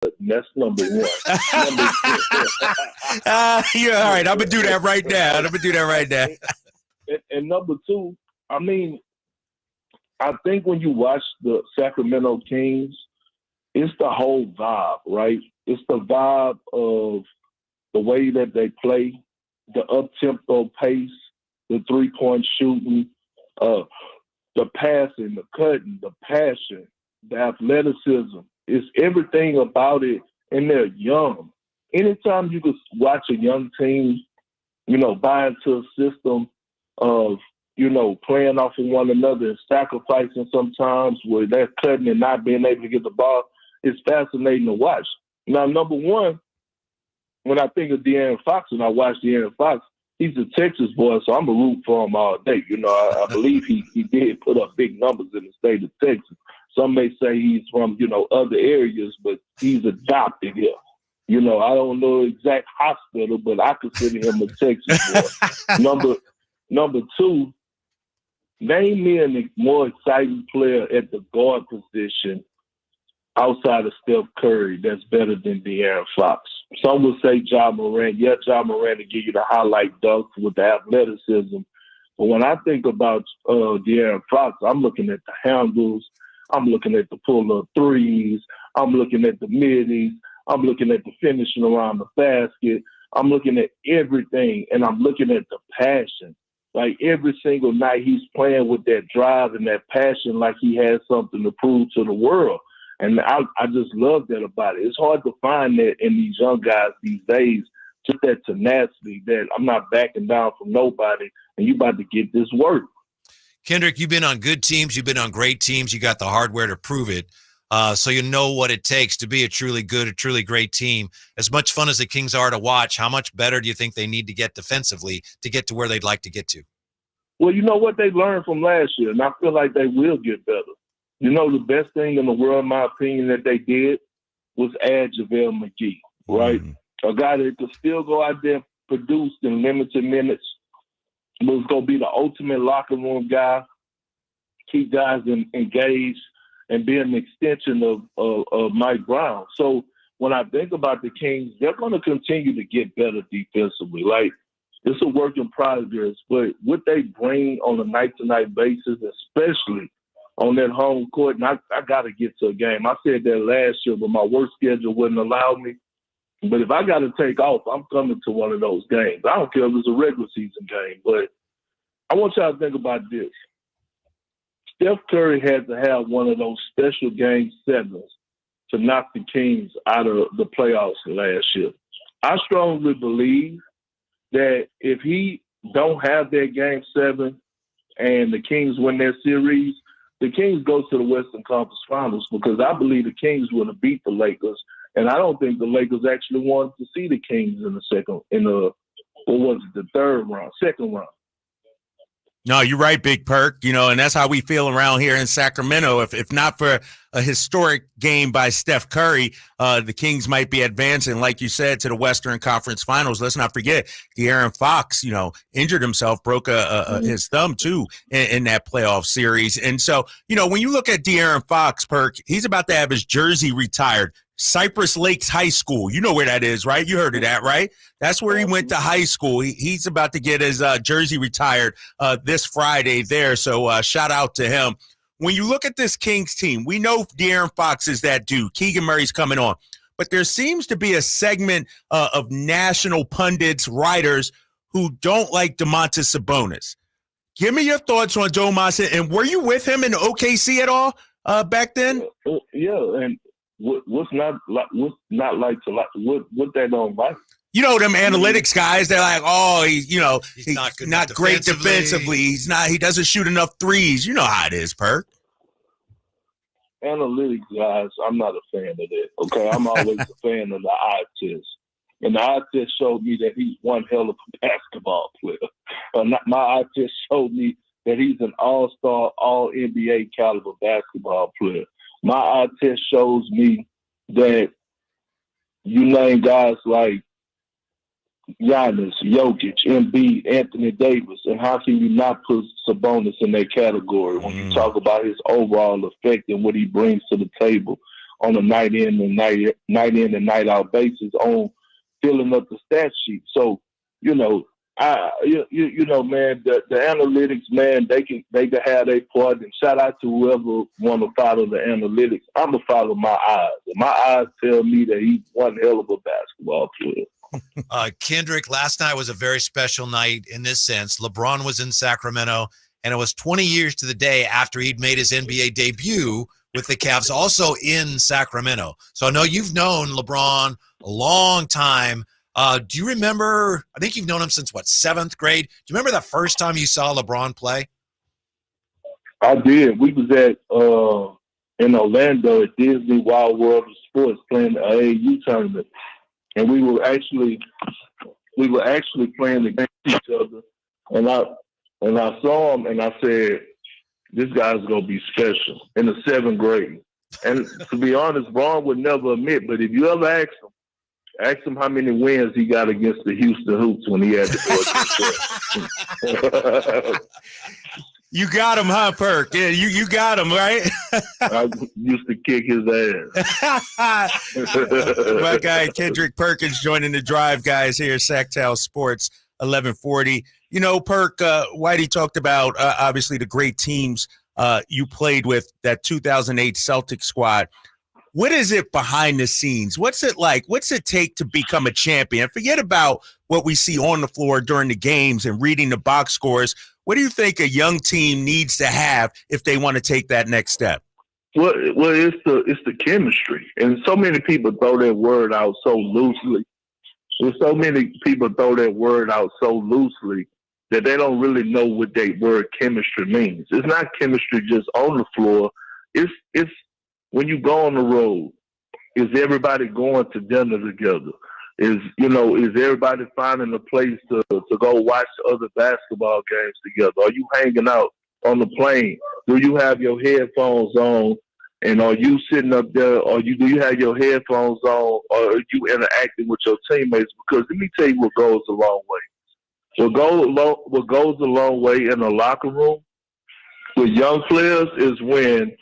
That's number one. Number You're all right. I'm gonna do that right now. and number two, I mean, I think when you watch the Sacramento Kings, it's the whole vibe, right? It's the vibe of the way that they play, the up-tempo pace, the three-point shooting, the passing, the cutting, the passion, the athleticism. It's everything about it, and they're young. Anytime you can watch a young team, buy into a system of, playing off of one another and sacrificing sometimes where they're cutting and not being able to get the ball, it's fascinating to watch. Now, number one, when I think of De'Aaron Fox and I watch De'Aaron Fox, he's a Texas boy, so I'm a root for him all day. I believe he did put up big numbers in the state of Texas. Some may say he's from, other areas, but he's adopted here. I don't know the exact hospital, but I consider him a Texas boy. Number two, name me a more exciting player at the guard position outside of Steph Curry that's better than De'Aaron Fox. Some will say Ja Morant. Yeah, Ja Morant will give you the highlight dunks with the athleticism. But when I think about De'Aaron Fox, I'm looking at the handles. I'm looking at the pull-up threes. I'm looking at the middies. I'm looking at the finishing around the basket. I'm looking at everything, and I'm looking at the passion. Like every single night he's playing with that drive and that passion like he has something to prove to the world. And I just love that about it. It's hard to find that in these young guys these days, just that tenacity that I'm not backing down from nobody and you about to get this work. Kendrick, you've been on good teams. You've been on great teams. You got the hardware to prove it. So you know what it takes to be a truly good, a truly great team. As much fun as the Kings are to watch, how much better do you think they need to get defensively to get to where they'd like to get to? Well, you know what they learned from last year, and I feel like they will get better. The best thing in the world, in my opinion, that they did was add JaVale McGee, right? A guy that could still go out there and produce in limited minutes, was going to be the ultimate locker room guy, keep guys engaged, and be an extension of Mike Brown. So when I think about the Kings, they're going to continue to get better defensively. Like, it's a work in progress, but what they bring on a night-to-night basis, especially on that home court, and I got to get to a game. I said that last year, but my work schedule wouldn't allow me. But if I got to take off, I'm coming to one of those games. I don't care if it's a regular season game, but I want y'all to think about this. Steph Curry had to have one of those special game sevens to knock the Kings out of the playoffs last year. I strongly believe that if he don't have that game seven and the Kings win their series, the Kings go to the Western Conference Finals because I believe the Kings would have beat the Lakers. And I don't think the Lakers actually wanted to see the Kings in the second round. No, you're right, Big Perk. And that's how we feel around here in Sacramento. If not for a historic game by Steph Curry, the Kings might be advancing, like you said, to the Western Conference Finals. Let's not forget De'Aaron Fox, injured himself, broke his thumb too in that playoff series. And so, when you look at De'Aaron Fox, Perk, he's about to have his jersey retired. Cypress Lakes High School. You know where that is, right? You heard of that, right? That's where he went to high school. He's about to get his jersey retired this Friday there. So shout out to him. When you look at this Kings team, we know De'Aaron Fox is that dude. Keegan Murray's coming on. But there seems to be a segment of national pundits, writers, who don't like Domantas Sabonis. Give me your thoughts on Domas. And were you with him in OKC at all back then? Yeah, and what's not like to like what they don't like? Them analytics guys, they're like, oh, he's not great defensively. He doesn't shoot enough threes. You know how it is, Perk. Analytics guys, I'm not a fan of that. Okay, I'm always a fan of the eye test. And the eye test showed me that he's one hell of a basketball player. My eye test showed me that he's an all-star, all-NBA caliber basketball player. My eye test shows me that you name guys like Giannis, Jokic, Embiid, Anthony Davis, and how can you not put Sabonis in that category when you talk about his overall effect and what he brings to the table on a night in and night out basis on filling up the stat sheet. So, you know, man, the analytics, man, they can have their part. And shout out to whoever want to follow the analytics. I'm gonna follow my eyes. And my eyes tell me that he's one hell of a basketball player. Kendrick, last night was a very special night in this sense. LeBron was in Sacramento, and it was 20 years to the day after he'd made his NBA debut with the Cavs, also in Sacramento. So I know you've known LeBron a long time. Do you remember, I think you've known him since, what, 7th grade? Do you remember the first time you saw LeBron play? I did. We was at in Orlando at Disney Wild World of Sports playing the AAU tournament. And we were actually playing against each other. And I saw him and I said, this guy's gonna be special in the 7th grade. And to be honest, Braun would never admit, but if you ever ask him how many wins he got against the Houston Hoops when he had the You got him, huh, Perk? Yeah, you got him, right? I used to kick his ass. My guy Kendrick Perkins joining the drive, guys, here at Sactown Sports 1140. You know, Perk, Whitey talked about, obviously, the great teams you played with, that 2008 Celtic squad. What is it behind the scenes? What's it like? What's it take to become a champion? Forget about what we see on the floor during the games and reading the box scores. What do you think a young team needs to have if they want to take that next step? Well, it's the chemistry, and so many people throw that word out so loosely. There's so many people throw that word out so loosely that they don't really know what that word chemistry means. It's not chemistry just on the floor. It's when you go on the road. Is everybody going to dinner together? Is everybody finding a place to go watch other basketball games together? Are you hanging out on the plane? Do you have your headphones on? And are you sitting up there? Or do you have your headphones on? Or are you interacting with your teammates? Because let me tell you what goes a long way. What goes a long way in the locker room with young players is when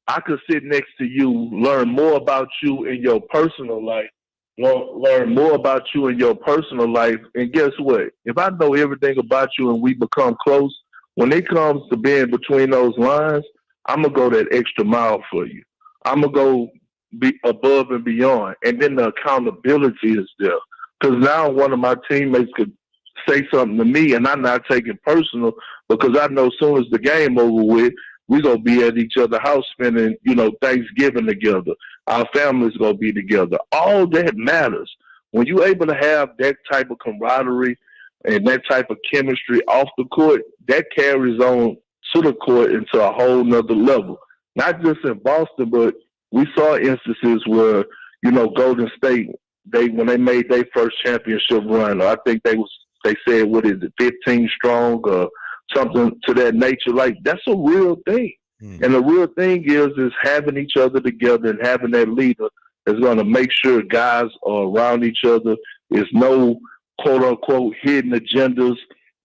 I could sit next to you, learn more about you in your personal life, learn more about you in your personal life. And guess what? If I know everything about you and we become close, when it comes to being between those lines, I'm going to go that extra mile for you. I'm going to go be above and beyond. And then the accountability is there. Because now one of my teammates could say something to me and I'm not taking personal, because I know as soon as the game over with, we're going to be at each other's house spending, Thanksgiving together. Our families going to be together. All that matters. When you're able to have that type of camaraderie and that type of chemistry off the court, that carries on to the court into a whole nother level. Not just in Boston, but we saw instances where, Golden State, when they made their first championship run, I think they said, 15 strong or something to that nature. Like, that's a real thing. And the real thing is having each other together and having that leader is going to make sure guys are around each other. There's no quote unquote hidden agendas.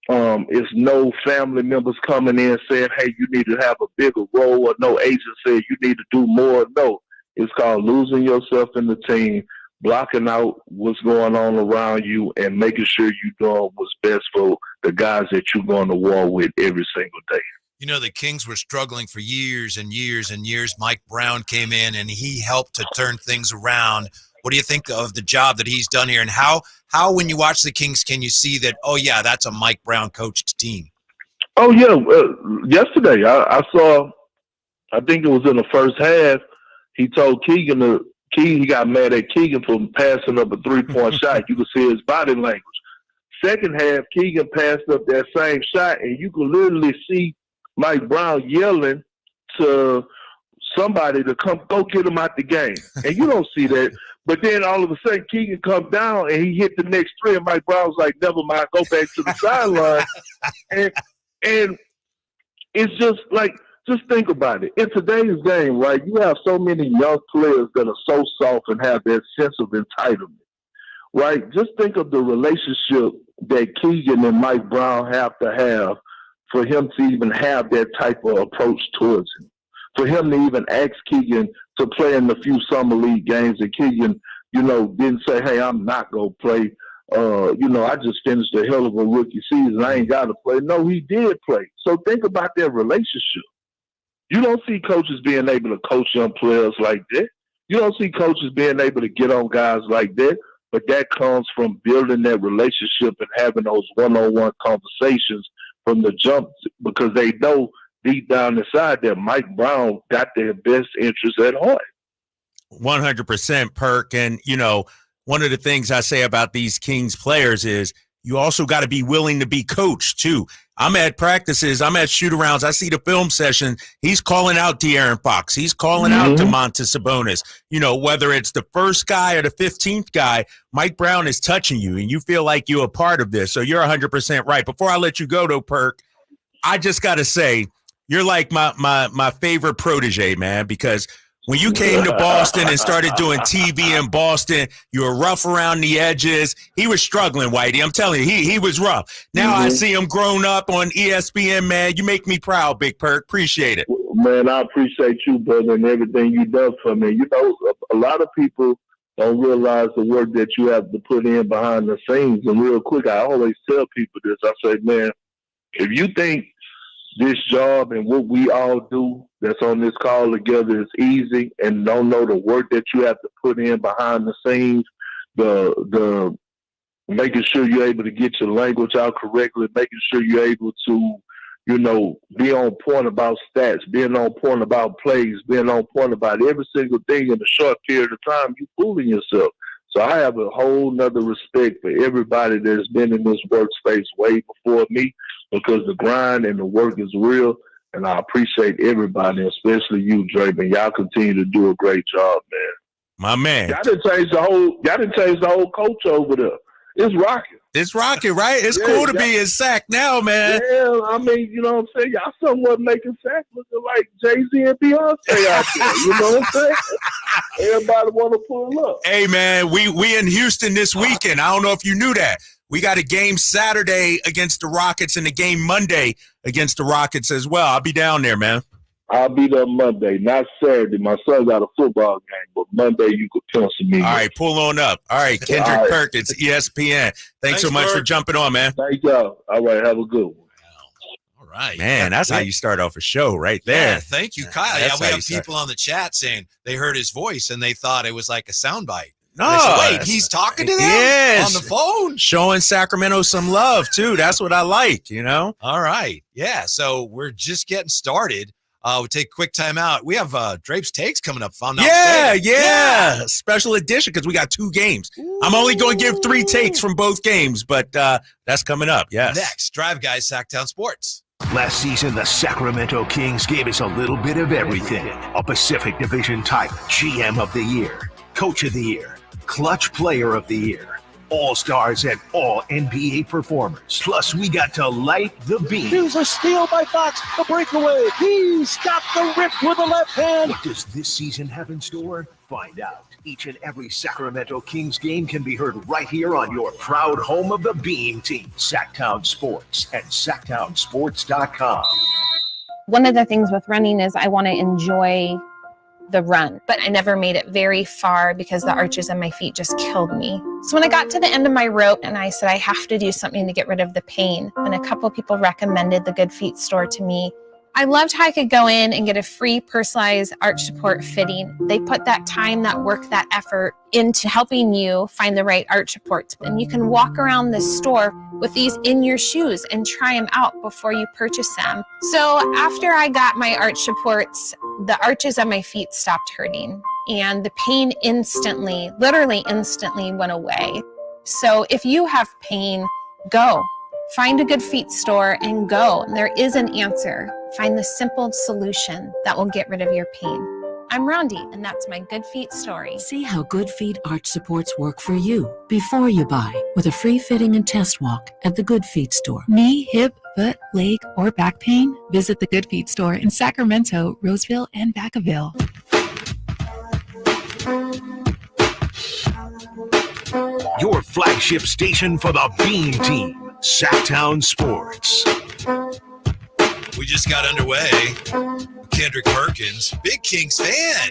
It's no family members coming in saying, hey, you need to have a bigger role, or no agent said you need to do more. No, it's called losing yourself in the team, blocking out what's going on around you, and making sure you're doing what's best for the guys that you're going to war with every single day. The Kings were struggling for years and years and years. Mike Brown came in and he helped to turn things around. What do you think of the job that he's done here? And how when you watch the Kings, can you see that, oh, yeah, that's a Mike Brown coached team? Oh, yeah. Yesterday, I saw, I think it was in the first half, he told Keegan, he got mad at Keegan for passing up a three-point shot. You could see his body language. Second half, Keegan passed up that same shot, and you could literally see Mike Brown yelling to somebody to go get him out the game. And you don't see that. But then all of a sudden, Keegan comes down and he hit the next three, and Mike Brown's like, never mind, go back to the sideline. And it's just like, just think about it. In today's game, right, you have so many young players that are so soft and have that sense of entitlement, right? Just think of the relationship that Keegan and Mike Brown have to have for him to even have that type of approach towards him. For him to even ask Keegan to play in a few summer league games, and Keegan, didn't say, hey, I'm not going to play. I just finished a hell of a rookie season. I ain't got to play. No, he did play. So think about their relationship. You don't see coaches being able to coach young players like that. You don't see coaches being able to get on guys like that. But that comes from building that relationship and having those one-on-one conversations from the jump, because they know deep down inside that Mike Brown got their best interests at heart. 100% Perk. And, one of the things I say about these Kings players is you also got to be willing to be coached too. I'm at practices. I'm at shoot-arounds. I see the film session. He's calling out De'Aaron Fox. He's calling out Domantas Sabonis. Whether it's the first guy or the 15th guy, Mike Brown is touching you, and you feel like you're a part of this. So you're 100% right. Before I let you go, though, Perk, I just got to say, you're like my favorite protege, man, because when you came to Boston and started doing TV in Boston, you were rough around the edges. He was struggling, Whitey. I'm telling you, he was rough. Now I see him grown up on ESPN, man. You make me proud, Big Perk. Appreciate it. Man, I appreciate you, brother, and everything you done for me. A lot of people don't realize the work that you have to put in behind the scenes. And real quick, I always tell people this. I say, man, if you think this job and what we all do that's on this call together is easy and don't know the work that you have to put in behind the scenes, the making sure you're able to get your language out correctly, making sure you're able to, be on point about stats, being on point about plays, being on point about every single thing in a short period of time, you're fooling yourself. So I have a whole nother respect for everybody that's been in this workspace way before me, because the grind and the work is real, and I appreciate everybody, especially you, Drake, and y'all continue to do a great job, man. My man. Y'all didn't change the whole coach over there. It's rocking. It's rocking, right? It's cool to be in Sac now, man. Yeah, I mean, you know what I'm saying? Y'all somewhat making Sac looking like Jay-Z and Beyonce out there. You know what I'm saying? Everybody want to pull up. Hey, man, we in Houston this weekend. I don't know if you knew that. We got a game Saturday against the Rockets and a game Monday against the Rockets as well. I'll be down there, man. I'll be there Monday, not Saturday. My son got a football game, but Monday you could pencil me. All right, pull on up. All right, Kendrick Perkins, ESPN. Thanks so much for jumping on, man. Thank y'all. All right, have a good one. All right. Man, that's how you start off a show right there. Yeah, thank you, Kyle. We have people on the chat saying they heard his voice and they thought it was like a soundbite. No, wait, he's talking to them on the phone? Showing Sacramento some love, too. That's what I like, All right. Yeah, so we're just getting started. We'll take a quick time out. We have Drape's Takes coming up. Yeah. Special edition because we got 2 games. Ooh. I'm only going to give 3 takes from both games, but that's coming up, yes. Next, Drive Guys, Sactown Sports. Last season, the Sacramento Kings gave us a little bit of everything. A Pacific Division title, GM of the Year, Coach of the Year, Clutch Player of the Year, All-Stars and All-NBA performers. Plus, we got to light the beam. Here's a steal by Fox, the breakaway. He's got the rip with the left hand. What does this season have in store? Find out. Each and every Sacramento Kings game can be heard right here on your proud home of the Beam team, Sactown Sports and SactownSports.com. One of the things with running is I want to enjoy the run, but I never made it very far because the arches on my feet just killed me. So when I got to the end of my rope and I said I have to do something to get rid of the pain, and a couple people recommended the Good Feet store to me, I loved how I could go in and get a free personalized arch support fitting. They put that time, that work, that effort into helping you find the right arch supports. And you can walk around this store with these in your shoes and try them out before you purchase them. So after I got my arch supports, the arches on my feet stopped hurting and the pain instantly, literally instantly went away. So if you have pain, go. Find a Good Feet store and go. There is an answer. Find the simple solution that will get rid of your pain. I'm Rondi, and that's my Good Feet story. See how Good Feet arch supports work for you before you buy with a free fitting and test walk at the Good Feet store. Knee, hip, foot, leg, or back pain? Visit the Good Feet store in Sacramento, Roseville, and Vacaville. Your flagship station for the Beam team, Sactown Sports. We just got underway. Kendrick Perkins, big Kings fan.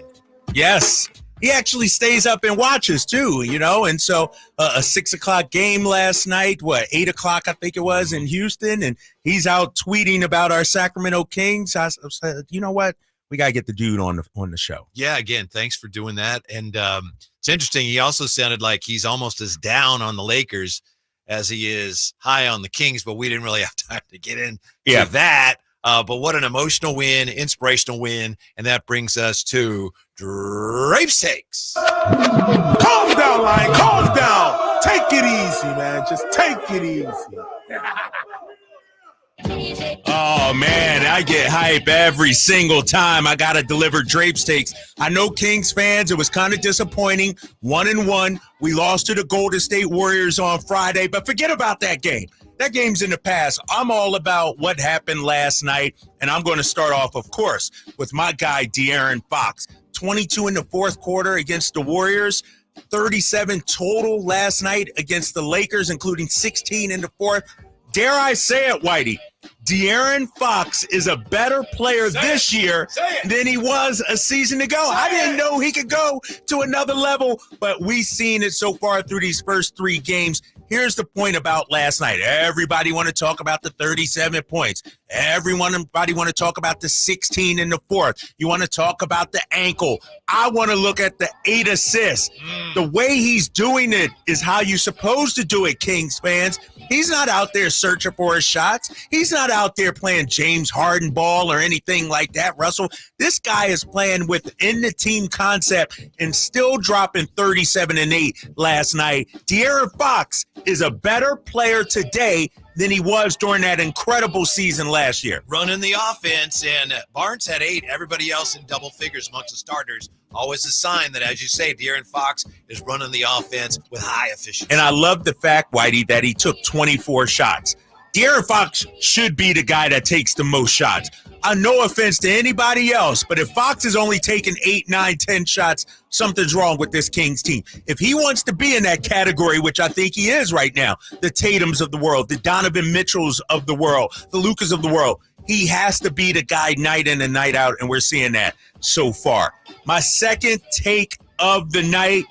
Yes. He actually stays up and watches too, and so a 6:00 game last night, 8:00 I think it was in Houston, and he's out tweeting about our Sacramento Kings. I said, you know what? We got to get the dude on the show. Yeah, again, thanks for doing that. And it's interesting. He also sounded like he's almost as down on the Lakers as he is high on the Kings, but we didn't really have time to get into that. But what an emotional win, inspirational win, and that brings us to Drape's Takes. Calm down, Lion. Calm down. Take it easy, man. Just take it easy. Oh, man, I get hype every single time I got to deliver Drape's Takes. I know Kings fans, it was kind of disappointing. 1-1. We lost to the Golden State Warriors on Friday, but forget about that game. That game's in the past. I'm all about what happened last night, and I'm going to start off, of course, with my guy, De'Aaron Fox. 22 in the fourth quarter against the Warriors, 37 total last night against the Lakers, including 16 in the fourth. Dare I say it, Whitey, De'Aaron Fox is a better player this year than he was a season ago. I didn't know he could go to another level, but we've seen it so far through these first 3 games. Here's the point about last night. Everybody want to talk about the 37 points. Everybody want to talk about the 16 in the fourth. You want to talk about the ankle. I want to look at the 8 assists. The way he's doing it is how you're supposed to do it, Kings fans. He's not out there searching for his shots. He's not out there playing James Harden ball or anything like that, Russell. This guy is playing within the team concept and still dropping 37 and 8 last night. De'Aaron Fox is a better player today than he was during that incredible season last year. Running the offense, and Barnes had 8. Everybody else in double figures amongst the starters. Always a sign that, as you say, De'Aaron Fox is running the offense with high efficiency. And I love the fact, Whitey, that he took 24 shots. De'Aaron Fox should be the guy that takes the most shots. No offense to anybody else, but if Fox is only taking 8, 9, 10 shots, something's wrong with this Kings team. If he wants to be in that category, which I think he is right now, the Tatums of the world, the Donovan Mitchells of the world, the Lucas of the world, he has to be the guy night in and night out, and we're seeing that so far. My second take of the night,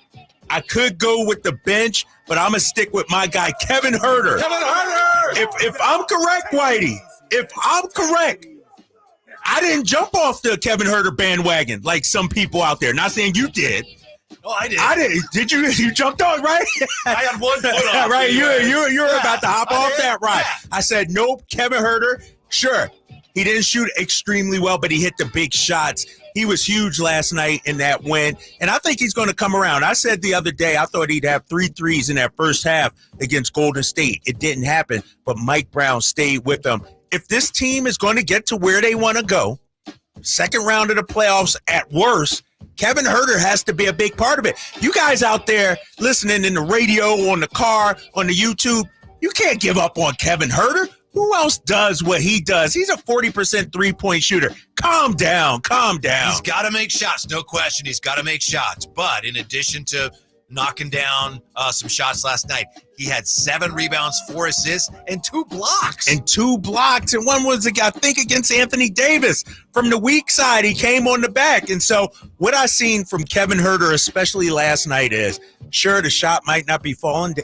I could go with the bench, but I'm going to stick with my guy, Kevin Huerter. Kevin Huerter! If I'm correct, Whitey, if I'm correct, I didn't jump off the Kevin Huerter bandwagon like some people out there. Not saying you did. Oh, I did. I did. Did you? You jumped on, right? I had one foot off. Right. You were about to hop off that ride. Yeah. I said, nope, Kevin Huerter, sure. He didn't shoot extremely well, but he hit the big shots. He was huge last night in that win, and I think he's going to come around. I said the other day I thought he'd have 3 threes in that first half against Golden State. It didn't happen, but Mike Brown stayed with them. If this team is going to get to where they want to go, second round of the playoffs at worst, Kevin Huerter has to be a big part of it. You guys out there listening in the radio, on the car, on the YouTube, you can't give up on Kevin Huerter. Who else does what he does? He's a 40% three-point shooter. Calm down. He's got to make shots, no question. He's got to make shots. But in addition to knocking down some shots last night, he had 7 rebounds, 4 assists, and 2 blocks. And one was, I think, against Anthony Davis. From the weak side, he came on the back. And so what I seen from Kevin Huerter, especially last night, is sure, the shot might not be falling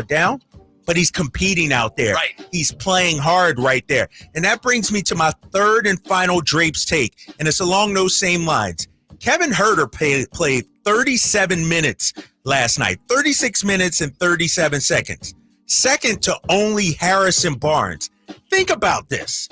down, but he's competing out there. Right. He's playing hard right there. And that brings me to my third and final Drape's take, and it's along those same lines. Kevin Huerter played 37 minutes last night, 36 minutes and 37 seconds. Second to only Harrison Barnes. Think about this.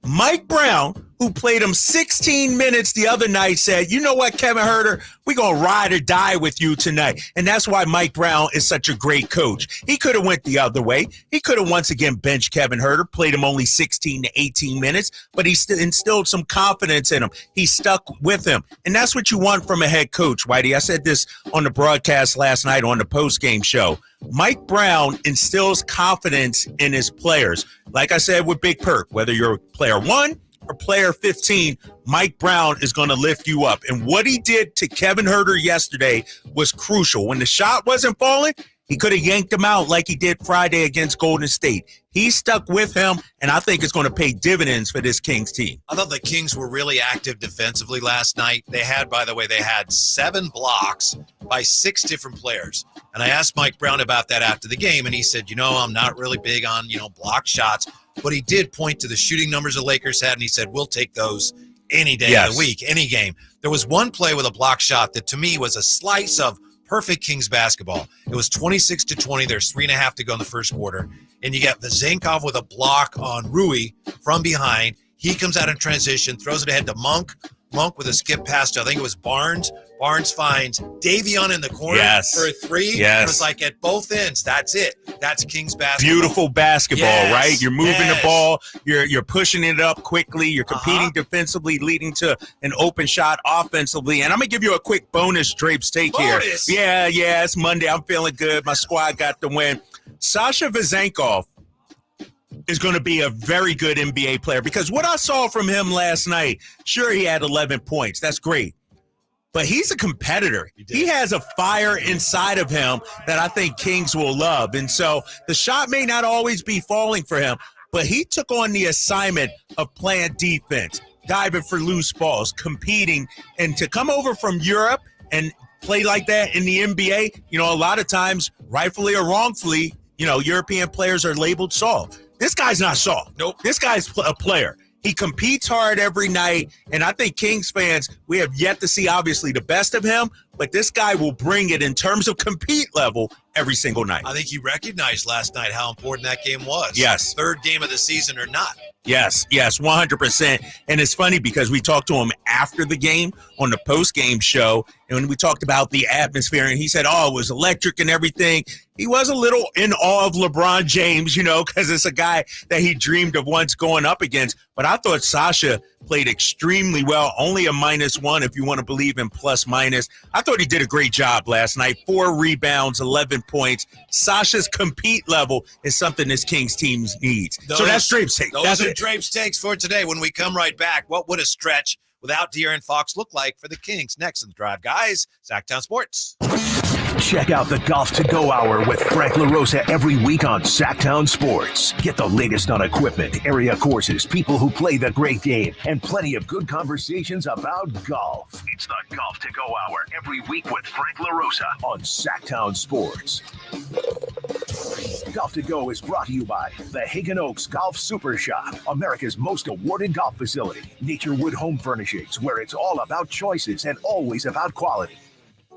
Mike Brown, who played him 16 minutes the other night, said, you know what, Kevin Huerter, we're going to ride or die with you tonight. And that's why Mike Brown is such a great coach. He could have went the other way. He could have once again benched Kevin Huerter, played him only 16 to 18 minutes, but he instilled some confidence in him. He stuck with him. And that's what you want from a head coach, Whitey. I said this on the broadcast last night on the postgame show. Mike Brown instills confidence in his players. Like I said with Big Perk, whether you're player 1 or player 15, Mike Brown is going to lift you up. And what he did to Kevin Huerter yesterday was crucial. When the shot wasn't falling, He could have yanked him out like he did Friday against Golden State. He stuck with him, and I think it's going to pay dividends for this Kings team. I thought the Kings were really active defensively last night. They had 7 blocks by 6 different players. And I asked Mike Brown about that after the game, and he said, I'm not really big on, block shots. But he did point to the shooting numbers the Lakers had, and he said, we'll take those any day of the week, any game. There was one play with a block shot that to me was a slice of perfect Kings basketball. It was 26-20. There's 3.5 to go in the first quarter. And you got Vezenkov with a block on Rui from behind. He comes out in transition, throws it ahead to Monk. Monk with a skip pass to, I think it was Barnes. Barnes finds Davion in the corner for a 3. Yes. It was like at both ends. That's it. That's Kings basketball. Beautiful basketball, right? You're moving the ball. You're pushing it up quickly. You're competing defensively, leading to an open shot offensively. And I'm going to give you a quick bonus Drapes take here. Yeah, it's Monday. I'm feeling good. My squad got the win. Sasha Vezenkov is going to be a very good NBA player because what I saw from him last night, sure, he had 11 points. That's great. But he's a competitor. He has a fire inside of him that I think Kings will love. And so the shot may not always be falling for him, but he took on the assignment of playing defense, diving for loose balls, competing. And to come over from Europe and play like that in the NBA, a lot of times, rightfully or wrongfully, European players are labeled soft. This guy's not soft. Nope. This guy's a player. He competes hard every night, and I think Kings fans, we have yet to see, obviously, the best of him, but this guy will bring it in terms of compete level every single night. I think he recognized last night how important that game was. Yes. Third game of the season or not. Yes, 100%. And it's funny because we talked to him after the game on the post-game show, and when we talked about the atmosphere, and he said, it was electric and everything. He was a little in awe of LeBron James, because it's a guy that he dreamed of once going up against. But I thought Sasha played extremely well, only a -1 if you want to believe in plus-minus. I thought he did a great job last night. 4 rebounds, 11 points. Sasha's compete level is something this Kings team needs. So that's Drapes' take. Those are Drapes' takes for today. When we come right back, what would a stretch without De'Aaron Fox look like for the Kings? Next in the Drive, guys. Sactown Sports. Check out the Golf to Go Hour with Frank LaRosa every week on Sactown Sports. Get the latest on equipment, area courses, people who play the great game, and plenty of good conversations about golf. It's the Golf to Go Hour every week with Frank LaRosa on Sactown Sports. Golf to Go is brought to you by the Hagen Oaks Golf Super Shop, America's most awarded golf facility. Naturewood Home Furnishings, where it's all about choices and always about quality.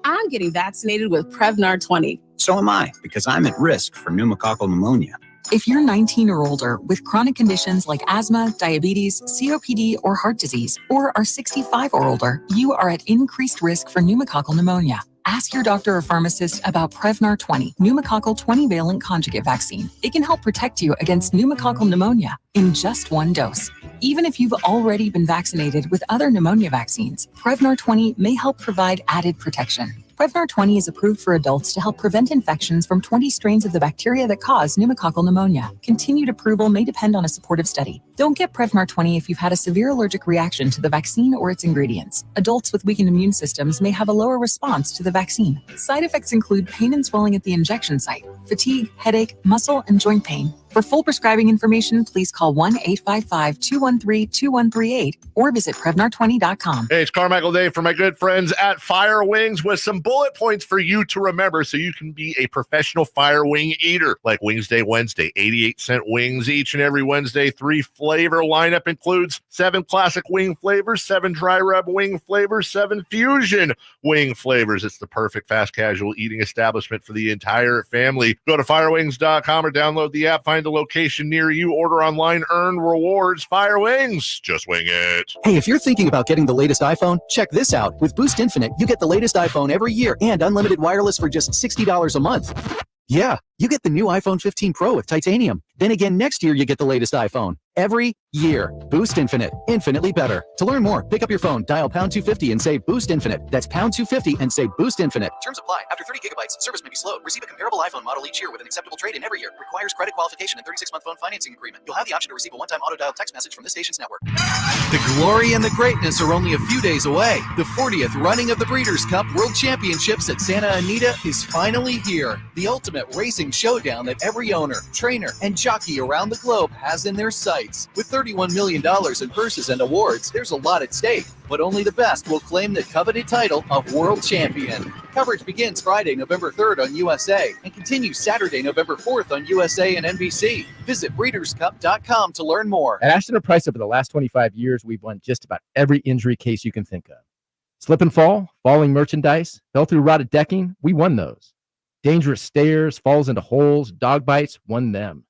I'm getting vaccinated with Prevnar 20. So am I, because I'm at risk for pneumococcal pneumonia. If you're 19 or older with chronic conditions like asthma, diabetes, COPD, or heart disease, or are 65 or older, you are at increased risk for pneumococcal pneumonia. Ask your doctor or pharmacist about Prevnar 20, pneumococcal 20-valent conjugate vaccine. It can help protect you against pneumococcal pneumonia in just 1 dose. Even if you've already been vaccinated with other pneumonia vaccines, Prevnar 20 may help provide added protection. Prevnar 20 is approved for adults to help prevent infections from 20 strains of the bacteria that cause pneumococcal pneumonia. Continued approval may depend on a supportive study. Don't get Prevnar 20 if you've had a severe allergic reaction to the vaccine or its ingredients. Adults with weakened immune systems may have a lower response to the vaccine. Side effects include pain and swelling at the injection site, fatigue, headache, muscle, and joint pain. For full prescribing information, please call 1-855-213-2138 or visit Prevnar20.com. Hey, it's Carmichael Day for my good friends at Fire Wings with some bullet points for you to remember so you can be a professional fire wing eater. Like Wings Day Wednesday, 88-cent wings each and every Wednesday. 3 flavor lineup includes 7 classic wing flavors, 7 dry rub wing flavors, 7 fusion wing flavors. It's the perfect fast casual eating establishment for the entire family. Go to firewings.com or download the app. Find a location near you, order online, earn rewards. Fire Wings, just wing it. Hey, if you're thinking about getting the latest iPhone, check this out. With Boost Infinite, you get the latest iPhone every year and unlimited wireless for just $60 a month. Yeah, you get the new iPhone 15 Pro with titanium. Then again next year, you get the latest iPhone. Every year. Boost Infinite. Infinitely better. To learn more, pick up your phone, dial pound 250 and say Boost Infinite. That's pound 250 and say Boost Infinite. Terms apply. After 30 gigabytes, service may be slow. Receive a comparable iPhone model each year with an acceptable trade-in every year. Requires credit qualification and 36-month phone financing agreement. You'll have the option to receive a one-time auto-dial text message from this station's network. The glory and the greatness are only a few days away. The 40th running of the Breeders' Cup World Championships at Santa Anita is finally here. The ultimate racing showdown that every owner, trainer, and jockey around the globe has in their sights. With $31 million in purses and awards, there's a lot at stake, but only the best will claim the coveted title of World Champion. Coverage begins Friday, November 3rd on USA and continues Saturday, November 4th on USA and NBC. Visit BreedersCup.com to learn more. At Ashton & Price, over the last 25 years, we've won just about every injury case you can think of. Slip and fall, falling merchandise, fell through rotted decking, we won those. Dangerous stairs, falls into holes, dog bites, won them.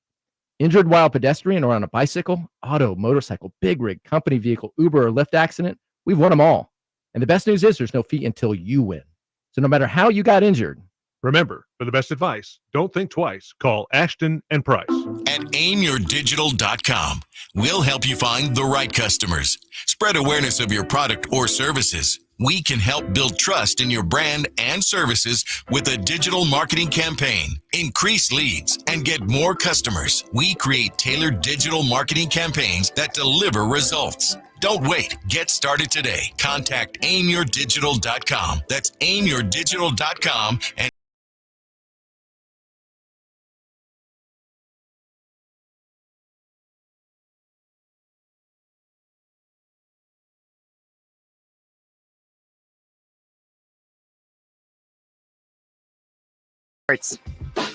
Injured while pedestrian or on a bicycle, auto, motorcycle, big rig, company vehicle, Uber, or Lyft accident, we've won them all. And the best news is there's no fee until you win. So no matter how you got injured, remember, for the best advice, don't think twice. Call Ashton & Price. At aimyourdigital.com, we'll help you find the right customers. Spread awareness of your product or services. We can help build trust in your brand and services with a digital marketing campaign. Increase leads and get more customers. We create tailored digital marketing campaigns that deliver results. Don't wait. Get started today. Contact aimyourdigital.com. That's aimyourdigital.com and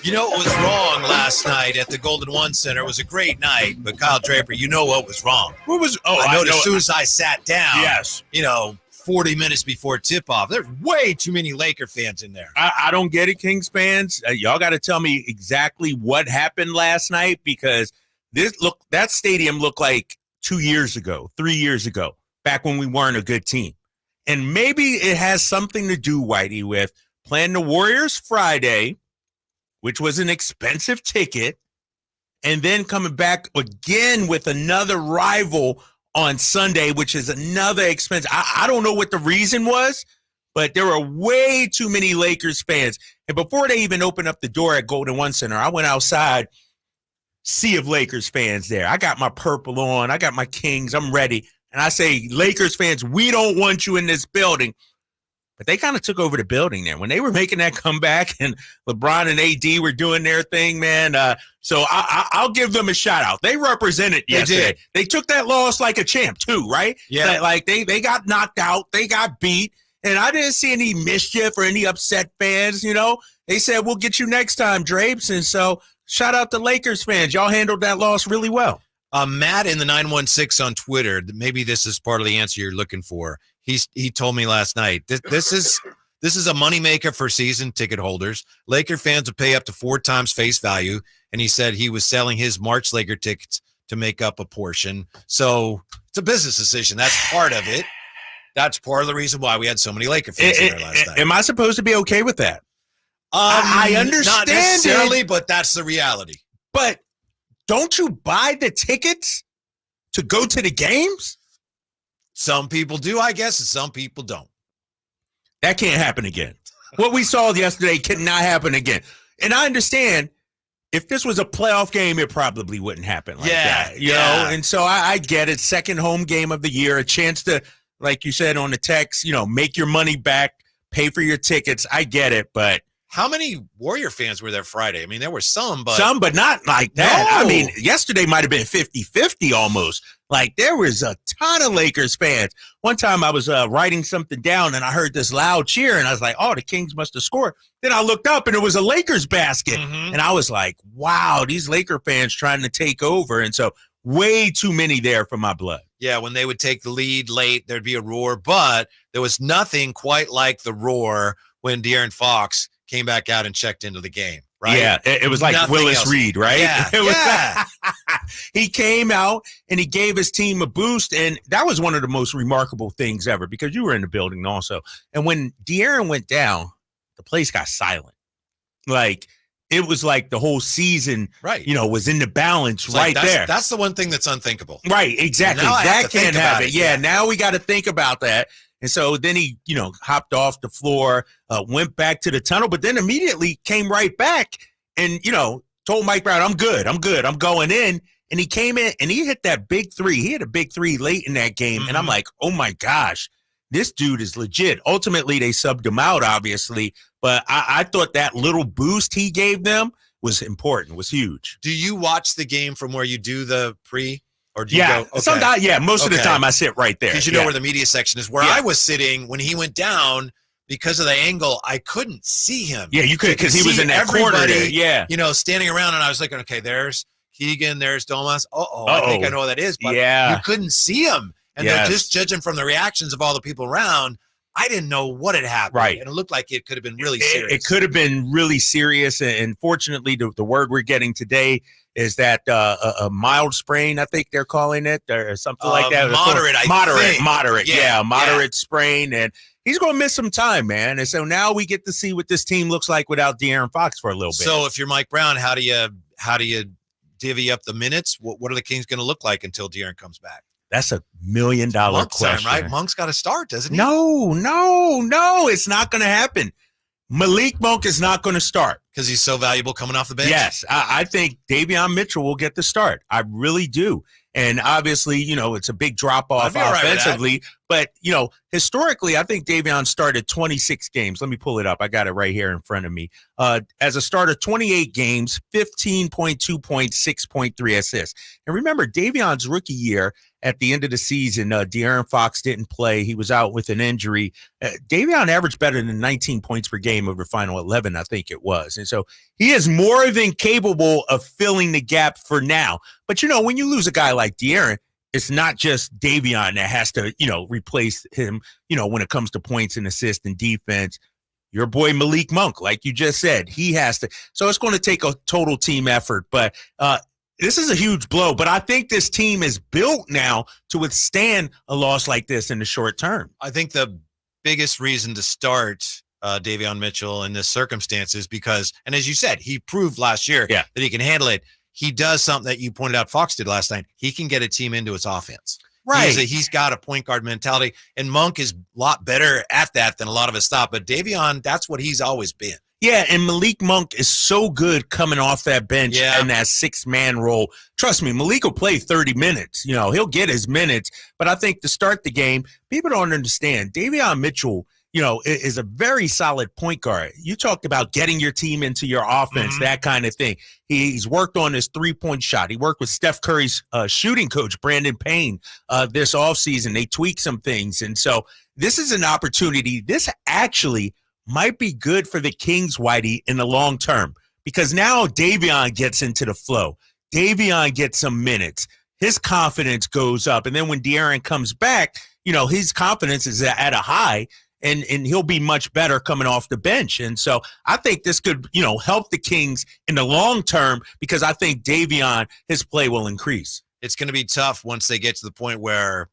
You know what was wrong last night at the Golden One Center? It was a great night, but Kyle Draper, you know what was wrong. What was? I noticed as soon as I sat down. Yes. 40 minutes before tip-off, there's way too many Laker fans in there. I don't get it, Kings fans. Y'all got to tell me exactly what happened last night, because that stadium looked like 2 years ago, 3 years ago, back when we weren't a good team. And maybe it has something to do, Whitey, with playing the Warriors Friday, which was an expensive ticket, and then coming back again with another rival on Sunday, which is another expense. I don't know what the reason was, but there were way too many Lakers fans. And before they even opened up the door at Golden One Center, I went outside, sea of Lakers fans there. I got my purple on. I got my Kings. I'm ready. And I say, Lakers fans, we don't want you in this building. But they kind of took over the building there when they were making that comeback, and LeBron and AD were doing their thing, man. So I'll give them a shout out. They represented yesterday. They took that loss like a champ too, right? Yeah. Like they got knocked out. They got beat. And I didn't see any mischief or any upset fans, They said, we'll get you next time, Drapes. And so shout out to Lakers fans. Y'all handled that loss really well. Matt in the 916 on Twitter, maybe this is part of the answer you're looking for. He told me last night, this is a moneymaker for season ticket holders. Laker fans will pay up to 4 times face value. And he said he was selling his March Laker tickets to make up a portion. So it's a business decision. That's part of it. That's part of the reason why we had so many Laker fans there last night. Am I supposed to be okay with that? I understand not necessarily, but that's the reality. But don't you buy the tickets to go to the games? Some people do, I guess, and some people don't. That can't happen again. What we saw yesterday cannot happen again. And I understand if this was a playoff game, it probably wouldn't happen like that. You know? And so I get it. Second home game of the year, a chance to, like you said on the text, make your money back, pay for your tickets. I get it, but how many Warrior fans were there Friday? I mean, there were some, but not like that. No. I mean, yesterday might have been 50-50 almost. Like, there was a ton of Lakers fans. One time I was writing something down, and I heard this loud cheer, and I was like, oh, the Kings must have scored. Then I looked up, and it was a Lakers basket. Mm-hmm. And I was like, wow, these Laker fans trying to take over. And so way too many there for my blood. Yeah, when they would take the lead late, there'd be a roar. But there was nothing quite like the roar when De'Aaron Fox came back out and checked into the game, right? Yeah, it was like nothing Willis else. Reed, right? Yeah, He came out and he gave his team a boost, and that was one of the most remarkable things ever because you were in the building also. And when De'Aaron went down, the place got silent. Like, it was like the whole season, right? Was in the balance there. That's the one thing that's unthinkable. Right, exactly. That can't happen. Yeah, now we got to think about that. And so then he, hopped off the floor, went back to the tunnel, but then immediately came right back and, told Mike Brown, I'm good. I'm going in. And he came in and he hit that big three. He hit a big three late in that game. And I'm like, oh my gosh, this dude is legit. Ultimately, they subbed him out, obviously. But I thought that little boost he gave them was important, was huge. Do you watch the game from where you do the pre? Or do you go? Okay. Sometimes, most of the time I sit right there. Because you know where the media section is. Where I was sitting when he went down, because of the angle, I couldn't see him. Yeah, you could, because he was in that corner there. Yeah. Standing around, and I was looking, okay, there's Keegan, there's Domas. I think I know what that is. But you couldn't see him. And they're just judging from the reactions of all the people around. I didn't know what had happened. Right. And it looked like it could have been really serious. It could have been really serious. And fortunately, the word we're getting today is that a mild sprain, I think they're calling it, or something like that. Moderate. Yeah, moderate sprain. And he's going to miss some time, man. And so now we get to see what this team looks like without De'Aaron Fox for a little bit. So if you're Mike Brown, how do you divvy up the minutes? What are the Kings going to look like until De'Aaron comes back? That's $1 million question. Time, right? Monk's got to start, doesn't he? No, it's not going to happen. Malik Monk is not going to start. Because he's so valuable coming off the bench? Yes, I think Davion Mitchell will get the start. I really do. And obviously, it's a big drop-off offensively. But, historically, I think Davion started 26 games. Let me pull it up. I got it right here in front of me. As a starter, 28 games, 15.2 points, 6.3 assists. And remember, Davion's rookie year, at the end of the season, De'Aaron Fox didn't play. He was out with an injury. Davion averaged better than 19 points per game over the final 11, I think it was. And so he is more than capable of filling the gap for now. But, when you lose a guy like De'Aaron, it's not just Davion that has to, replace him, when it comes to points and assists and defense. Your boy Malik Monk, like you just said, he has to. So it's going to take a total team effort. But this is a huge blow. But I think this team is built now to withstand a loss like this in the short term. I think the biggest reason to start Davion Mitchell in this circumstance is because, and as you said, he proved last year that he can handle it. He does something that you pointed out Fox did last night. He can get a team into its offense. Right. He's got a point guard mentality, and Monk is a lot better at that than a lot of his stuff. But Davion, that's what he's always been. Yeah, and Malik Monk is so good coming off that bench in that six-man role. Trust me, Malik will play 30 minutes. He'll get his minutes. But I think to start the game, people don't understand. Davion Mitchell, is a very solid point guard. You talked about getting your team into your offense, that kind of thing. He's worked on his three-point shot. He worked with Steph Curry's shooting coach, Brandon Payne, this offseason. They tweaked some things. And so this is an opportunity. This actually might be good for the Kings, Whitey, in the long term, because now Davion gets into the flow. Davion gets some minutes. His confidence goes up. And then when De'Aaron comes back, his confidence is at a high, and he'll be much better coming off the bench. And so I think this could, help the Kings in the long term, because I think Davion, his play will increase. It's going to be tough once they get to the point where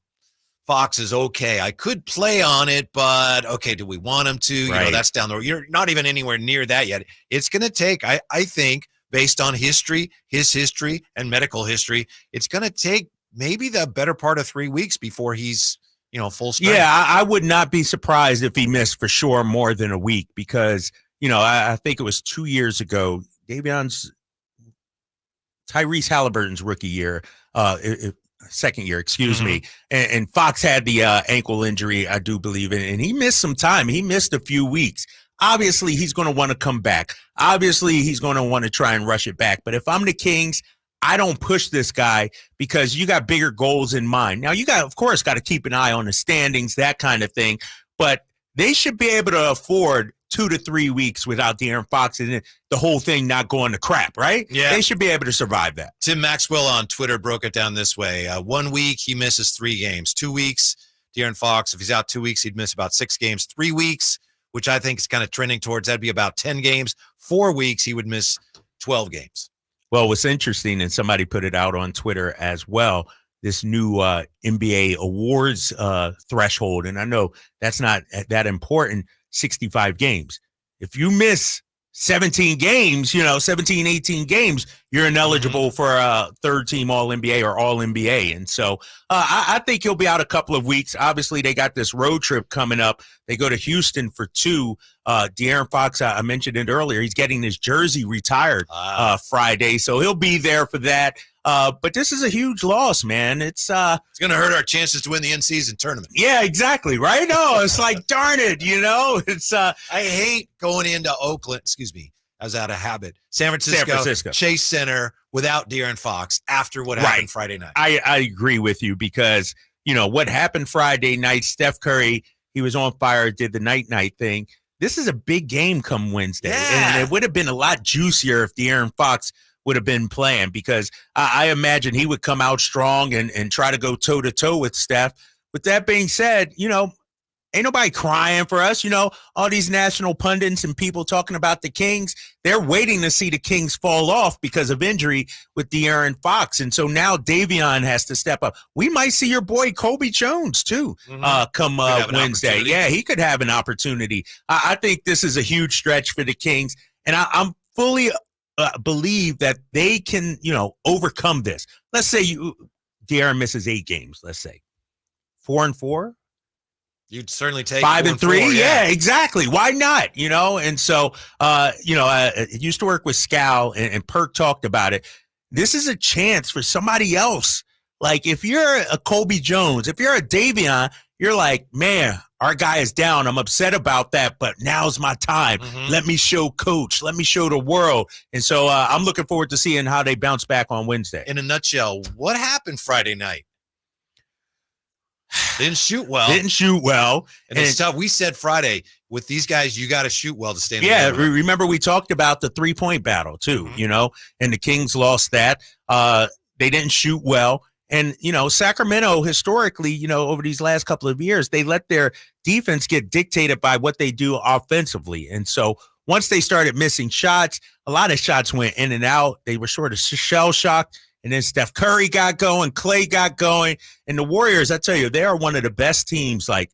Fox is okay. I could play on it, but okay, do we want him to? Right. That's down the road. You're not even anywhere near that yet. It's going to take, I think, based on history, his history, and medical history, it's going to take maybe the better part of 3 weeks before he's, full strength. Yeah, I would not be surprised if he missed for sure more than a week, because, I think it was 2 years ago, Tyrese Halliburton's rookie year, second year, excuse me. And Fox had the ankle injury, I do believe, and he missed some time. He missed a few weeks. Obviously, he's going to want to come back. Obviously, he's going to want to try and rush it back. But if I'm the Kings, I don't push this guy, because you got bigger goals in mind. Now, you got to keep an eye on the standings, that kind of thing. But they should be able to afford 2 to 3 weeks without De'Aaron Fox and the whole thing not going to crap, right? Yeah. They should be able to survive that. Tim Maxwell on Twitter broke it down this way. 1 week, he misses 3 games. 2 weeks, De'Aaron Fox, if he's out 2 weeks, he'd miss about 6 games. 3 weeks, which I think is kind of trending towards, that'd be about 10 games. 4 weeks, he would miss 12 games. Well, what's interesting, and somebody put it out on Twitter as well, this new NBA awards threshold, and I know that's not that important, 65 games. If you miss 17 games, 17, 18 games, you're ineligible for a third-team All-NBA or All-NBA. And so I think he'll be out a couple of weeks. Obviously, they got this road trip coming up. They go to Houston for 2. De'Aaron Fox, I mentioned it earlier, he's getting his jersey retired Friday, so he'll be there for that. But this is a huge loss, man. It's going to hurt our chances to win the in-season tournament. Yeah, exactly. Right? No, it's like, darn it, It's I hate going into Oakland. Excuse me. I was out of habit. San Francisco. Chase Center without De'Aaron Fox after what happened Friday night. I agree with you because, what happened Friday night, Steph Curry, he was on fire, did the night-night thing. This is a big game come Wednesday. Yeah. And it would have been a lot juicier if De'Aaron Fox would have been playing because I imagine he would come out strong and try to go toe-to-toe with Steph. With that being said, ain't nobody crying for us. All these national pundits and people talking about the Kings, they're waiting to see the Kings fall off because of injury with De'Aaron Fox. And so now Davion has to step up. We might see your boy Kobe Jones, too, come Wednesday. Yeah, he could have an opportunity. I think this is a huge stretch for the Kings. And I'm fully believe that they can, overcome this. Let's say De'Aaron misses 8 games, let's say. 4-4? You'd certainly take 5-3. Yeah, exactly. Why not? And so, I used to work with Scal and Perk talked about it. This is a chance for somebody else. Like if you're a Kobe Jones, if you're a Davion, you're like, man, our guy is down. I'm upset about that, but now's my time. Let me show coach. Let me show the world. And so I'm looking forward to seeing how they bounce back on Wednesday. In a nutshell, what happened Friday night? Didn't shoot well. And it's tough. We said Friday, with these guys, you got to shoot well to stay in the game. Remember we talked about the 3-point battle too, and the Kings lost that. They didn't shoot well. And, Sacramento historically, over these last couple of years, they let their defense get dictated by what they do offensively. And so once they started missing shots, a lot of shots went in and out. They were sort of shell-shocked. And then Steph Curry got going, Clay got going. And the Warriors, I tell you, they are one of the best teams. Like,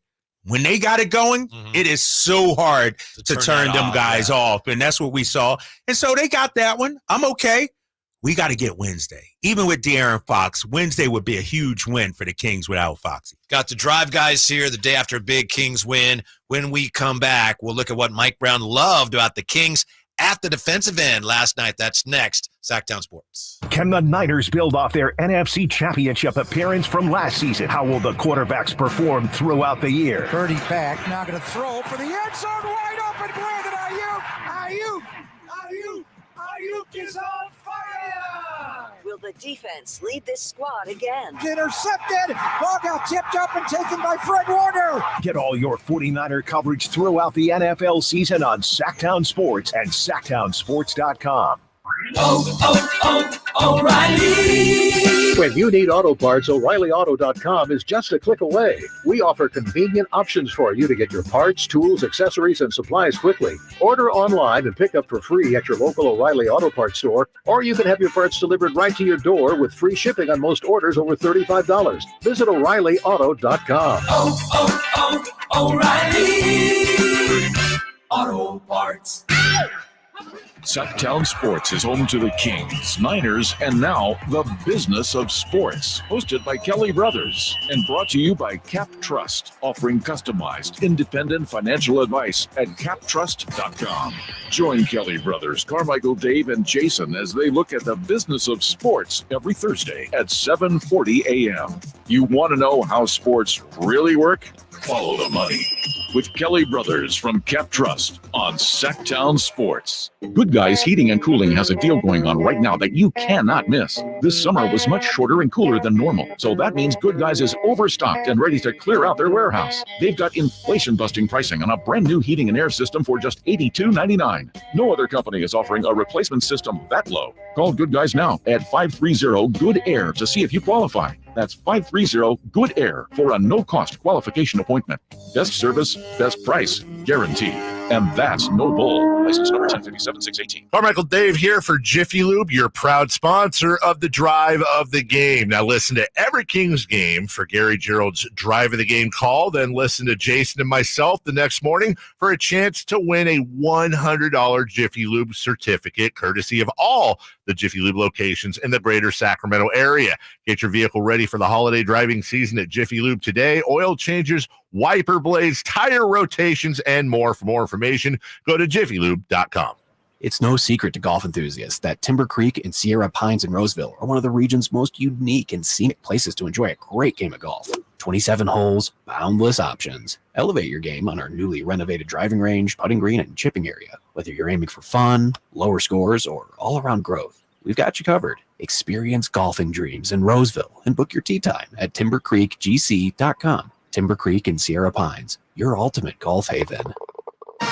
when they got it going, it is so hard to turn them guys off. And that's what we saw. And so they got that one. I'm okay. We got to get Wednesday. Even with De'Aaron Fox, Wednesday would be a huge win for the Kings without Foxy. Got the Drive guys here the day after a big Kings win. When we come back, we'll look at what Mike Brown loved about the Kings at the defensive end last night. That's next. Sactown Sports. Can the Niners build off their NFC Championship appearance from last season? How will the quarterbacks perform throughout the year? Purdy back, now going to throw for the end zone, wide open, Brandon Ayuk is on fire! Will the defense lead this squad again? Intercepted! Ball got tipped up and taken by Fred Warner! Get all your 49er coverage throughout the NFL season on Sactown Sports and SactownSports.com. O'Reilly! When you need auto parts, O'ReillyAuto.com is just a click away. We offer convenient options for you to get your parts, tools, accessories, and supplies quickly. Order online and pick up for free at your local O'Reilly Auto Parts store, or you can have your parts delivered right to your door with free shipping on most orders over $35. Visit O'ReillyAuto.com. O'Reilly Auto Parts. Sactown Sports is home to the Kings, Niners, and now the business of sports. Hosted by Kelly Brothers and brought to you by Cap Trust, offering customized, independent financial advice at captrust.com. Join Kelly Brothers, Carmichael, Dave, and Jason as they look at the business of sports every Thursday at 7:40 a.m. You want to know how sports really work? Follow the money with Kelly Brothers from Cap Trust on Sactown Sports. Good Guys Heating and Cooling has a deal going on right now that you cannot miss. This summer was much shorter and cooler than normal, so that means Good Guys is overstocked and ready to clear out their warehouse. They've got inflation-busting pricing on a brand new heating and air system for just $82.99. No other company is offering a replacement system that low. Call Good Guys now at 530-GOOD-AIR to see if you qualify. That's 530-GOOD-AIR for a no-cost qualification appointment. Best service, best price, guaranteed. And that's no bull. License number 1057-618. Carmichael Dave here for Jiffy Lube, your proud sponsor of the Drive of the Game. Now listen to every Kings game for Gary Gerald's Drive of the Game call. Then listen to Jason and myself the next morning for a chance to win a $100 Jiffy Lube certificate, courtesy of all the Jiffy Lube locations in the greater Sacramento area. Get your vehicle ready for the holiday driving season at Jiffy Lube today. Oil changes, wiper blades, tire rotations, and more. For more information, go to jiffylube.com. It's no secret to golf enthusiasts that Timber Creek and Sierra Pines in Roseville are one of the region's most unique and scenic places to enjoy a great game of golf. 27 holes, boundless options. Elevate your game on our newly renovated driving range, putting green, and chipping area. Whether you're aiming for fun, lower scores, or all-around growth, we've got you covered. Experience golfing dreams in Roseville and book your tee time at timbercreekgc.com. Timber Creek and Sierra Pines, your ultimate golf haven.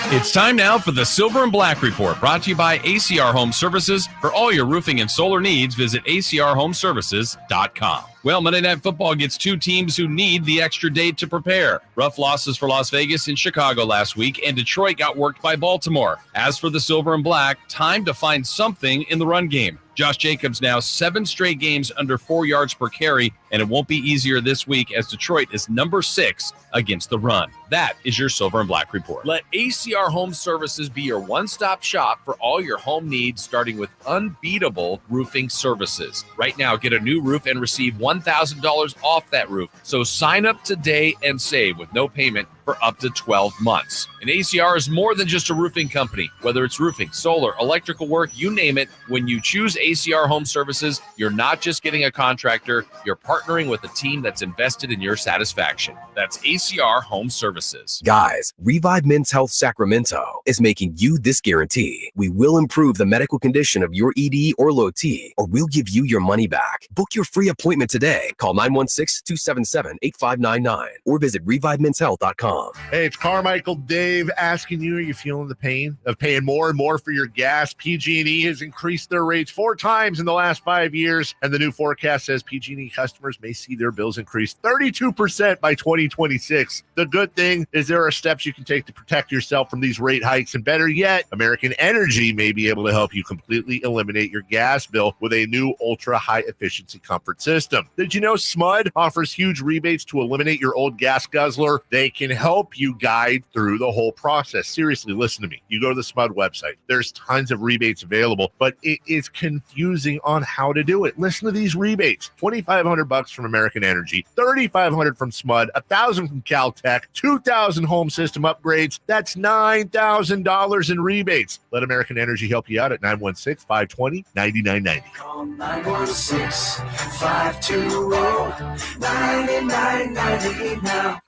It's time now for the Silver and Black Report, brought to you by ACR Home Services. For all your roofing and solar needs, visit acrhomeservices.com. Well, Monday Night Football gets two teams who need the extra day to prepare. Rough losses for Las Vegas and Chicago last week, and Detroit got worked by Baltimore. As for the Silver and Black, time to find something in the run game. Josh Jacobs now 7 straight games under 4 yards per carry, and it won't be easier this week as Detroit is number 6 against the run. That is your Silver and Black Report. Let ACR Home Services be your one-stop shop for all your home needs, starting with unbeatable roofing services. Right now, get a new roof and receive $1,000 off that roof. So sign up today and save with no payment for up to 12 months. And ACR is more than just a roofing company. Whether it's roofing, solar, electrical work, you name it, when you choose ACR Home Services, you're not just getting a contractor, you're partnering with a team that's invested in your satisfaction. That's ACR Home Services. Guys, Revive Men's Health Sacramento is making you this guarantee. We will improve the medical condition of your ED or low T, or we'll give you your money back. Book your free appointment today. Call 916-277-8599 or visit revivemen'shealth.com. Hey, it's Carmichael Dave asking you, are you feeling the pain of paying more and more for your gas? PG&E has increased their rates 4 times in the last 5 years, and the new forecast says PG&E customers may see their bills increase 32% by 2026. The good thing is there are steps you can take to protect yourself from these rate hikes, and better yet, American Energy may be able to help you completely eliminate your gas bill with a new ultra-high efficiency comfort system. Did you know SMUD offers huge rebates to eliminate your old gas guzzler? They can help you guide through the whole process. Seriously, listen to me. You go to the SMUD website. There's tons of rebates available, but it is confusing on how to do it. Listen to these rebates. $2,500 from American Energy, $3,500 from SMUD, $1,000 from Caltech, $2,000 home system upgrades. That's $9,000 in rebates. Let American Energy help you out at 916-520-9990. Call 916-520-9990 now.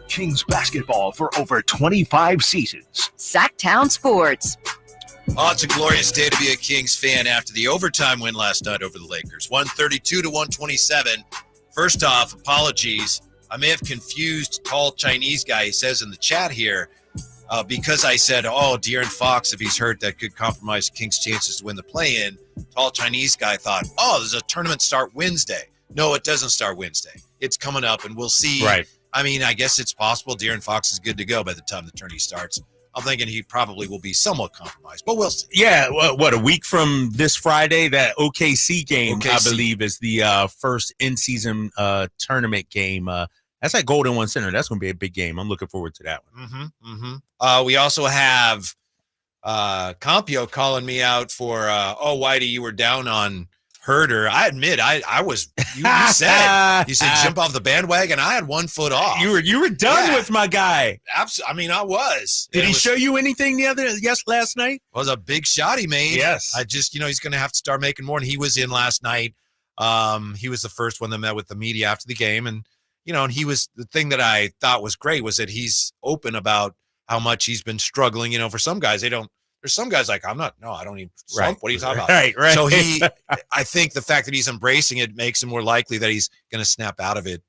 Kings basketball for over 25 seasons. Sactown Sports. Oh, it's a glorious day to be a Kings fan after the overtime win last night over the Lakers. 132-127. First off, apologies. I may have confused tall Chinese guy, he says in the chat here, because I said, De'Aaron Fox, if he's hurt, that could compromise Kings' chances to win the play-in. Tall Chinese guy thought, there's a tournament start Wednesday. No, it doesn't start Wednesday. It's coming up, and we'll see. Right. I mean, I guess it's possible De'Aaron Fox is good to go by the time the tourney starts. I'm thinking he probably will be somewhat compromised, but we'll see. Yeah, what, a week from this Friday, that OKC game, I believe, is the first in-season tournament game. That's at Golden One Center. That's going to be a big game. I'm looking forward to that one. We also have Compio calling me out for, Whitey, you were down on Herder. I admit, I was. You said jump off the bandwagon. I had 1 foot off. You were done with my guy. Absolutely. I mean, I was. Did he show you anything last night? It was a big shot he made. Yes. I just, he's going to have to start making more. And he was in last night. He was the first one that met with the media after the game, and and he was, the thing that I thought was great was that he's open about how much he's been struggling. For some guys, there's some guys like, I don't even slump. Right. What are you talking about? Right. So I think the fact that he's embracing it makes him more likely that he's going to snap out of it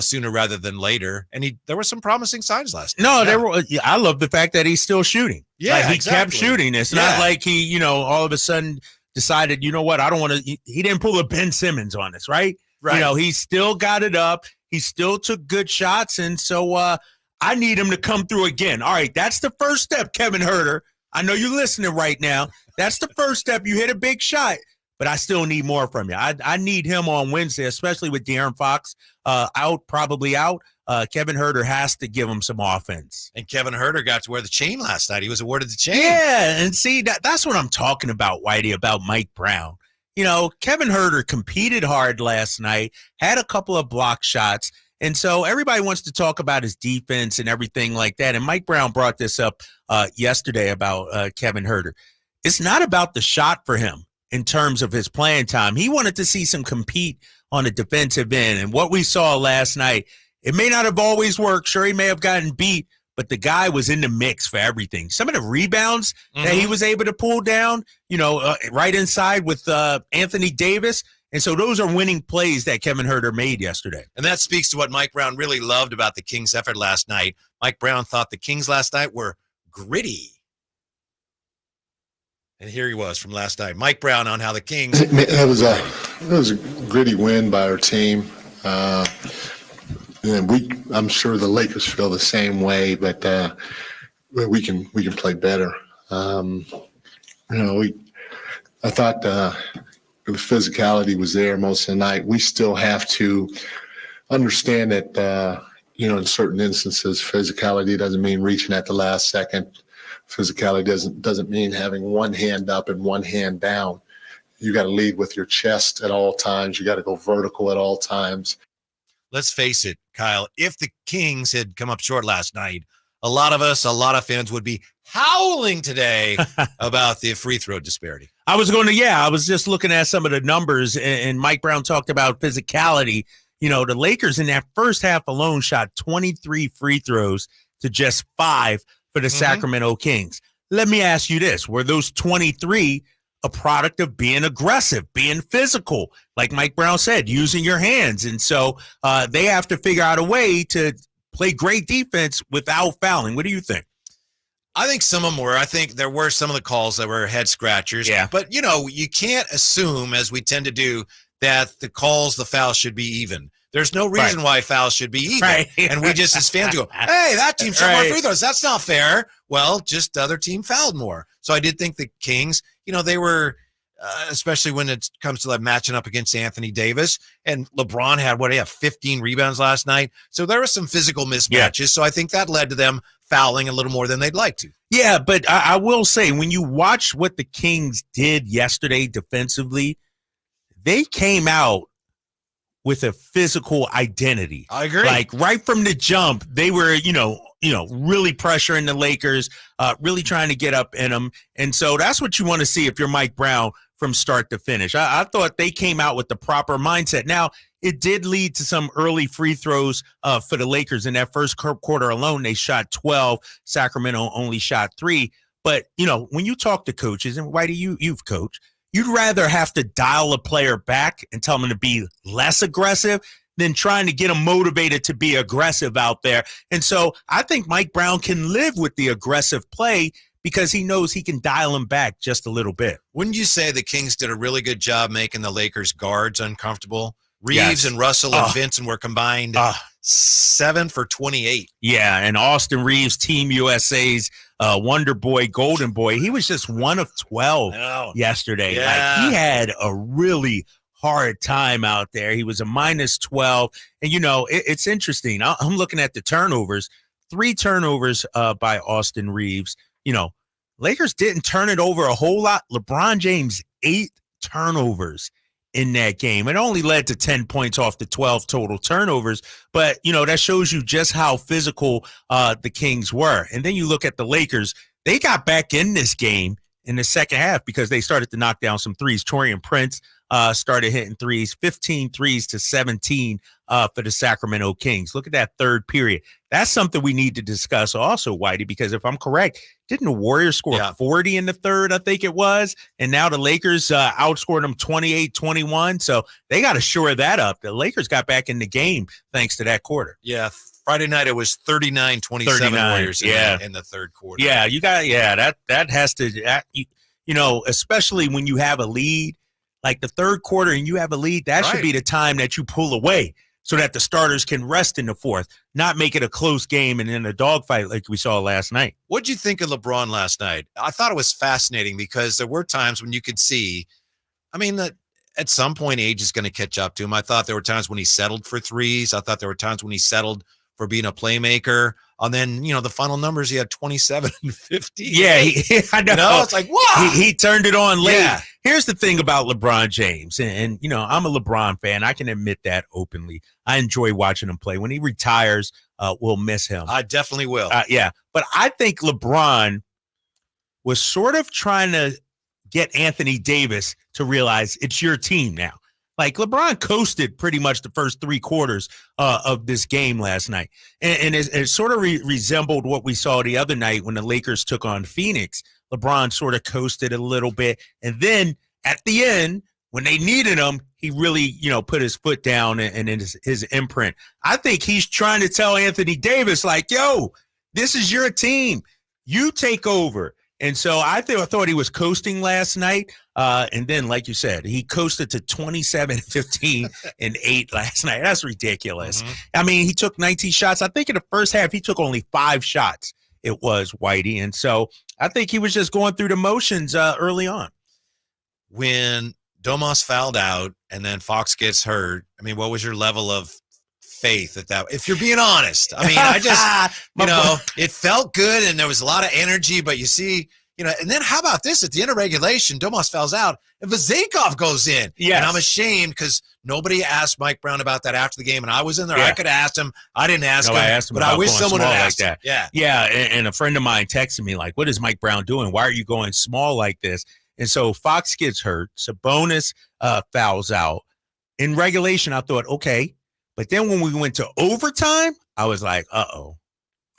sooner rather than later. And there were some promising signs last night. I love the fact that he's still shooting. Yeah, he kept shooting. It's not like he, all of a sudden decided, I don't want to. He didn't pull a Ben Simmons on us, right? You know, he still got it up. He still took good shots. And so I need him to come through again. All right, that's the first step, Kevin Herter. I know you're listening right now. That's the first step. You hit a big shot, but I still need more from you. I need him on Wednesday, especially with De'Aaron Fox probably out. Kevin Herter has to give him some offense. And Kevin Herter got to wear the chain last night. He was awarded the chain. Yeah, and see, that's what I'm talking about, Whitey, about Mike Brown. You know, Kevin Herter competed hard last night, had a couple of block shots, and so everybody wants to talk about his defense and everything like that. And Mike Brown brought this up yesterday about Kevin Herter. It's not about the shot for him in terms of his playing time. He wanted to see some compete on the defensive end, and what we saw last night, it may not have always worked. Sure, he may have gotten beat, but the guy was in the mix for everything. Some of the rebounds that he was able to pull down, you know, right inside with Anthony Davis. And so those are winning plays that Kevin Herter made yesterday. And that speaks to what Mike Brown really loved about the Kings' effort last night. Mike Brown thought the Kings last night were gritty. And here he was from last night. Mike Brown on how the Kings. It was a gritty win by our team. And I'm sure the Lakers feel the same way, but we can play better. I thought the physicality was there most of the night. We still have to understand that in certain instances, physicality doesn't mean reaching at the last second. Physicality doesn't mean having one hand up and one hand down. You got to lead with your chest at all times. You got to go vertical at all times. Let's face it, Kyle, if the Kings had come up short last night, a lot of fans would be howling today about the free throw disparity. I was just looking at some of the numbers, and Mike Brown talked about physicality. You know, the Lakers in that first half alone shot 23 free throws to just 5 for the Sacramento Kings. Let me ask you this. Were those 23 a product of being aggressive, being physical, like Mike Brown said, using your hands? And so they have to figure out a way to play great defense without fouling. What do you think? I think some of them were. I think there were some of the calls that were head scratchers. Yeah. But, you can't assume, as we tend to do, that the fouls should be even. There's no reason why fouls should be even. Right. And we just, as fans, go, hey, that team shot more free throws. That's not fair. Well, just the other team fouled more. So I did think the Kings, they were, especially when it comes to matching up against Anthony Davis. And LeBron had, 15 rebounds last night. So there were some physical mismatches. Yeah. So I think that led to them fouling a little more than they'd like to. Yeah, but I will say, when you watch what the Kings did yesterday defensively, they came out with a physical identity. I agree. Like right from the jump, they were, really pressuring the Lakers, really trying to get up in them. And so that's what you want to see if you're Mike Brown from start to finish. I thought they came out with the proper mindset. Now, it did lead to some early free throws for the Lakers in that first quarter alone. They shot 12. Sacramento only shot 3. But, when you talk to coaches, and Whitey, you've coached, you'd rather have to dial a player back and tell them to be less aggressive than trying to get them motivated to be aggressive out there. And so I think Mike Brown can live with the aggressive play because he knows he can dial them back just a little bit. Wouldn't you say the Kings did a really good job making the Lakers guards uncomfortable? Reeves and Russell and Vincent were combined 7 for 28. Yeah, and Austin Reeves, Team USA's Wonder Boy, Golden Boy, he was just 1 of 12 yesterday. Yeah. Like, he had a really hard time out there. He was a -12. And, it's interesting. I'm looking at the turnovers. 3 turnovers by Austin Reeves. Lakers didn't turn it over a whole lot. LeBron James, 8 turnovers in that game. It only led to 10 points off the 12 total turnovers. But, that shows you just how physical the Kings were. And then you look at the Lakers. They got back in this game in the second half because they started to knock down some threes. Taurean Prince started hitting threes, 15 threes to 17 for the Sacramento Kings. Look at that third period. That's something we need to discuss also, Whitey, because if I'm correct, didn't the Warriors score 40 in the third, I think it was? And now the Lakers outscored them 28-21. So they got to shore that up. The Lakers got back in the game thanks to that quarter. Yeah. Friday night, it was 39-27 Warriors in the third quarter. Yeah, you got that has to, especially when you have a lead. Like the third quarter and you have a lead, that should be the time that you pull away so that the starters can rest in the fourth, not make it a close game and then a dogfight like we saw last night. What'd you think of LeBron last night? I thought it was fascinating because there were times when you could see, that at some point age is going to catch up to him. I thought there were times when he settled for threes. I thought there were times when he settled for being a playmaker. And then, the final numbers, he had 27 and 15. Yeah, I know. It's like, wow. He turned it on late. Yeah. Here's the thing about LeBron James, and I'm a LeBron fan. I can admit that openly. I enjoy watching him play. When he retires, we'll miss him. I definitely will. Yeah, but I think LeBron was sort of trying to get Anthony Davis to realize it's your team now. Like LeBron coasted pretty much the first three quarters of this game last night. And it sort of resembled what we saw the other night when the Lakers took on Phoenix. LeBron sort of coasted a little bit. And then at the end, when they needed him, he really, put his foot down and his imprint. I think he's trying to tell Anthony Davis, like, yo, this is your team. You take over. And so I thought he was coasting last night. And then, like you said, he coasted to 27, 15, and 8 last night. That's ridiculous. Mm-hmm. He took 19 shots. I think in the first half, he took only 5 shots. It was Whitey. And so I think he was just going through the motions early on. When Domas fouled out and then Fox gets hurt, what was your level of faith at that? If you're being honest, I just, it felt good and there was a lot of energy, but you see, and then how about this? At the end of regulation, Domas fouls out and Vezenkov goes in. Yes. And I'm ashamed because nobody asked Mike Brown about that after the game, and I was in there. Yeah. I could have asked him. I didn't ask him. I asked him, but I wish going someone small had like asked that. him. Yeah. And a friend of mine texted me like, "What is Mike Brown doing? Why are you going small like this?" And so Fox gets hurt. Sabonis fouls out. In regulation, I thought, okay. But then when we went to overtime, I was like, uh-oh,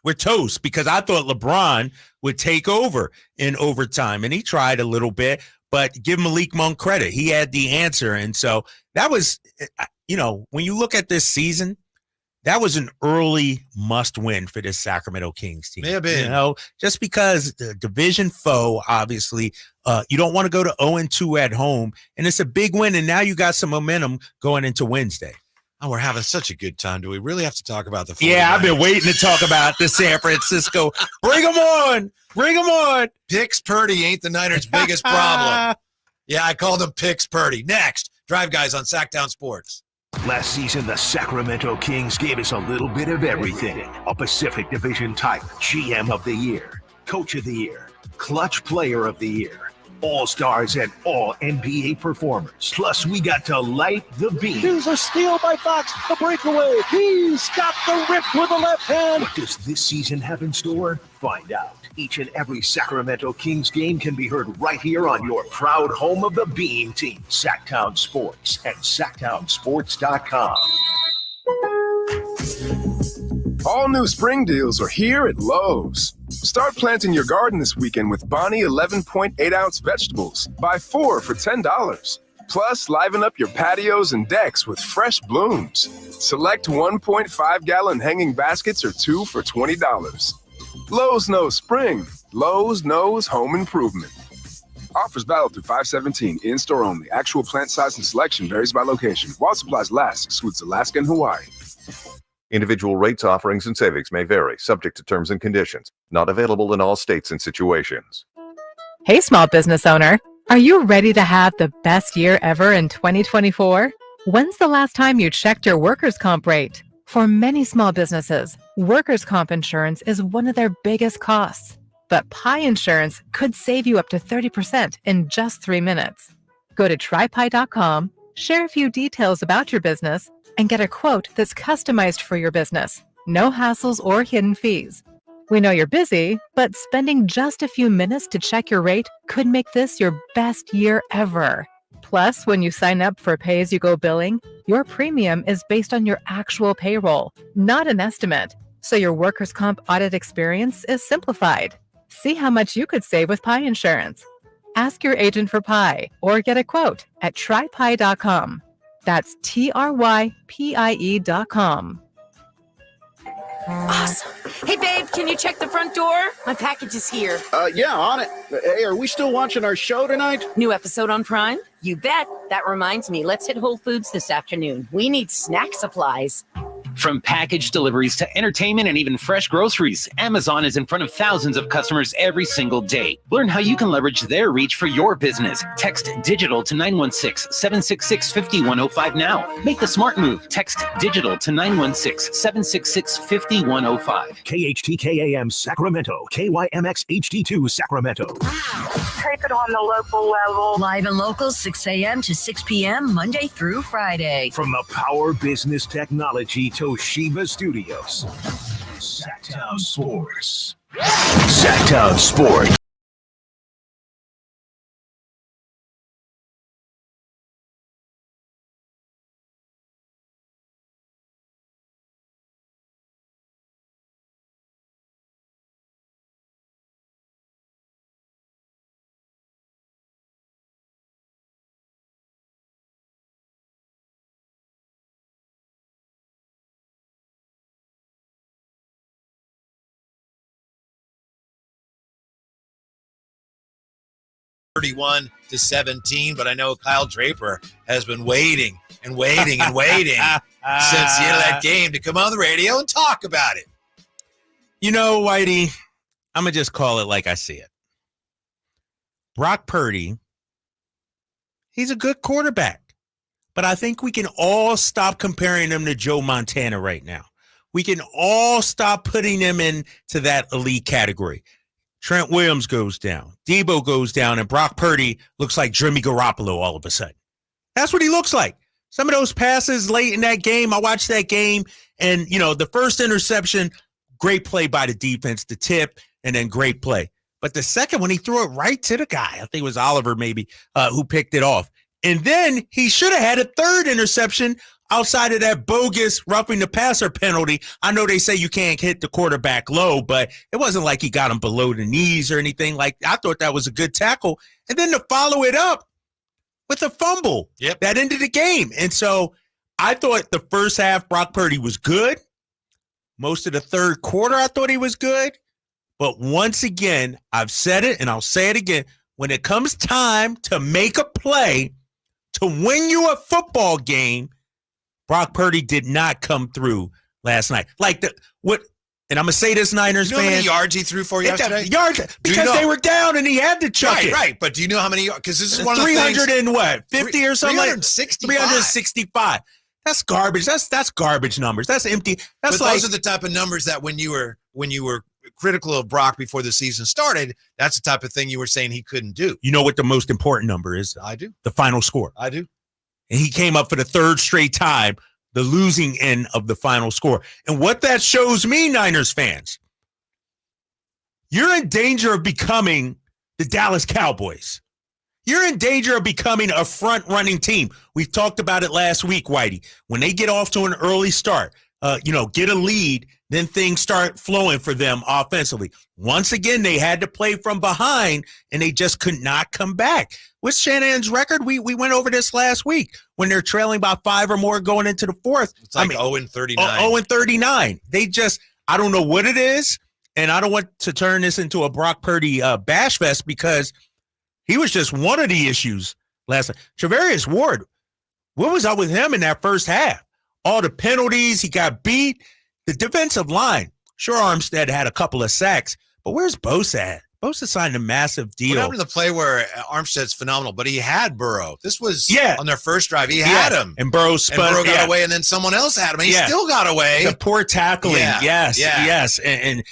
we're toast, because I thought LeBron would take over in overtime. And he tried a little bit, but give Malik Monk credit. He had the answer. And so that was, when you look at this season, that was an early must win for this Sacramento Kings team. May have been. Just because the division foe, obviously, you don't want to go to 0-2 at home. And it's a big win. And now you got some momentum going into Wednesday. Oh, we're having such a good time. Do we really have to talk about the 49ers? Yeah, I've been waiting to talk about the San Francisco. Bring them on. Bring them on. Picks Purdy ain't the Niners' biggest problem. Yeah, I called him Picks Purdy. Next, Drive Guys on Sactown Sports. Last season, the Sacramento Kings gave us a little bit of everything. A Pacific Division type, GM of the Year, Coach of the Year, Clutch Player of the Year, All-Stars and All-NBA performers. Plus, we got to light the beam. Here's a steal by Fox, the breakaway. He's got the rip with the left hand. What does this season have in store? Find out. Each and every Sacramento Kings game can be heard right here on your proud home of the Beam team, Sactown Sports and SactownSports.com. All new spring deals are here at Lowe's. Start planting your garden this weekend with Bonnie 11.8-ounce vegetables. Buy 4 for $10. Plus, liven up your patios and decks with fresh blooms. Select 1.5-gallon hanging baskets or 2 for $20. Lowe's knows spring. Lowe's knows home improvement. Offers valid through 5/17. In-store only. Actual plant size and selection varies by location. While supplies last, excludes Alaska and Hawaii. Individual rates, offerings, and savings may vary, subject to terms and conditions. Not available in all states and situations. Hey, small business owner. Are you ready to have the best year ever in 2024? When's the last time you checked your workers' comp rate? For many small businesses, workers' comp insurance is one of their biggest costs. But Pi Insurance could save you up to 30% in just 3 minutes. Go to trypi.com, share a few details about your business, and get a quote that's customized for your business. No hassles or hidden fees. We know you're busy, but spending just a few minutes to check your rate could make this your best year ever. Plus, when you sign up for pay-as-you-go billing, your premium is based on your actual payroll, not an estimate. So your workers' comp audit experience is simplified. See how much you could save with Pi Insurance. Ask your agent for Pi or get a quote at trypi.com. That's trypie.com. Awesome. Hey, babe, can you check the front door? My package is here. Yeah, on it. Hey, are we still watching our show tonight? New episode on Prime? You bet. That reminds me, let's hit Whole Foods this afternoon. We need snack supplies. From package deliveries to entertainment and even fresh groceries, Amazon is in front of thousands of customers every single day. Learn how you can leverage their reach for your business. Text digital to 916-766-5105 now. Make the smart move. Text digital to 916-766-5105. KHTKAM Sacramento, KYMX HD2 Sacramento. Take it on the local level. Live and local, 6 a.m. to 6 p.m., Monday through Friday. From the Power Business Technology Toshiba Studios. Sactown Sports. Sactown Sports. To 17, but I know Kyle Draper has been waiting and waiting and waiting since the end of that game to come on the radio and talk about it. You know, Whitey, I'm going to just call it like I see it. Brock Purdy, he's a good quarterback, but I think we can all stop comparing him to Joe Montana right now. We can all stop putting him into that elite category. Trent Williams goes down, Debo goes down, and Brock Purdy looks like Jimmy Garoppolo all of a sudden. That's what he looks like. Some of those passes late in that game, I watched that game, and, you know, the first interception, great play by the defense, the tip, and then great play. But the second one, he threw it right to the guy. I think it was Oliver maybe who picked it off. And then he should have had a third interception outside of that bogus roughing the passer penalty. I know they say you can't hit the quarterback low, but it wasn't like he got him below the knees or anything like that. I thought that was a good tackle. And then to follow it up with a fumble that ended the game. And so I thought the first half, Brock Purdy was good. Most of the third quarter, I thought he was good. But once again, I've said it and I'll say it again. When it comes time to make a play to win you a football game, Brock Purdy did not come through last night. And I'm gonna say this, Niners fans. You know how many yards he threw for yesterday? Because they were down and he had to chuck it. Right. But do you know how many? Because this is one of the 300 and what? 50 or something? 365. That's garbage. That's garbage numbers. That's empty. Those are the type of numbers that when you were critical of Brock before the season started, that's the type of thing you were saying he couldn't do. You know what the most important number is? I do. The final score. I do. And he came up for the third straight time, the losing end of the final score. And what that shows me, Niners fans, you're in danger of becoming the Dallas Cowboys. You're in danger of becoming a front-running team. We've talked about it last week, Whitey. When they get off to an early start, get a lead, then things start flowing for them offensively. Once again, they had to play from behind, and they just could not come back. What's Shanahan's record? We went over this last week. When they're trailing by 5 or more going into the fourth. It's like 0-39. 0-39. They just, I don't know what it is, and I don't want to turn this into a Brock Purdy bash fest because he was just one of the issues last night. Travarius Ward, what was up with him in that first half? All the penalties, he got beat. The defensive line, sure, Armstead had a couple of sacks, but where's Bosa at? Bosa signed a massive deal. What happened to the play where Armstead's phenomenal, but he had Burrow? This was on their first drive. He had him. And Burrow got away, and then someone else had him, and he still got away. The poor tackling, yes. And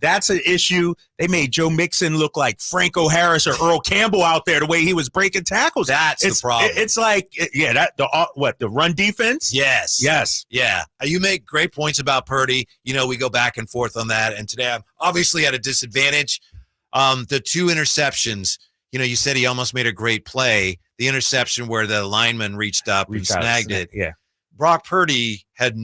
that's an issue. They made Joe Mixon look like Franco Harris or Earl Campbell out there, the way he was breaking tackles. That's the problem. It's like, the run defense? Yes. Yeah. You make great points about Purdy. We go back and forth on that, and today I'm obviously at a disadvantage. The 2 interceptions, you said he almost made a great play. The interception where the lineman reached up and snagged it. Yeah. Brock Purdy had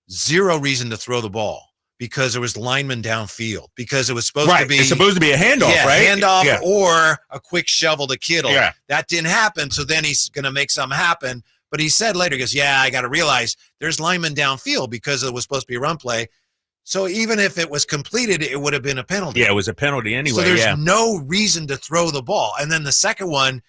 zero reason to throw the ball because there was linemen downfield because it was supposed to be. It's supposed to be a handoff, right? Handoff or a quick shovel to Kittle. Yeah. That didn't happen. So then he's going to make something happen. But he said later, he goes, I got to realize there's linemen downfield because it was supposed to be a run play. So even if it was completed, it would have been a penalty. Yeah, it was a penalty anyway. So there's no reason to throw the ball. And then the second one,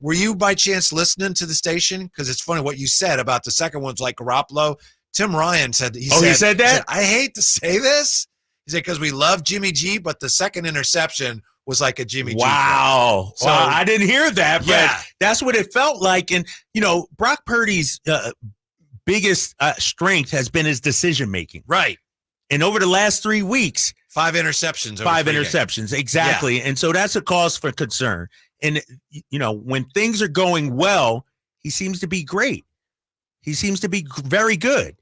were you by chance listening to the station? Because it's funny what you said about the second one's like Garoppolo. Tim Ryan said, he said that? I hate to say this. He said, because we love Jimmy G, but the second interception was like a Jimmy G. Wow. So I didn't hear that, but that's what it felt like. And, Brock Purdy's biggest strength has been his decision-making. Right. And over the last 3 weeks, 5 interceptions. Five interceptions, exactly. Yeah. And so that's a cause for concern. And, when things are going well, he seems to be great. He seems to be very good.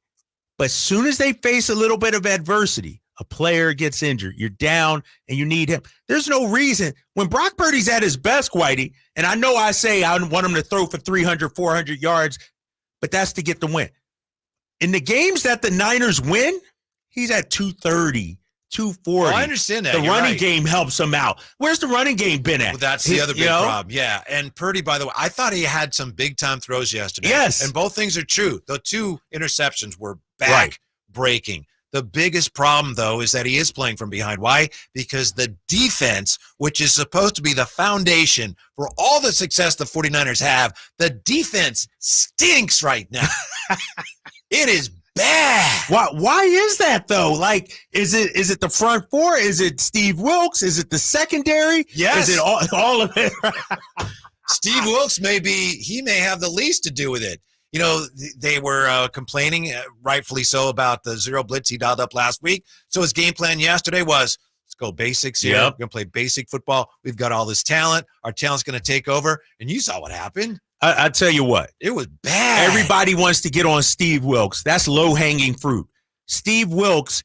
But as soon as they face a little bit of adversity, a player gets injured, you're down, and you need him. There's no reason. When Brock Purdy's at his best, Whitey, and I know I say I want him to throw for 300, 400 yards, but that's to get the win. In the games that the Niners win, he's at 230, 240. I understand that. The running game helps him out. Where's the running game been at? Well, that's the other big problem. Yeah. And Purdy, by the way, I thought he had some big-time throws yesterday. Yes. And both things are true. The 2 interceptions were back-breaking. The biggest problem, though, is that he is playing from behind. Why? Because the defense, which is supposed to be the foundation for all the success the 49ers have, the defense stinks right now. It is bad. Why is that, though? Like, is it the front four? Is it Steve Wilks? Is it the secondary? Yes. Is it all of it? Steve Wilks may have the least to do with it. They were complaining, rightfully so, about the zero blitz he dialed up last week. So his game plan yesterday was, let's go basics here. We're going to play basic football. We've got all this talent. Our talent's going to take over. And you saw what happened. I tell you what. It was bad. Everybody wants to get on Steve Wilks. That's low-hanging fruit. Steve Wilks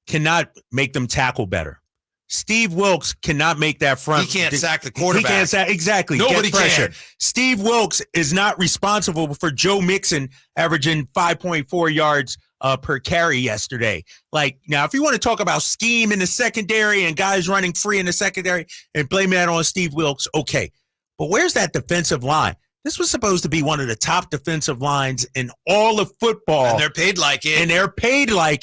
cannot make them tackle better. Steve Wilks cannot make that front. He can't sack the quarterback. He can't sack, exactly. Nobody get pressure. can. Steve Wilks is not responsible for Joe Mixon averaging 5.4 yards per carry yesterday. Like, now, if you want to talk about scheme in the secondary and guys running free in the secondary and blame that on Steve Wilks, okay. But where's that defensive line? This was supposed to be one of the top defensive lines in all of football. And they're paid like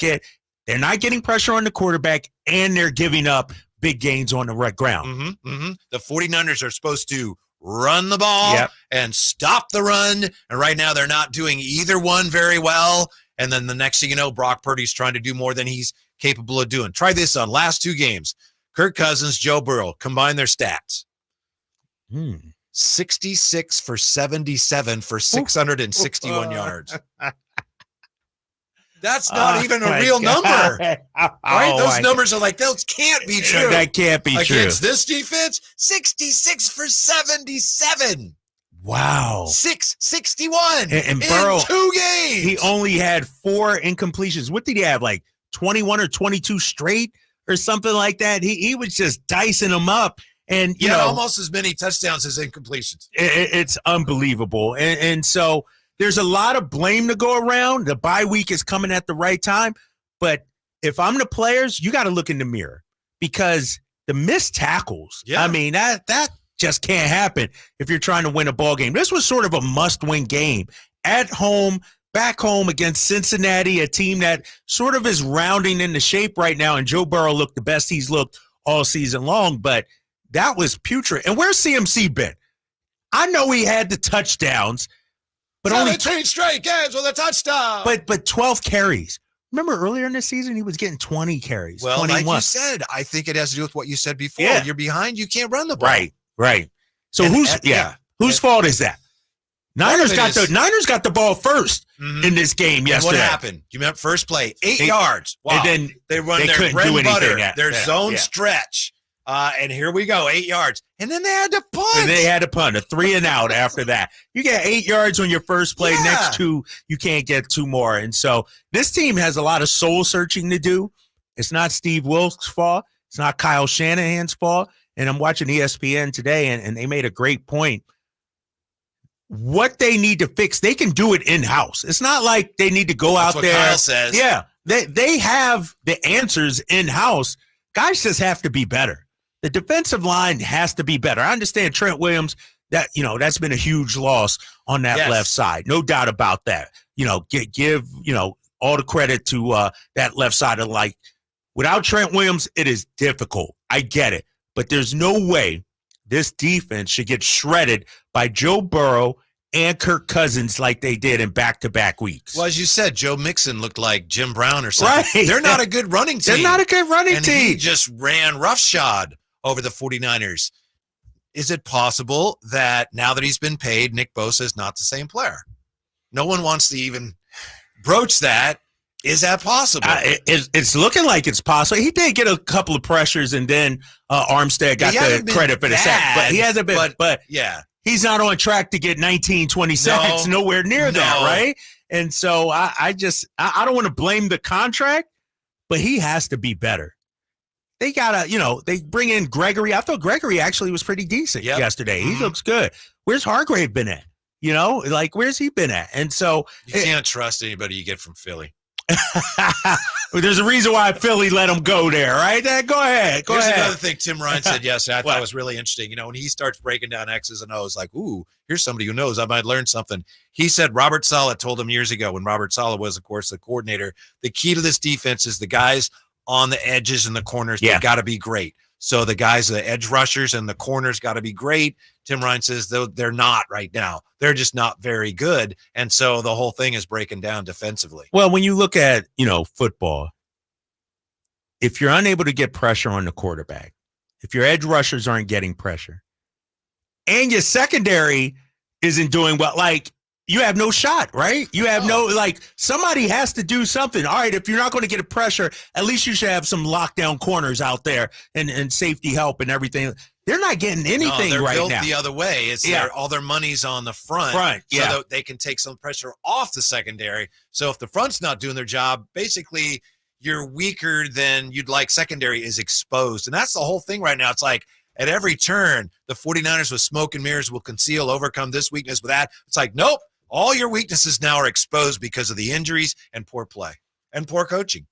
it. They're not getting pressure on the quarterback, and they're giving up big gains on the ground. Mm-hmm, mm-hmm. The 49ers are supposed to run the ball and stop the run. And right now they're not doing either one very well. And then the next thing you know, Brock Purdy's trying to do more than he's capable of doing. Try this on last 2 games. Kirk Cousins, Joe Burrow, combine their stats. 66 for 77 for 661 yards. That's not even a real number. Right? Those numbers are like, those can't be true. That can't be true. Against this defense, 66 for 77. Wow. 661 and Burrow, in 2 games. He only had 4 incompletions. What did he have, like 21 or 22 straight or something like that? He was just dicing them up. And, you know, almost as many touchdowns as incompletions. It's unbelievable. And so there's a lot of blame to go around. The bye week is coming at the right time. But if I'm the players, you got to look in the mirror because the missed tackles, I mean, that just can't happen if you're trying to win a ball game. This was sort of a must-win game at home, back home against Cincinnati, a team that sort of is rounding into shape right now. And Joe Burrow looked the best he's looked all season long, but that was putrid. And where's CMC been? I know he had the touchdowns, but 17 straight games with a touchdown. But 12 carries. Remember earlier in the season, he was getting 20 carries. Well, 21. like you said, I think it has to do with what you said before. Yeah. You're behind, you can't run the ball. Right. So whose fault is that? Niners got the ball first in this game yesterday. What happened? You remember first play, 8 yards. Wow. And then they run their bread and butter, their zone stretch. And here we go, 8 yards. And then they had to punt. A 3 and out after that. You get 8 yards on your first play. Next 2, you can't get 2 more. And so this team has a lot of soul searching to do. It's not Steve Wilks' fault. It's not Kyle Shanahan's fault. And I'm watching ESPN today, and they made a great point. What they need to fix, they can do it in-house. It's not like they need to go out there. That's what Kyle says. Yeah, they have the answers in-house. Guys just have to be better. The defensive line has to be better. I understand Trent Williams, that's been a huge loss on that left side. No doubt about that. Give all the credit to that left side of without Trent Williams, it is difficult. I get it. But there's no way this defense should get shredded by Joe Burrow and Kirk Cousins like they did in back-to-back weeks. Well, as you said, Joe Mixon looked like Jim Brown or something. Right. They're not a good running team. They're not a good running team. He just ran roughshod over the 49ers. Is it possible that now that he's been paid, Nick Bosa is not the same player? No one wants to even broach that. Is that possible? It's looking like it's possible. He did get a couple of pressures, and then Armstead got the credit for the sack. But he hasn't been. But yeah, he's not on track to get 19, 20 sacks. Nowhere near that, right? And so I don't want to blame the contract, but he has to be better. They gotta, they bring in Gregory. I thought Gregory actually was pretty decent yesterday. He looks good. Where's Hargrave been at? Where's he been at? And so you can't trust anybody you get from Philly. There's a reason why Philly let him go there, right? Go ahead. Here's another thing Tim Ryan said yesterday I thought was really interesting. When he starts breaking down X's and O's, like, ooh, here's somebody who knows. I might learn something. He said Robert Saleh told him years ago when Robert Saleh was, of course, the coordinator, the key to this defense is the guys on the edges and the corners. They got to be great. So the guys, the edge rushers and the corners got to be great. Tim Ryan says they're not right now. They're just not very good. And so the whole thing is breaking down defensively. Well, when you look at, football, if you're unable to get pressure on the quarterback, if your edge rushers aren't getting pressure, and your secondary isn't doing well, you have no shot, right? You have somebody has to do something. All right, if you're not going to get a pressure, at least you should have some lockdown corners out there and safety help and everything. They're not getting anything they're right built now. The other way. It's all their money's on the front so that they can take some pressure off the secondary. So if the front's not doing their job, basically you're weaker than you'd like. Secondary is exposed. And that's the whole thing right now. It's like at every turn, the 49ers with smoke and mirrors will conceal, overcome this weakness with that. It's like, nope. All your weaknesses now are exposed because of the injuries and poor play and poor coaching.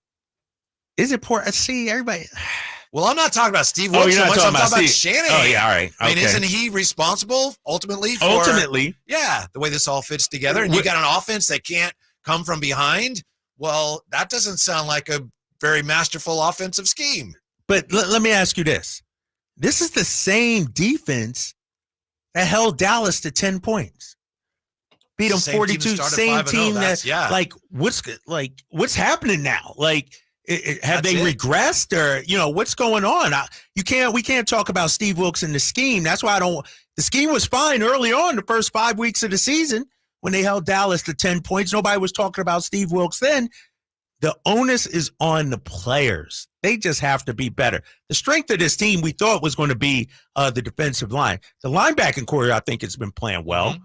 Is it poor? See, everybody. Well, I'm not talking about Steve Wilkes. I'm talking about Shanahan. Oh, yeah, all right. Okay. I mean, isn't he responsible ultimately for the way this all fits together? And you got an offense that can't come from behind? Well, that doesn't sound like a very masterful offensive scheme. But let me ask you this. This is the same defense that held Dallas to 10 points. Beat them 42. Same team. What's happening now? Have they regressed or what's going on? We can't talk about Steve Wilkes and the scheme. That's why the scheme was fine early on the first 5 weeks of the season when they held Dallas to 10 points. Nobody was talking about Steve Wilkes then. The onus is on the players. They just have to be better. The strength of this team we thought was going to be the defensive line. The linebacking core, I think, has been playing well.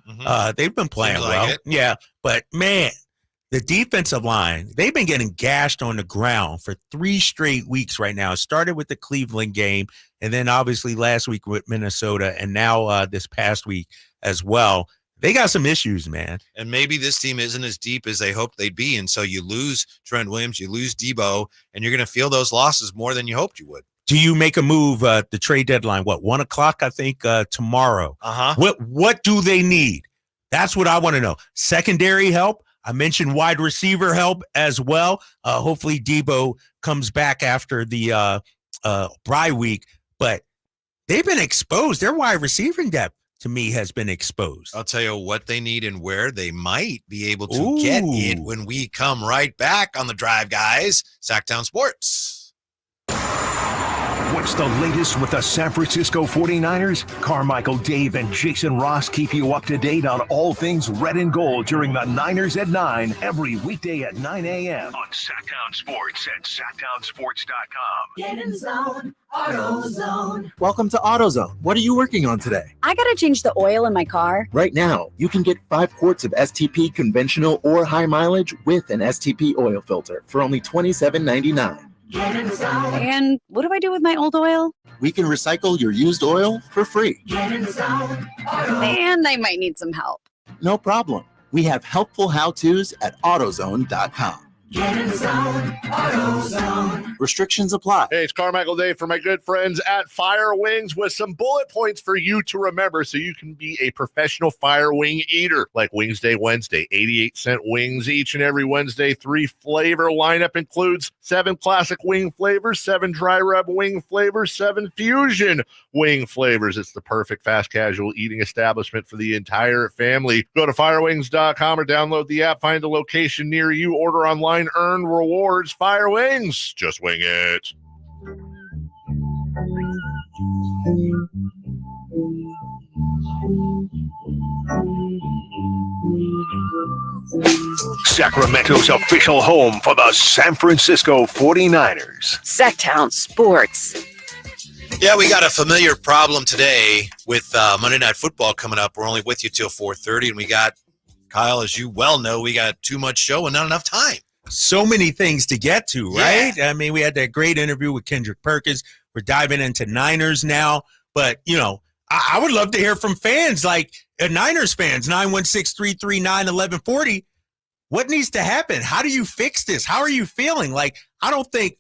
They've been playing well. Yeah, but, man, the defensive line, they've been getting gashed on the ground for 3 straight weeks right now. It started with the Cleveland game, and then obviously last week with Minnesota, and now this past week as well. They got some issues, man. And maybe this team isn't as deep as they hoped they'd be. And so you lose Trent Williams, you lose Debo, and you're going to feel those losses more than you hoped you would. Do you make a move the trade deadline? 1 o'clock, I think, tomorrow. What do they need? That's what I want to know. Secondary help. I mentioned wide receiver help as well. Hopefully Debo comes back after the bye week. But they've been exposed. Their wide receiving depth, to me, has been exposed. I'll tell you what they need and where they might be able to get it when we come right back on the drive, guys. Sactown Sports. What's the latest with the San Francisco 49ers? Carmichael, Dave, and Jason Ross keep you up to date on all things red and gold during the Niners at 9 every weekday at 9 a.m. on Sactown Sports at SactownSports.com. Get in the zone, AutoZone. Welcome to AutoZone. What are you working on today? I gotta change the oil in my car. Right now, you can get 5 quarts of STP conventional or high mileage with an STP oil filter for only $27.99. Get in the zone. And what do I do with my old oil? We can recycle your used oil for free. Get in the zone. And I might need some help. No problem. We have helpful how-tos at AutoZone.com. Get in the zone, AutoZone. Restrictions apply. Hey, it's Carmichael Day for my good friends at Fire Wings with some bullet points for you to remember so you can be a professional fire wing eater. Like Wings Day Wednesday, 88-cent wings each and every Wednesday. 3 flavor lineup includes 7 classic wing flavors, 7 dry rub wing flavors, 7 fusion wing flavors. It's the perfect fast casual eating establishment for the entire family. Go to firewings.com or download the app, find a location near you, order online, earn rewards. Fire Wings, just wing it. Sacramento's official home for the San Francisco 49ers. Sactown Sports. Yeah, we got a familiar problem today with Monday Night Football coming up. We're only with you till 4:30, and we got, Kyle, as you well know, we got too much show and not enough time. So many things to get to, right? Yeah. I mean, we had that great interview with Kendrick Perkins. We're diving into Niners now. But, you know, I would love to hear from fans like Niners fans, 916-339-1140. What needs to happen? How do you fix this? How are you feeling? Like, I don't think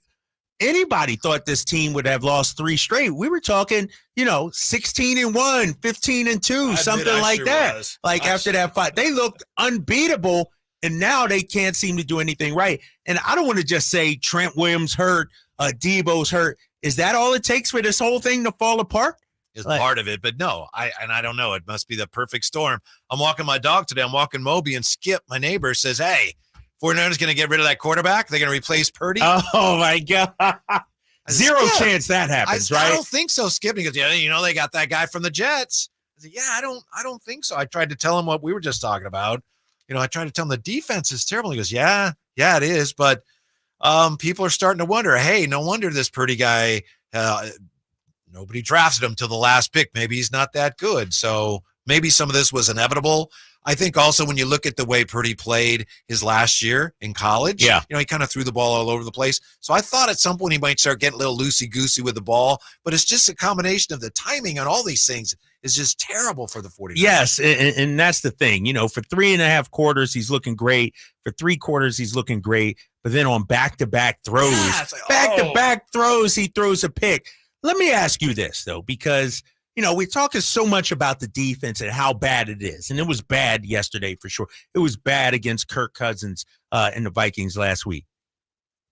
anybody thought this team would have lost 3 straight. We were talking, 16-1, 15-2, something like that. Like after that fight, they looked unbeatable, and now they can't seem to do anything right. And I don't want to just say Trent Williams hurt, Debo's hurt. Is that all it takes for this whole thing to fall apart? Is part of it, but no, I don't know. It must be the perfect storm. I'm walking my dog today. I'm walking Moby, and Skip, my neighbor, says, "Hey, 49ers going to get rid of that quarterback? They're going to replace Purdy?" Oh, my God. Zero chance that happens, right? I don't think so, Skip. And he goes, "Yeah, they got that guy from the Jets." I said, "Yeah, I don't think so." I tried to tell him what we were just talking about. I tried to tell him the defense is terrible. He goes, yeah, it is. But people are starting to wonder, hey, no wonder this Purdy guy, nobody drafted him till the last pick. Maybe he's not that good. So maybe some of this was inevitable. I think also when you look at the way Purdy played his last year in college, he kind of threw the ball all over the place. So I thought at some point he might start getting a little loosey-goosey with the ball, but it's just a combination of the timing on all these things is just terrible for the 49ers. Yes, and that's the thing. For 3.5 quarters, he's looking great. For 3 quarters, he's looking great. But then on back-to-back throws, back-to-back throws, he throws a pick. Let me ask you this, though, because – we're talking so much about the defense and how bad it is. And it was bad yesterday for sure. It was bad against Kirk Cousins and the Vikings last week.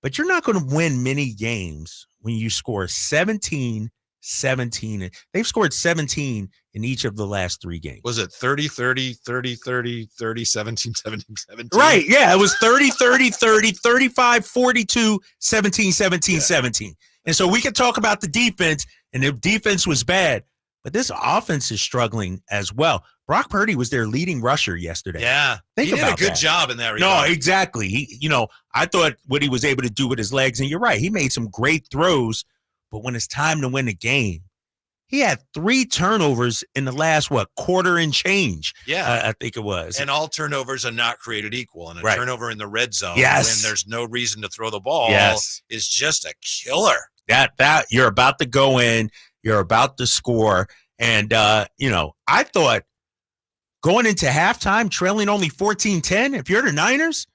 But you're not going to win many games when you score 17. They've scored 17 in each of the last 3 games. Was it 30, 30, 30, 30, 30, 17, 17, 17? Right, yeah. It was 30, 30, 30, 35, 42, 17, 17, 17. And so we can talk about the defense, and the defense was bad. But this offense is struggling as well. Brock Purdy was their leading rusher yesterday. Yeah, he did a good job in that regard. No, exactly. I thought what he was able to do with his legs, and you're right, he made some great throws. But when it's time to win a game, he had 3 turnovers in the last quarter and change. Yeah, I think it was. And all turnovers are not created equal. And a turnover in the red zone, when there's no reason to throw the ball, is just a killer. That you're about to go in. You're about to score. And, I thought going into halftime, trailing only 14-10, if you're the Niners,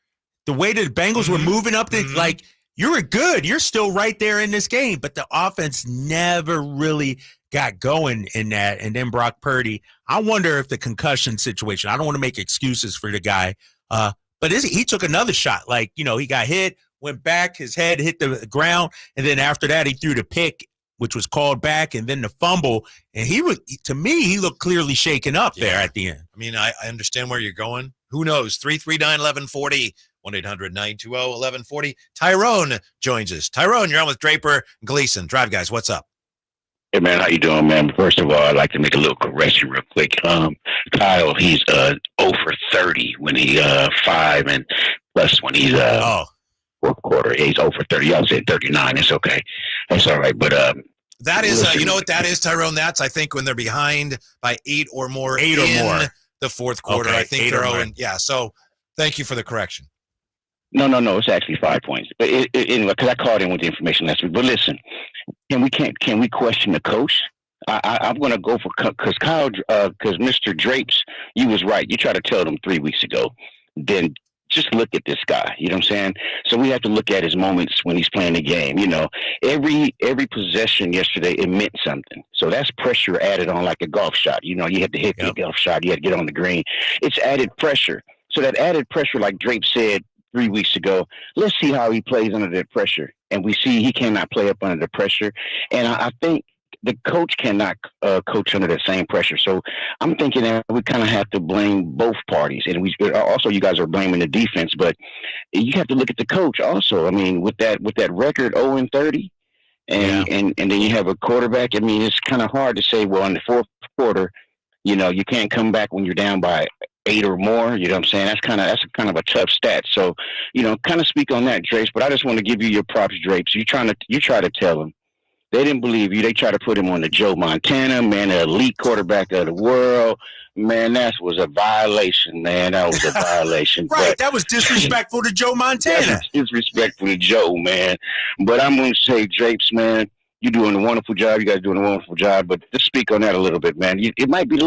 the way that the Bengals were moving up, you were good. You're still right there in this game. But the offense never really got going in that. And then Brock Purdy, I wonder if the concussion situation, I don't want to make excuses for the guy, but he took another shot. He got hit, went back, his head hit the ground, and then after that he threw the pick, which was called back, and then the fumble. And he looked clearly shaken up there at the end. I mean, I understand where you're going. Who knows? 339-1140, 1-800-920-1140. Tyrone joins us. Tyrone, you're on with Draper and Gleason. Drive Guys, what's up? Hey, man, how you doing, man? First of all, I'd like to make a little correction real quick. Kyle, he's 0 for 30 when he 5 and plus when he's fourth quarter. He's 0 for 30. Y'all said 39. It's okay. That's all right. But that is, you know what that is, Tyrone? That's, I think, when they're behind by 8 or more in the fourth quarter. Okay, I think they're 0. Yeah, so thank you for the correction. No. It's actually 5 points. But anyway, because I called in with the information last week. But listen, can we question the coach? I'm going to go for because Kyle, because Mr. Drapes, you was right. You tried to tell them 3 weeks ago. Then just look at this guy. You know what I'm saying? So we have to look at his moments when he's playing the game. You know, every possession yesterday, it meant something. So that's pressure added on like a golf shot. You know, you have to hit the golf shot. You have to get on the green. It's added pressure. So that added pressure, like Drape said 3 weeks ago, let's see how he plays under that pressure. And we see he cannot play up under the pressure. And I think the coach cannot coach under that same pressure. So I'm thinking that we kind of have to blame both parties. And we also, you guys are blaming the defense, but you have to look at the coach also. I mean, with that record 0-30, and then you have a quarterback. I mean, it's kind of hard to say, well, in the fourth quarter, you know, you can't come back when you're down by 8 or more. You know what I'm saying? That's kind of a tough stat. So, you know, kind of speak on that, Drapes. But I just want to give you your props, Drapes. You try to tell them. They didn't believe you. They tried to put him on the Joe Montana, man, the elite quarterback of the world. Man, that was a violation, man. That was a violation. Right, that was disrespectful to Joe Montana. That's disrespectful to Joe, man. But I'm going to say, Drapes, man, you're doing a wonderful job. You guys are doing a wonderful job. But just speak on that a little bit, man. It might be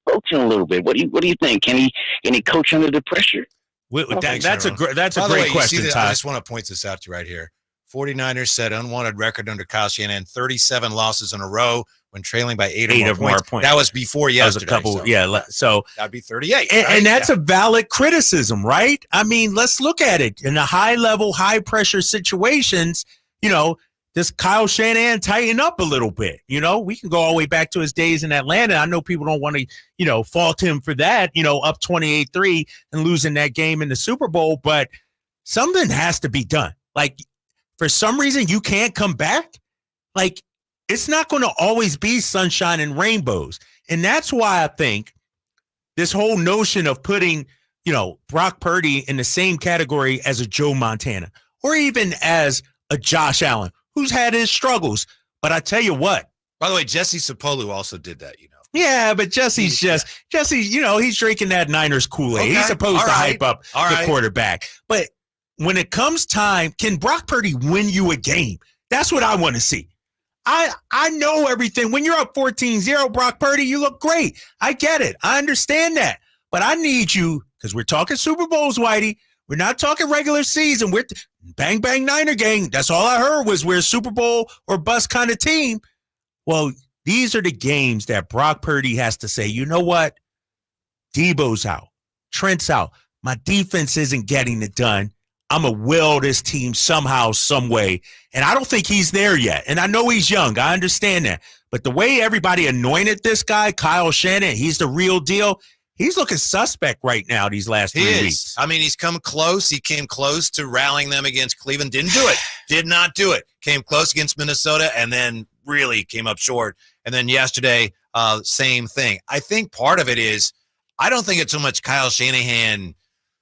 coaching a little bit. What do you think? Can he coach under the pressure? That's a By the great way, question, I Ty. just want to point this out to you right here. 49ers set unwanted record under Kyle Shanahan, 37 losses in a row when trailing by 8 or more points. That was before yesterday. That was a couple, so that'd be 38. And that's a valid criticism, right? I mean, let's look at it. In the high-level, high-pressure situations, you know, does Kyle Shanahan tighten up a little bit? You know, we can go all the way back to his days in Atlanta. I know people don't want to, you know, fault him for that, you know, up 28-3 and losing that game in the Super Bowl, but something has to be done. Like, for some reason, you can't come back. Like, it's not going to always be sunshine and rainbows. And that's why I think this whole notion of putting, you know, Brock Purdy in the same category as a Joe Montana or even as a Josh Allen, who's had his struggles. But I tell you what. By the way, Jesse Sapolu also did that, you know. Yeah, but Jesse, you know, he's drinking that Niners Kool-Aid. Okay. He's supposed to hype up the quarterback. But when it comes time, can Brock Purdy win you a game? That's what I want to see. I know everything. When you're up 14-0, Brock Purdy, you look great. I get it. I understand that. But I need you, because we're talking Super Bowls, Whitey. We're not talking regular season. We're bang, bang, Niner gang. That's all I heard was we're a Super Bowl or bust kind of team. Well, these are the games that Brock Purdy has to say, you know what? Debo's out. Trent's out. My defense isn't getting it done. I'm going to will this team somehow, some way. And I don't think he's there yet. And I know he's young. I understand that. But the way everybody anointed this guy, Kyle Shanahan, he's the real deal. He's looking suspect right now these last 3 weeks. I mean, he's come close. He came close to rallying them against Cleveland. Didn't do it. Did not do it. Came close against Minnesota and then really came up short. And then yesterday, same thing. I think part of it is I don't think it's so much Kyle Shanahan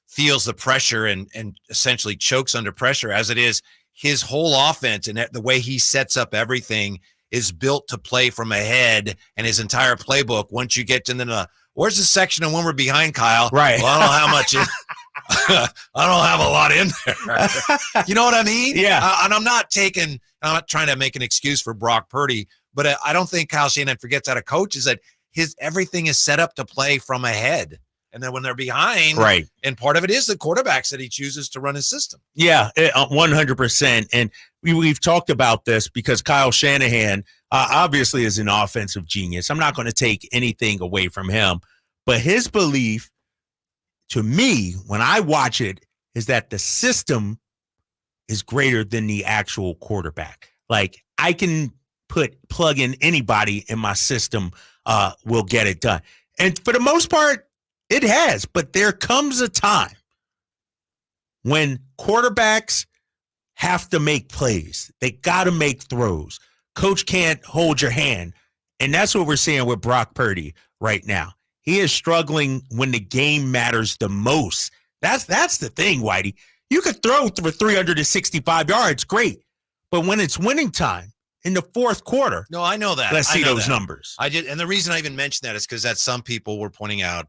feels the pressure and essentially chokes under pressure as it is his whole offense and the way he sets up everything is built to play from ahead, and his entire playbook, once you get to the where's the section of when we're behind, Kyle? Right. Well, I don't know how much I don't have a lot in there. You know what I mean? Yeah. And I'm not trying to make an excuse for Brock Purdy, but I don't think Kyle Shanahan forgets how to coach is that everything is set up to play from ahead. And then when they're behind, right, and part of it is the quarterbacks that he chooses to run his system. Yeah, 100%. And we've talked about this because Kyle Shanahan obviously is an offensive genius. I'm not going to take anything away from him. But his belief, to me, when I watch it, is that the system is greater than the actual quarterback. Like, I can plug in anybody in my system, will get it done. And for the most part, it has, but there comes a time when quarterbacks have to make plays. They got to make throws. Coach can't hold your hand. And that's what we're seeing with Brock Purdy right now. He is struggling when the game matters the most. That's the thing, Whitey. You could throw for 365 yards, great. But when it's winning time in the fourth quarter. No, I know that. Let's see those numbers. And the reason I even mentioned that is because that some people were pointing out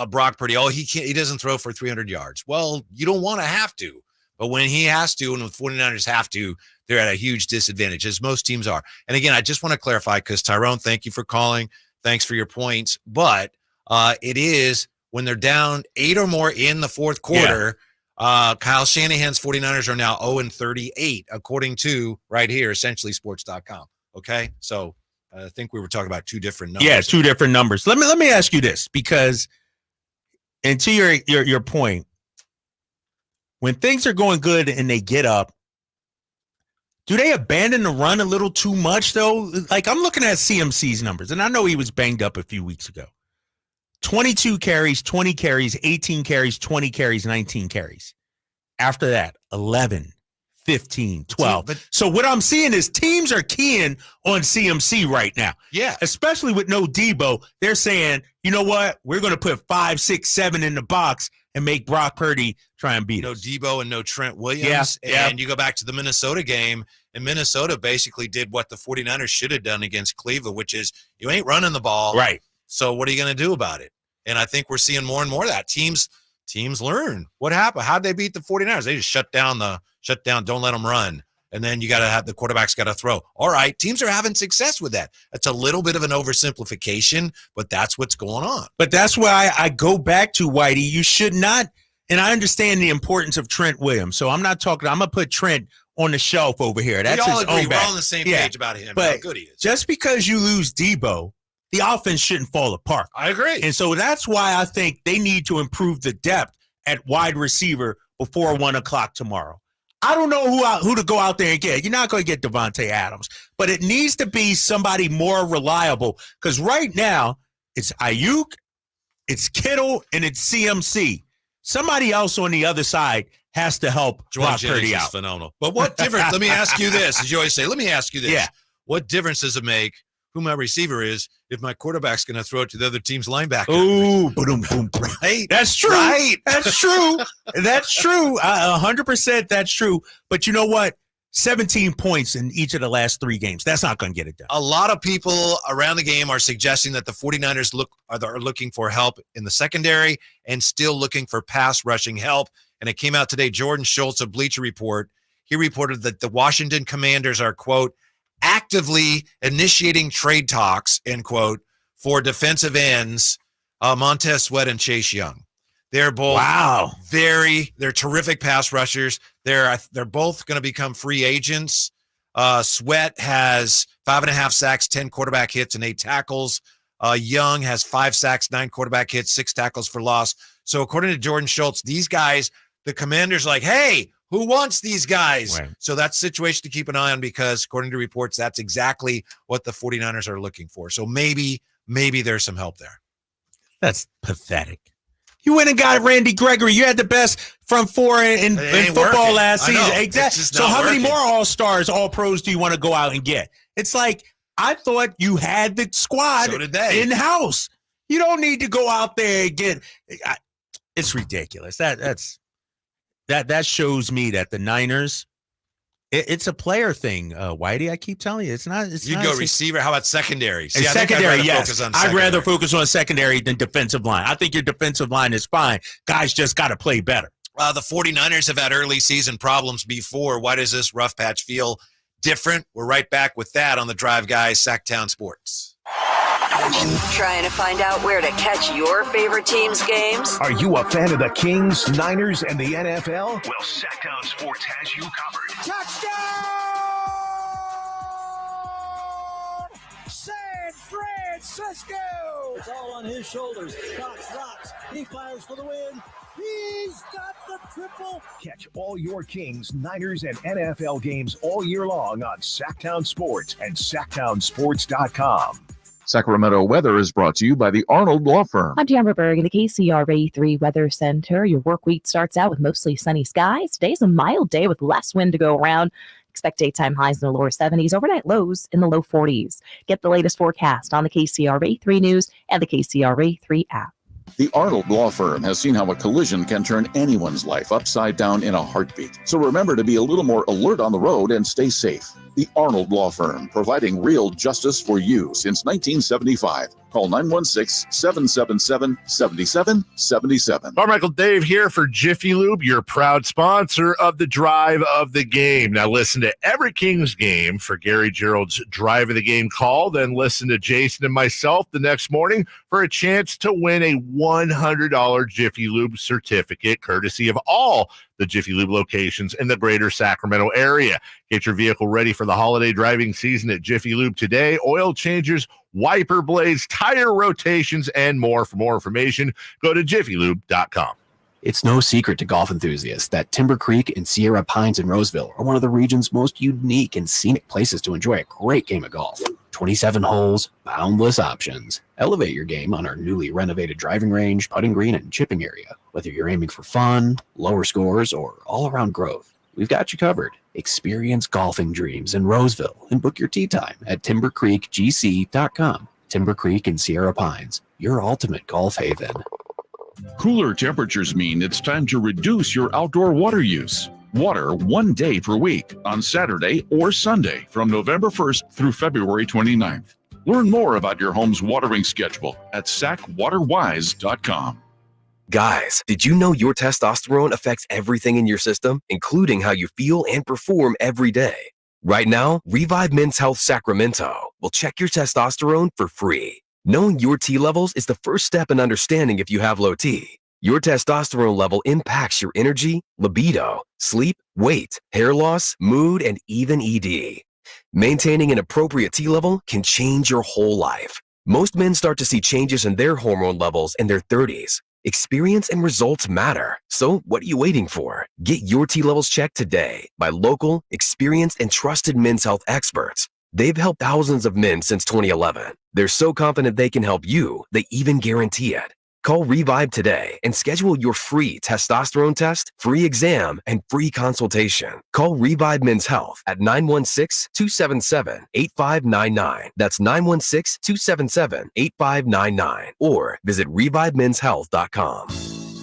Brock Purdy, he doesn't throw for 300 yards. Well, you don't want to have to, but when he has to, and the 49ers have to, they're at a huge disadvantage, as most teams are. And again, I just want to clarify, because Tyrone, thank you for calling. Thanks for your points. But it is when they're down 8 or more in the fourth quarter. Kyle Shanahan's 49ers are now 0-38, according to right here, essentiallysports.com. Okay, so I think we were talking about two different numbers. Yeah, two different numbers. Let me ask you this, because, and to your point, when things are going good and they get up, do they abandon the run a little too much, though? Like, I'm looking at CMC's numbers, and I know he was banged up a few weeks ago. 22 carries, 20 carries, 18 carries, 20 carries, 19 carries. After that, 11, 15, 12. So what I'm seeing is teams are keying on CMC right now. Yeah. Especially with no Debo. They're saying, you know what? We're going to put 5, 6, 7 in the box and make Brock Purdy try and beat us. No Debo and no Trent Williams. And you go back to the Minnesota game, and Minnesota basically did what the 49ers should have done against Cleveland, which is you ain't running the ball. Right. So what are you going to do about it? And I think we're seeing more and more of that. Teams learn. What happened? How'd they beat the 49ers? They just shut down, don't let them run. And then you got to have the quarterback's got to throw. All right, teams are having success with that. That's a little bit of an oversimplification, but that's what's going on. But that's why I go back to, Whitey, you should not, and I understand the importance of Trent Williams. So I'm going to put Trent on the shelf over here. That's his own We're all on the same page about him, but how good he is. Just because you lose Debo, the offense shouldn't fall apart. I agree. And so that's why I think they need to improve the depth at wide receiver before 1 o'clock tomorrow. I don't know who to go out there and get. You're not going to get Devontae Adams, but it needs to be somebody more reliable, because right now it's Ayuk, it's Kittle, and it's CMC. Somebody else on the other side has to help Brock Purdy out. Phenomenal. But what difference? Let me ask you this, as you always say. Let me ask you this. Yeah. What difference does it make who my receiver is if my quarterback's going to throw it to the other team's linebacker? Ooh, boom, boom, right? That's true. Right. That's true. That's true. 100% that's true. But you know what? 17 points in each of the last 3 games. That's not going to get it done. A lot of people around the game are suggesting that the 49ers are looking for help in the secondary and still looking for pass rushing help. And it came out today, Jordan Schultz of Bleacher Report, he reported that the Washington Commanders are, quote, actively initiating trade talks, end quote, for defensive ends Montez Sweat and Chase Young. They're both they're terrific pass rushers. They're both going to become free agents. Sweat has 5.5 sacks, 10 quarterback hits, and 8 tackles. Young has 5 sacks, 9 quarterback hits, 6 tackles for loss. So according to Jordan Schultz, these guys, the Commanders are like, hey, who wants these guys? Right. So that's a situation to keep an eye on, because according to reports, that's exactly what the 49ers are looking for. So maybe there's some help there. That's pathetic. You went and got Randy Gregory. You had the best front four in football last season. Exactly. So how many more All-Stars, All-Pros do you want to go out and get? It's like, I thought you had the squad in-house. You don't need to go out there and get it's ridiculous. That shows me that the Niners, it's a player thing, Whitey. I keep telling you, it's not. You'd go receiver. How about secondary? See, secondary, yes. I'd rather focus on secondary than defensive line. I think your defensive line is fine. Guys just got to play better. The 49ers have had early season problems before. Why does this rough patch feel different? We're right back with that on the Drive Guys, Sactown Sports. Trying to find out where to catch your favorite team's games? Are you a fan of the Kings, Niners, and the NFL? Well, Sactown Sports has you covered. Touchdown! San Francisco! It's all on his shoulders. Cox rocks. He fires for the win. He's got the triple. Catch all your Kings, Niners, and NFL games all year long on Sactown Sports and SactownSports.com. Sacramento weather is brought to you by the Arnold Law Firm. I'm Tamara Berg in the KCRA 3 Weather Center. Your work week starts out with mostly sunny skies. Today's a mild day with less wind to go around. Expect daytime highs in the lower 70s, overnight lows in the low 40s. Get the latest forecast on the KCRA 3 News and the KCRA 3 app. The Arnold Law Firm has seen how a collision can turn anyone's life upside down in a heartbeat. So remember to be a little more alert on the road and stay safe. The Arnold Law Firm, providing real justice for you since 1975. Call 916-777-7777. Carmichael Dave here for Jiffy Lube, your proud sponsor of the Drive of the Game. Now listen to every Kings game for Gary Gerald's Drive of the Game call. Then listen to Jason and myself the next morning for a chance to win a $100 Jiffy Lube certificate, courtesy of all the Jiffy Lube locations in the greater Sacramento area. Get your vehicle ready for the holiday driving season at Jiffy Lube today. Oil changers, wiper blades, tire rotations, and more. For more information, go to jiffylube.com. It's no secret to golf enthusiasts that Timber Creek and Sierra Pines in Roseville are one of the region's most unique and scenic places to enjoy a great game of golf. 27 holes, boundless options. Elevate your game on our newly renovated driving range, putting green, and chipping area. Whether you're aiming for fun, lower scores, or all-around growth, we've got you covered. Experience golfing dreams in Roseville and book your tee time at timbercreekgc.com. Timber Creek and Sierra Pines, your ultimate golf haven. Cooler temperatures mean it's time to reduce your outdoor water use. Water 1 day per week on Saturday or Sunday from November 1st through February 29th. Learn more about your home's watering schedule at sacwaterwise.com. Guys, did you know your testosterone affects everything in your system, including how you feel and perform every day? Right now, Revive Men's Health Sacramento will check your testosterone for free. Knowing your T levels is the first step in understanding if you have low T. Your testosterone level impacts your energy, libido, sleep, weight, hair loss, mood, and even ED. Maintaining an appropriate T level can change your whole life. Most men start to see changes in their hormone levels in their 30s. Experience and results matter. So what are you waiting for? Get your T levels checked today by local, experienced, and trusted men's health experts. They've helped thousands of men since 2011. They're so confident they can help you, they even guarantee it. Call Revive today and schedule your free testosterone test, free exam, and free consultation. Call Revive Men's Health at 916-277-8599. That's 916-277-8599. Or visit revivemenshealth.com.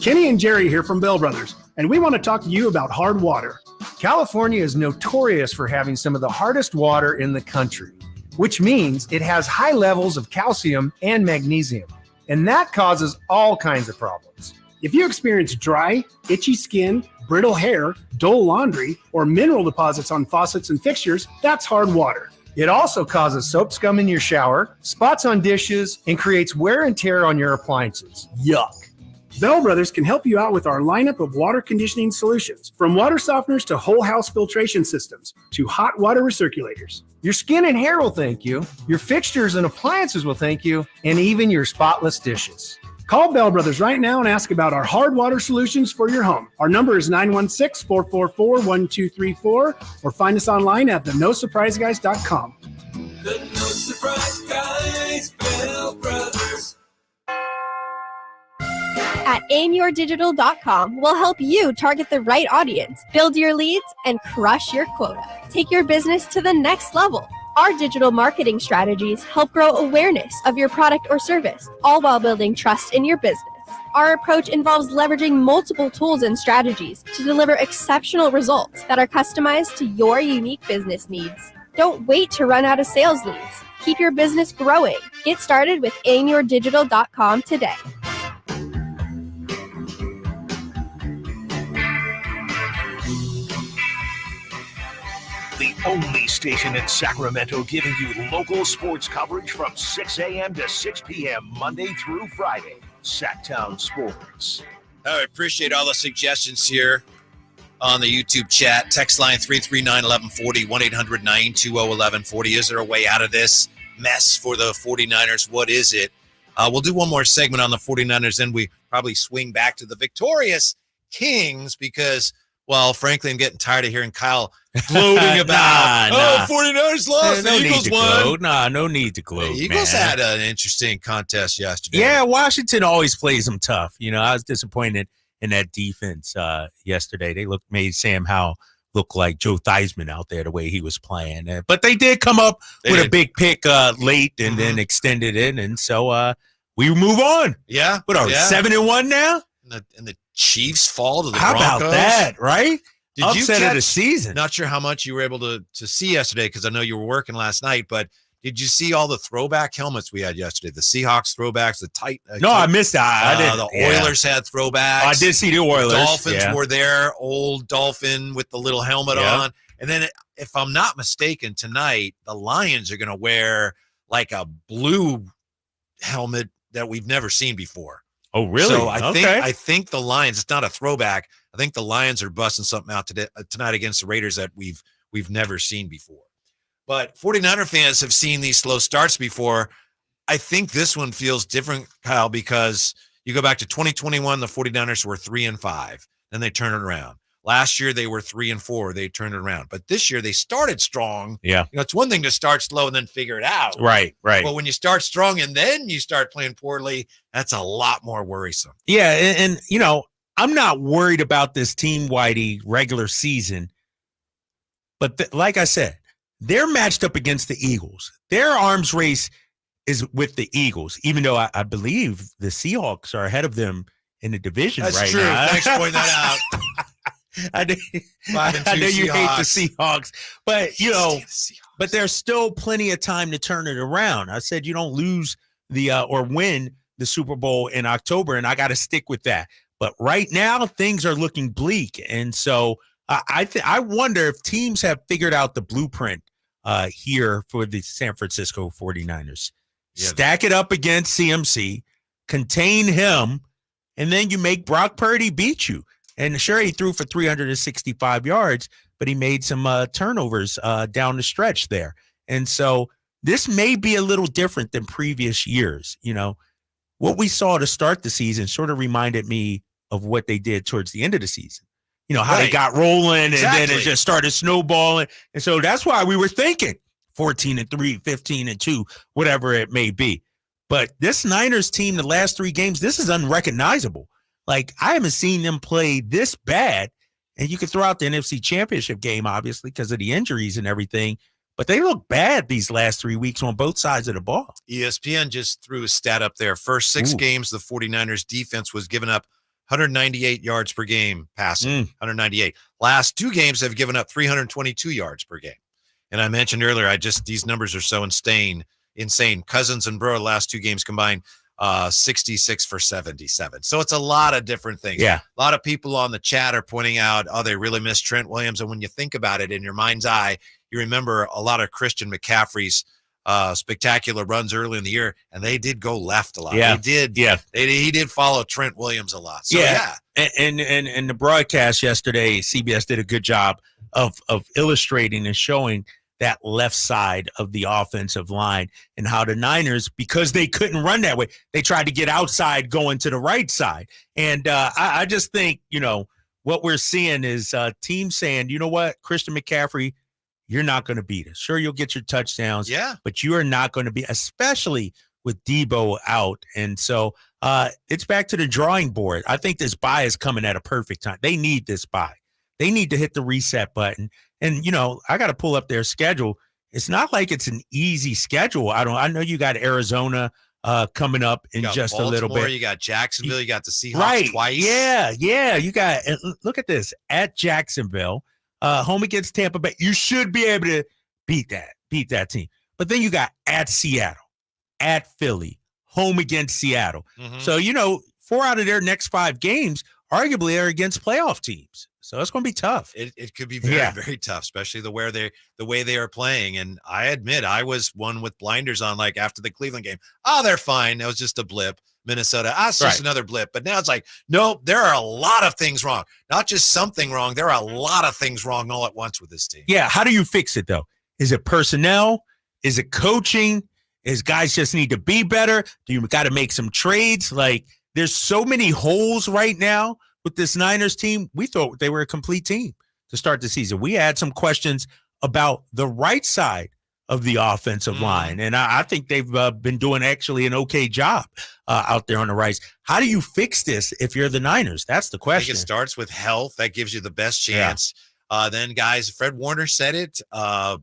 Kenny and Jerry here from Bell Brothers, and we want to talk to you about hard water. California is notorious for having some of the hardest water in the country, which means it has high levels of calcium and magnesium. And that causes all kinds of problems. If you experience dry, itchy skin, brittle hair, dull laundry, or mineral deposits on faucets and fixtures, that's hard water. It also causes soap scum in your shower, spots on dishes, and creates wear and tear on your appliances. Yuck. Bell Brothers can help you out with our lineup of water conditioning solutions, from water softeners to whole house filtration systems to hot water recirculators. Your skin and hair will thank you, your fixtures and appliances will thank you, and even your spotless dishes. Call Bell Brothers right now and ask about our hard water solutions for your home. Our number is 916-444-1234, or find us online at theNoSurpriseGuys.com. The No Surprise Guys, Bell Brothers. At aimyourdigital.com, we'll help you target the right audience, build your leads, and crush your quota. Take your business to the next level. Our digital marketing strategies help grow awareness of your product or service, all while building trust in your business. Our approach involves leveraging multiple tools and strategies to deliver exceptional results that are customized to your unique business needs. Don't wait to run out of sales leads. Keep your business growing. Get started with aimyourdigital.com today. The only station in Sacramento giving you local sports coverage from 6 a.m. to 6 p.m. Monday through Friday. Sactown Sports. I appreciate all the suggestions here on the YouTube chat. Text line 339-1140, 1-800-920-1140. Is there a way out of this mess for the 49ers? What is it? We'll do one more segment on the 49ers, then we probably swing back to the victorious Kings because, well, frankly, I'm getting tired of hearing Kyle gloating about, 49ers lost, the Eagles won. No need to gloat, The Eagles had an interesting contest yesterday. Yeah, Washington always plays them tough. You know, I was disappointed in that defense yesterday. They made Sam Howell look like Joe Theismann out there the way he was playing. But they did come up with a big pick late and then extended it. And so we move on. Yeah. What are we, 7-1 now? And the Chiefs fall to the How Broncos. about that, right? Did Upset you of the season. Not sure how much you were able to see yesterday because I know you were working last night, but Did you see all the throwback helmets we had yesterday? The Seahawks throwbacks, the No, I missed that. I didn't. The Oilers had throwbacks. I did see the Oilers. The Dolphins were there, old Dolphin with the little helmet on. And then, if I'm not mistaken, tonight, the Lions are going to wear like a blue helmet that we've never seen before. Oh, really? So I think the Lions, it's not a throwback. I think the Lions are busting something out tonight against the Raiders that we've never seen before. But 49er fans have seen these slow starts before. I think this one feels different, Kyle, because you go back to 2021, the 49ers were 3-5. Then they turned it around. Last year, they were 3-4. They turned it around. But this year, they started strong. Yeah. You know, it's one thing to start slow and then figure it out. Right. But when you start strong and then you start playing poorly, that's a lot more worrisome. Yeah, and you know, I'm not worried about this team, Whitey, regular season. But like I said, they're matched up against the Eagles. Their arms race is with the Eagles, even though I believe the Seahawks are ahead of them in the division right now. That's true. Thanks for pointing that out. I know you hate the Seahawks, but but there's still plenty of time to turn it around. I said you don't lose or win the Super Bowl in October, and I got to stick with that. But right now, things are looking bleak, and so I wonder if teams have figured out the blueprint here for the San Francisco 49ers. Yeah. Stack it up against CMC, contain him, and then you make Brock Purdy beat you. And sure, he threw for 365 yards, but he made some turnovers down the stretch there. And so this may be a little different than previous years. You know, what we saw to start the season sort of reminded me of what they did towards the end of the season. You know, how they got rolling and then it just started snowballing. And so that's why we were thinking 14-3, 15-2, whatever it may be. But this Niners team, the last 3 games, this is unrecognizable. Like, I haven't seen them play this bad. And you could throw out the NFC Championship game, obviously, because of the injuries and everything. But they look bad these last 3 weeks on both sides of the ball. ESPN just threw a stat up there. First 6 games, the 49ers defense was giving up 198 yards per game passing, 198. Last 2 games have given up 322 yards per game. And I mentioned earlier, these numbers are so insane. Cousins and Burrow, last 2 games combined, 66 for 77. So it's a lot of different things. Yeah. A lot of people on the chat are pointing out, they really miss Trent Williams. And when you think about it in your mind's eye, you remember a lot of Christian McCaffrey's spectacular runs early in the year, and they did go left a lot. Yeah. They did. Yeah. He did follow Trent Williams a lot. So, yeah. And the broadcast yesterday, CBS did a good job of illustrating and showing that left side of the offensive line and how the Niners, because they couldn't run that way, they tried to get outside going to the right side. And I just think, what we're seeing is teams saying, you know what, Christian McCaffrey, you're not going to beat us. Sure, you'll get your touchdowns, but you are not going to be, especially with Debo out. And so it's back to the drawing board. I think this bye is coming at a perfect time. They need this bye. They need to hit the reset button. And, I got to pull up their schedule. It's not like it's an easy schedule. I know you got Arizona coming up in just Baltimore, a little bit. You got Jacksonville. You got the Seahawks twice. Yeah. You got, look at this, at Jacksonville, home against Tampa Bay. You should be able to beat that team. But then you got at Seattle, at Philly, home against Seattle. Mm-hmm. So, 4 out of their next 5 games arguably are against playoff teams. So it's going to be tough. It could be very, very tough, especially the way they are playing. And I admit, I was one with blinders on, like after the Cleveland game. They're fine. That was just a blip. Minnesota, it's just another blip. But now it's like, no, there are a lot of things wrong. Not just something wrong. There are a lot of things wrong all at once with this team. Yeah. How do you fix it, though? Is it personnel? Is it coaching? Is guys just need to be better? Do you got to make some trades? Like, there's so many holes right now with this Niners team. We thought they were a complete team to start the season. We had some questions about the right side of the offensive line, and I think they've been doing actually an okay job out there on the right. How do you fix this if you're the Niners? That's the question. I think it starts with health. That gives you the best chance. Yeah. Then, guys, Fred Warner said it.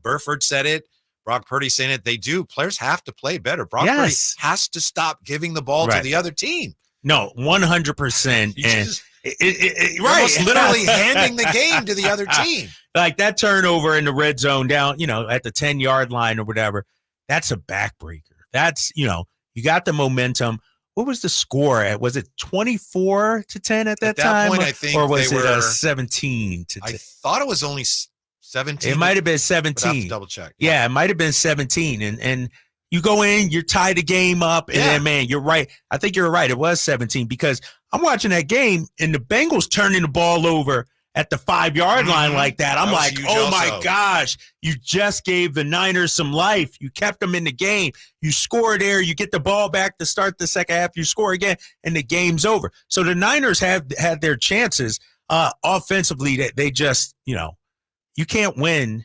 Burford said it. Brock Purdy saying it. Players have to play better. Brock Purdy has to stop giving the ball to the other team. No, 100%. Almost literally handing the game to the other team. Like that turnover in the red zone down, at the 10-yard line or whatever. that's a backbreaker. That's, you got the momentum. What was the score at? Was it 24-10 at that time? Point, I think, or was they it were 17-10? I thought it was only 17. It might have been But I have 17. to double check. Yeah, it might have been 17. And you go in, you're tied the game up, and then, man, you're right. I think you're right. It was 17 because I'm watching that game, and the Bengals turning the ball over at the 5-yard line like that. I'm like, oh, my gosh, you just gave the Niners some life. You kept them in the game. You score there. You get the ball back to start the second half. You score again, and the game's over. So the Niners have had their chances offensively that they just, you can't win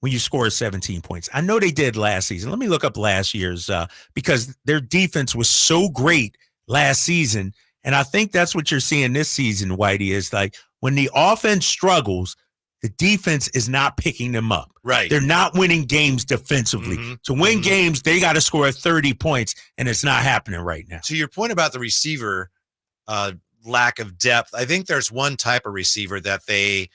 when you score 17 points. I know they did last season. Let me look up last year's because their defense was so great last season. And I think that's what you're seeing this season, Whitey, is like when the offense struggles, the defense is not picking them up. Right. They're not winning games defensively. To win games, they got to score 30 points, and it's not happening right now. To your point about the receiver lack of depth, I think there's one type of receiver that they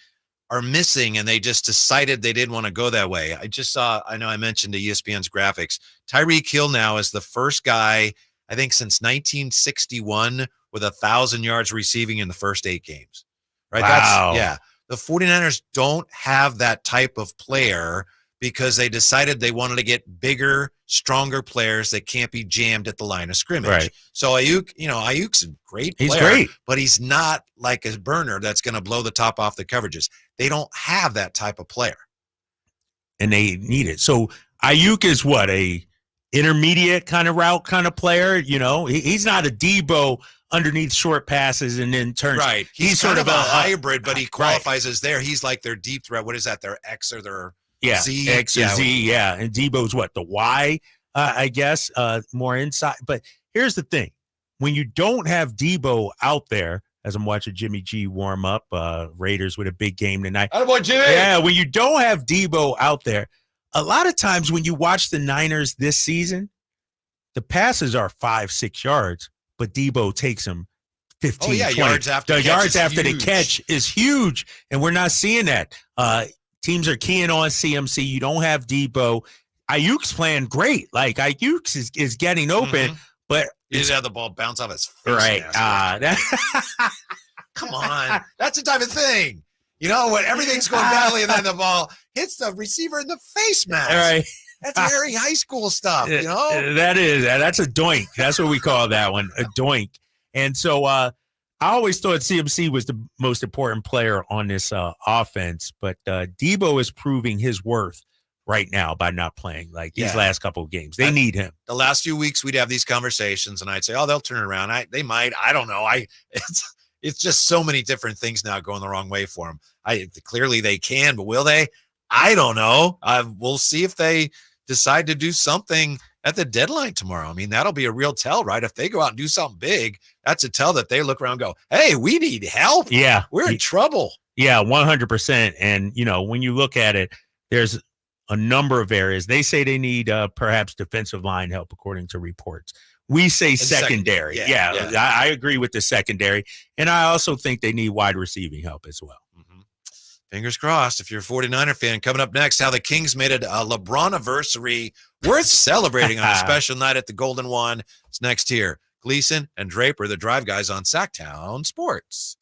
are missing, and they just decided they didn't want to go that way. I know I mentioned the ESPN's graphics. Tyreek Hill now is the first guy, I think, since 1961 with 1,000 yards receiving in the first 8 games. Right? Wow. The 49ers don't have that type of player because they decided they wanted to get bigger, stronger players that can't be jammed at the line of scrimmage. Right. So Ayuk's a great player. He's great. But he's not like a burner that's going to blow the top off the coverages. They don't have that type of player. And they need it. So Ayuk is what, a intermediate kind of route kind of player? He's not a Debo underneath short passes and then turns. Right. He's sort of a hybrid, but he qualifies as there. He's like their deep threat. What is that? Their X or their Z? X or Z, And Debo's what? The Y, I guess, more inside. But here's the thing. When you don't have Debo out there, as I'm watching Jimmy G warm up, Raiders with a big game tonight. Attaboy, Jimmy! Yeah, when you don't have Debo out there, a lot of times when you watch the Niners this season, the passes are 5-6 yards, but Debo takes them 15, 20. Yards after the catch yards is after huge. the catch is huge, and we're not seeing that. Teams are keying on CMC. You don't have Debo. Ayuk's playing great. Like, Ayuk is getting open, but he just had the ball bounce off his face. Right. Come on. That's the type of thing. When everything's going badly and then the ball hits the receiver in the face mask. Right. That's very high school stuff, That's a doink. That's what we call that one, a doink. And so I always thought CMC was the most important player on this offense, but Debo is proving his worth right now by not playing like these last couple of games. They need him. The last few weeks we'd have these conversations and I'd say, they'll turn it around. They might. I don't know. It's just so many different things now going the wrong way for them. Clearly they can, but will they? I don't know. We'll see if they decide to do something at the deadline tomorrow. I mean, that'll be a real tell, right? If they go out and do something big, that's a tell that they look around and go, hey, we need help. Yeah. We're in trouble. Yeah, 100%. And, when you look at it, there's a number of areas. They say they need perhaps defensive line help, according to reports. We say secondary. I agree with the secondary. And I also think they need wide receiving help as well. Fingers crossed. If you're a 49er fan, coming up next, how the Kings made it a LeBron-iversary worth celebrating on a special night at the Golden One. It's next here. Gleason and Draper, the Drive Guys on Sactown Sports.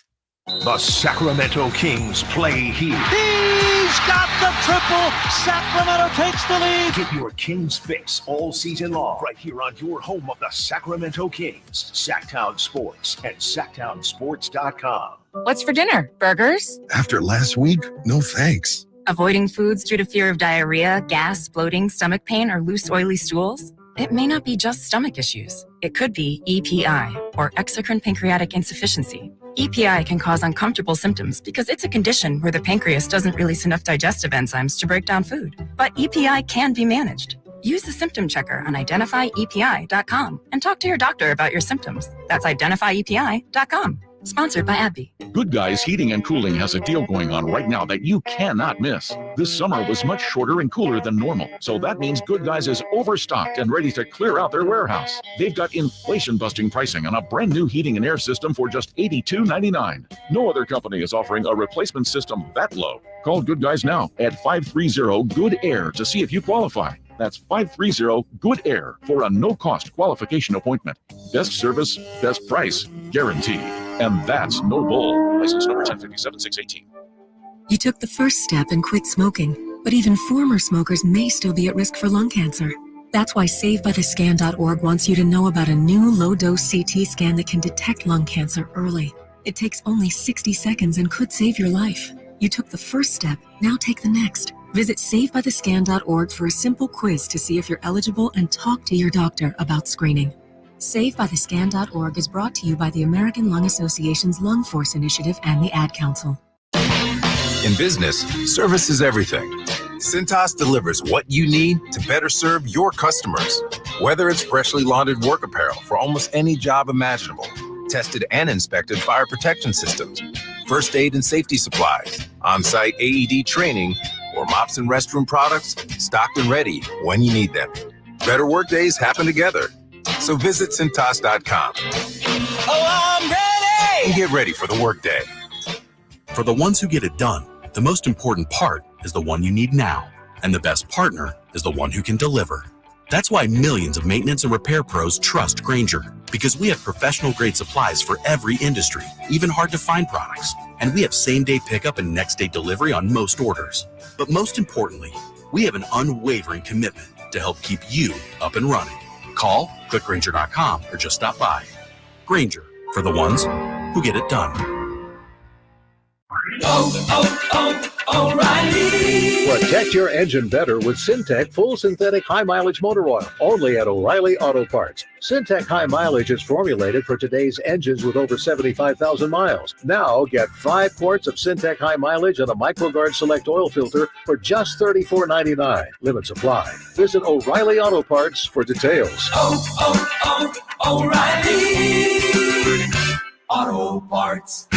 The Sacramento Kings play here. He's got the triple. Sacramento takes the lead. Get your Kings fix all season long right here on your home of the Sacramento Kings, Sactown Sports and SactownSports.com. What's for dinner? Burgers? After last week, no thanks. Avoiding foods due to fear of diarrhea, gas, bloating, stomach pain, or loose, oily stools? It may not be just stomach issues. It could be EPI, or exocrine pancreatic insufficiency. EPI can cause uncomfortable symptoms because it's a condition where the pancreas doesn't release enough digestive enzymes to break down food. But EPI can be managed. Use the symptom checker on identifyepi.com and talk to your doctor about your symptoms. That's identifyepi.com. Sponsored by AbbVie. Good Guys Heating and Cooling has a deal going on right now that you cannot miss. This summer was much shorter and cooler than normal, so that means Good Guys is overstocked and ready to clear out their warehouse. They've got inflation-busting pricing on a brand new heating and air system for just $82.99. No other company is offering a replacement system that low. Call Good Guys now at 530-GOOD-AIR to see if you qualify. That's 530-GOOD-AIR for a no-cost qualification appointment. Best service, best price, guaranteed. And that's no bull. License number 1057618. You took the first step and quit smoking, but even former smokers may still be at risk for lung cancer. That's why SaveByTheScan.org wants you to know about a new low-dose CT scan that can detect lung cancer early. It takes only 60 seconds and could save your life. You took the first step, now take the next. Visit SaveByTheScan.org for a simple quiz to see if you're eligible and talk to your doctor about screening. SaveByTheScan.org is brought to you by the American Lung Association's Lung Force Initiative and the Ad Council. In business, service is everything. Cintas delivers what you need to better serve your customers. Whether it's freshly laundered work apparel for almost any job imaginable, tested and inspected fire protection systems, first aid and safety supplies, on-site AED training, or mops and restroom products, stocked and ready when you need them. Better work days happen together. So visit Cintas.com. Oh, I'm ready! And get ready for the workday. For the ones who get it done, the most important part is the one you need now. And the best partner is the one who can deliver. That's why millions of maintenance and repair pros trust Grainger. Because we have professional-grade supplies for every industry, even hard-to-find products. And we have same-day pickup and next-day delivery on most orders. But most importantly, we have an unwavering commitment to help keep you up and running. Call, click Grainger.com, or just stop by. Grainger, for the ones who get it done. O'Reilly. Protect your engine better with Syntec Full Synthetic High Mileage Motor Oil, only at O'Reilly Auto Parts. Syntec High Mileage is formulated for today's engines with over 75,000 miles. Now get 5 quarts of Syntec High Mileage and a MicroGuard Select oil filter for just $34.99. Limit supply. Visit O'Reilly Auto Parts for details. O'Reilly Auto Parts.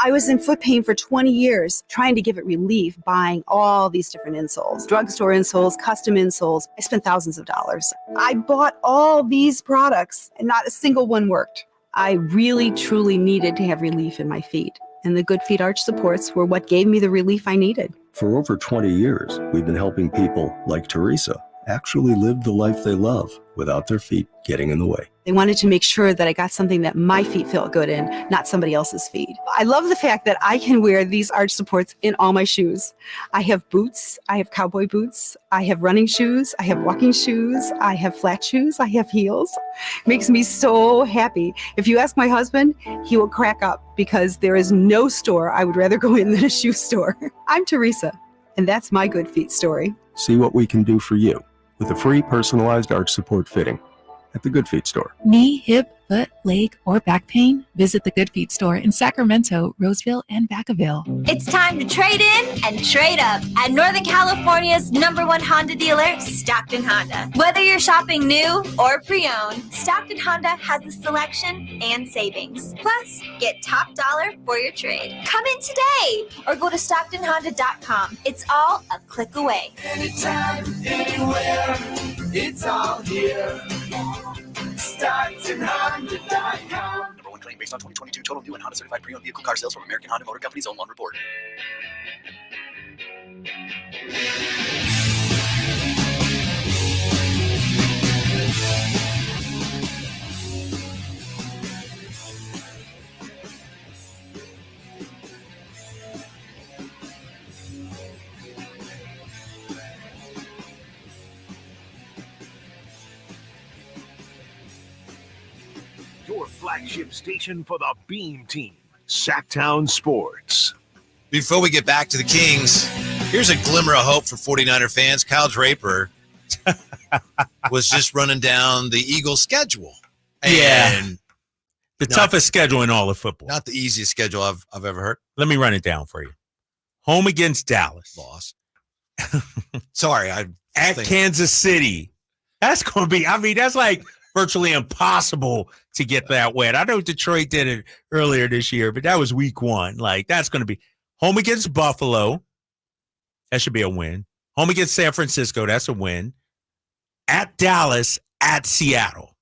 I was in foot pain for 20 years, trying to give it relief, buying all these different insoles, drugstore insoles, custom insoles. I spent thousands of dollars. I bought all these products and not a single one worked. I really, truly needed to have relief in my feet. And the Good Feet arch supports were what gave me the relief I needed. For over 20 years, we've been helping people like Teresa actually live the life they love without their feet getting in the way. They wanted to make sure that I got something that my feet felt good in, not somebody else's feet. I love the fact that I can wear these arch supports in all my shoes. I have boots, I have cowboy boots, I have running shoes, I have walking shoes, I have flat shoes, I have heels. It makes me so happy. If you ask my husband, he will crack up because there is no store I would rather go in than a shoe store. I'm Teresa, and that's my Good Feet story. See what we can do for you with a free personalized arch support fitting at the Good Feet store. Knee, hip, foot, leg, or back pain? Visit the Good Feet store in Sacramento, Roseville, and Vacaville. It's time to trade in and trade up at Northern California's #1 Honda dealer, Stockton Honda. Whether you're shopping new or pre-owned, Stockton Honda has the selection and savings. Plus, get top dollar for your trade. Come in today or go to StocktonHonda.com. It's all a click away. Anytime, anywhere, it's all here. StocktonHonda.com. #1 claim based on 2022 total new and Honda certified pre-owned vehicle car sales from American Honda Motor Company's own loan report. Your flagship station for the Beam Team, Sactown Sports. Before we get back to the Kings, here's a glimmer of hope for 49er fans. Kyle Draper was just running down the Eagles' schedule. And the toughest schedule in all of football. Not the easiest schedule I've ever heard. Let me run it down for you. Home against Dallas. Loss. Sorry. At Kansas City. That's going to be, that's like virtually impossible to get that wet. I know Detroit did it earlier this year, but that was week 1. Like, that's going to be home against Buffalo. That should be a win. Home against San Francisco. That's a win. At Dallas, at Seattle.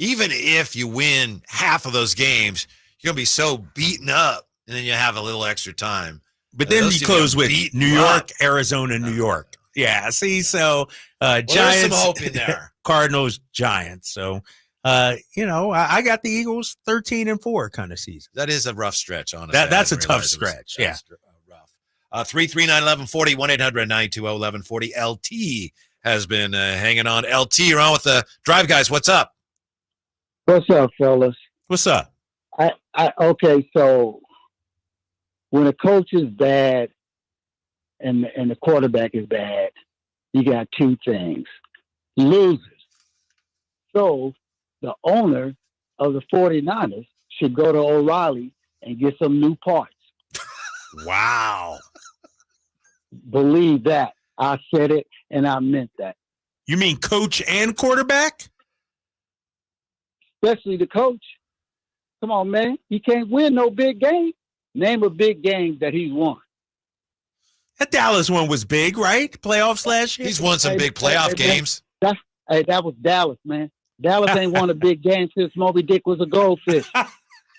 Even if you win half of those games, you're going to be so beaten up, and then you have a little extra time. But then you close with New York, Arizona, New York. Yeah. See, so Giants, there's some hope in there. Cardinals, Giants. So, I got the Eagles 13-4 kind of season. That is a rough stretch, honestly. That's a tough stretch. Yeah. Rough. 339-1140, 1-800-920-1140. LT has been hanging on. LT, you're on with the Drive Guys. What's up? What's up, fellas? What's up? Okay, so when a coach is bad and the quarterback is bad, you got two things. Losers. So the owner of the 49ers should go to O'Reilly and get some new parts. Wow. Believe that. I said it and I meant that. You mean coach and quarterback? Especially the coach. Come on, man. He can't win no big game. Name a big game that he's won. That Dallas one was big, right? Playoffs last year? He's won some big playoff games. That was Dallas, man. Dallas ain't won a big game since Moby Dick was a goldfish.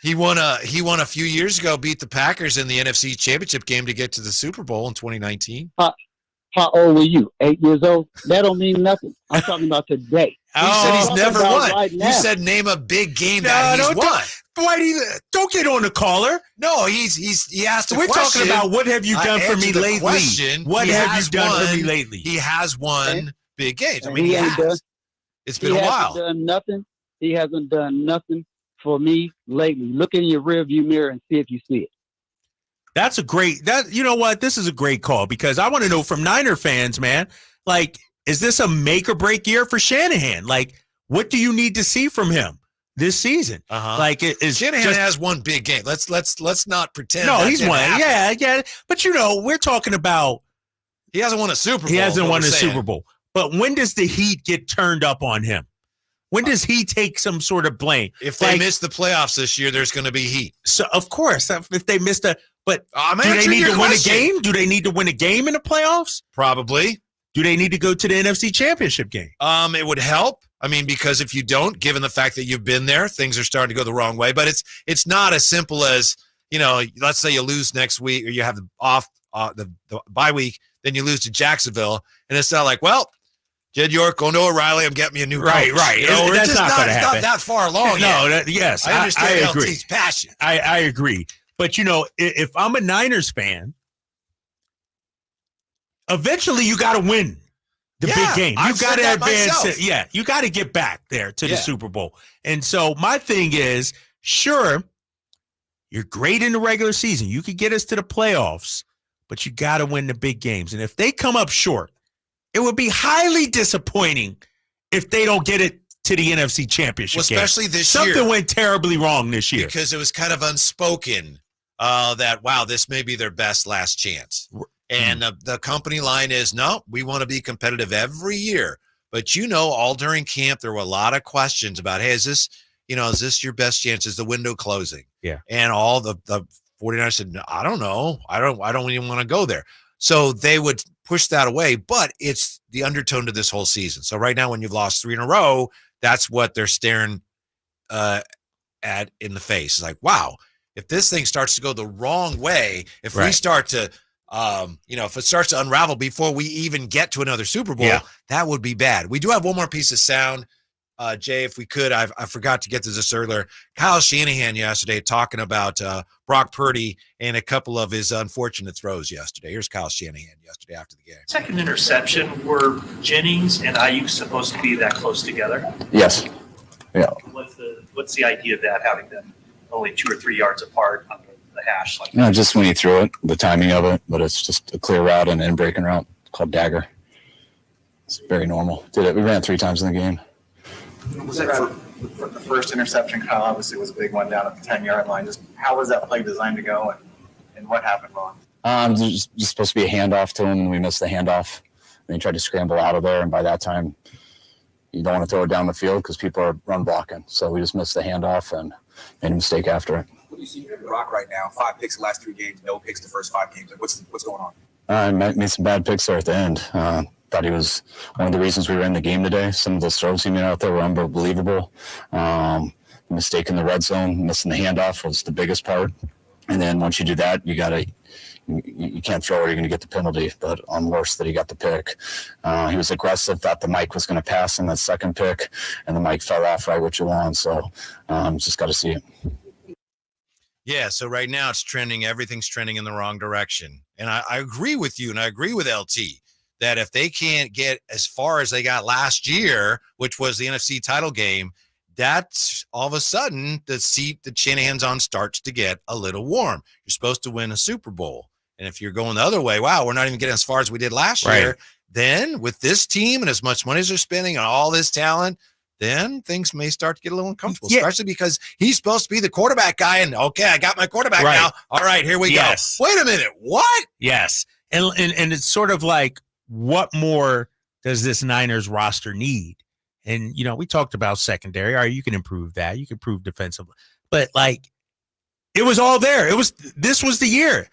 He won a few years ago, beat the Packers in the NFC Championship game to get to the Super Bowl in 2019. How old were you? 8 years old? That don't mean nothing. I'm talking about today. You said he's never won. Right you said name a big game that he's won. Don't get on the caller. No, he asked a We're question. talking about what have you done for me lately? What have you done for me lately? He has won big games. I mean, he ain't done. It's been a while. Done nothing. He hasn't done nothing for me lately. Look in your rearview mirror and see if you see it. That's a great you know what? This is a great call because I want to know from Niner fans, man, like, is this a make or break year for Shanahan? Like, what do you need to see from him this season? Like, Shanahan has one big game. Let's not pretend. No, he's won. Yeah. But we're talking about he hasn't won a Super Bowl. He hasn't won a Super Bowl. But when does the heat get turned up on him? When does he take some sort of blame? If they miss the playoffs this year, there's going to be heat. So of course, if they missed but do they need to win a game? Do they need to win a game in the playoffs? Probably. Do they need to go to the NFC Championship game? It would help. I mean, because if you don't, given the fact that you've been there, things are starting to go the wrong way. But it's not as simple as, let's say you lose next week or you have the bye week, then you lose to Jacksonville, and it's not like, well, Jed York, going to O'Reilly, I'm getting me a new coach. Right. That's not going to happen. It's not that far along yet. Yes, I understand agree. LT's passion. I agree. But, if I'm a Niners fan, eventually you got to win the big game. You got to advance. You got to get back there to the Super Bowl. And so my thing is, sure, you're great in the regular season. You could get us to the playoffs, but you got to win the big games. And if they come up short, it would be highly disappointing if they don't get it to the NFC Championship game. Especially this year. Something went terribly wrong this year. Because it was kind of unspoken that, wow, this may be their best last chance. And the company line is, no, we want to be competitive every year. But, all during camp, there were a lot of questions about, hey, is this your best chance? Is the window closing? Yeah. And all the 49ers said, no, I don't know. I don't even want to go there. So they would push that away, but it's the undertone to this whole season. So right now, when you've lost 3 in a row, that's what they're staring at in the face. It's like, wow, if this thing starts to go the wrong way, if we start to, if it starts to unravel before we even get to another Super Bowl, that would be bad. We do have one more piece of sound. Jay, if we could, I forgot to get to this earlier. Kyle Shanahan yesterday talking about Brock Purdy and a couple of his unfortunate throws yesterday. Here's Kyle Shanahan yesterday after the game. Second interception, were Jennings and Ayuk supposed to be that close together? Yes. Yeah. What's the idea of that, having them only 2 or 3 yards apart on the hash? Just when you threw it, the timing of it, but it's just a clear route and in breaking route called dagger. It's very normal. We ran it 3 times in the game. Was it for the first interception? Kyle obviously was a big one down at the 10-yard line. Just how was that play designed to go, and what happened wrong? There's just supposed to be a handoff to him, and we missed the handoff. And he tried to scramble out of there, and by that time, you don't want to throw it down the field because people are run blocking. So we just missed the handoff and made a mistake after it. What do you see from Brock right now? 5 picks the last 3 games, no picks the first 5 games. What's going on? I made some bad picks there at the end. Thought he was one of the reasons we were in the game today. Some of those throws he made out there were unbelievable. Mistake in the red zone, missing the handoff was the biggest part. And then once you do that, you gotta you can't throw it, you're going to get the penalty. But on worse that he got the pick. He was aggressive, thought the mic was going to pass in that second pick, and the mic fell off right where you want. So just got to see it. Yeah, so right now it's trending. Everything's trending in the wrong direction. And I agree with you, and I agree with LT, that if they can't get as far as they got last year, which was the NFC title game, that's all of a sudden the seat that Shanahan's on starts to get a little warm. You're supposed to win a Super Bowl. And if you're going the other way, wow, we're not even getting as far as we did last year, then with this team and as much money as they're spending and all this talent, then things may start to get a little uncomfortable, especially because he's supposed to be the quarterback guy. And okay, I got my quarterback now. All right, here we go. Wait a minute. What? Yes. And it's sort of like, what more does this Niners roster need? And, we talked about secondary. All right, you can improve that. You can improve defensively. But, it was all there. This was the year.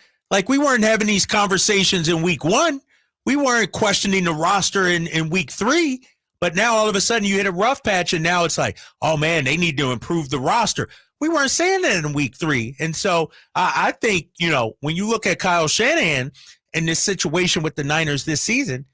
We weren't having these conversations in week 1. We weren't questioning the roster in week 3. But now all of a sudden you hit a rough patch, and now it's like, oh, man, they need to improve the roster. We weren't saying that in week 3. And so I think, when you look at Kyle Shanahan and this situation with the Niners this season,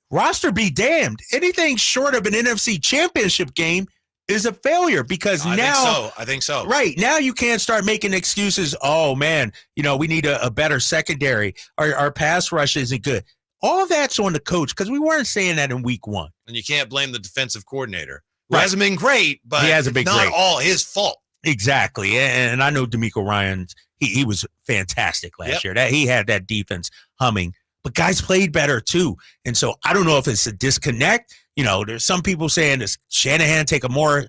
roster be damned. Anything short of an NFC championship game is a failure because I think so. Right. Now you can't start making excuses. Oh, man, we need a better secondary. Our pass rush isn't good. All of that's on the coach because we weren't saying that in week 1. And you can't blame the defensive coordinator, who hasn't been great, but he hasn't been not great. All his fault. Exactly. And I know DeMeco Ryans, he was fantastic last year. That he had that defense humming. But guys played better too. And so I don't know if it's a disconnect. There's some people saying this Shanahan take a more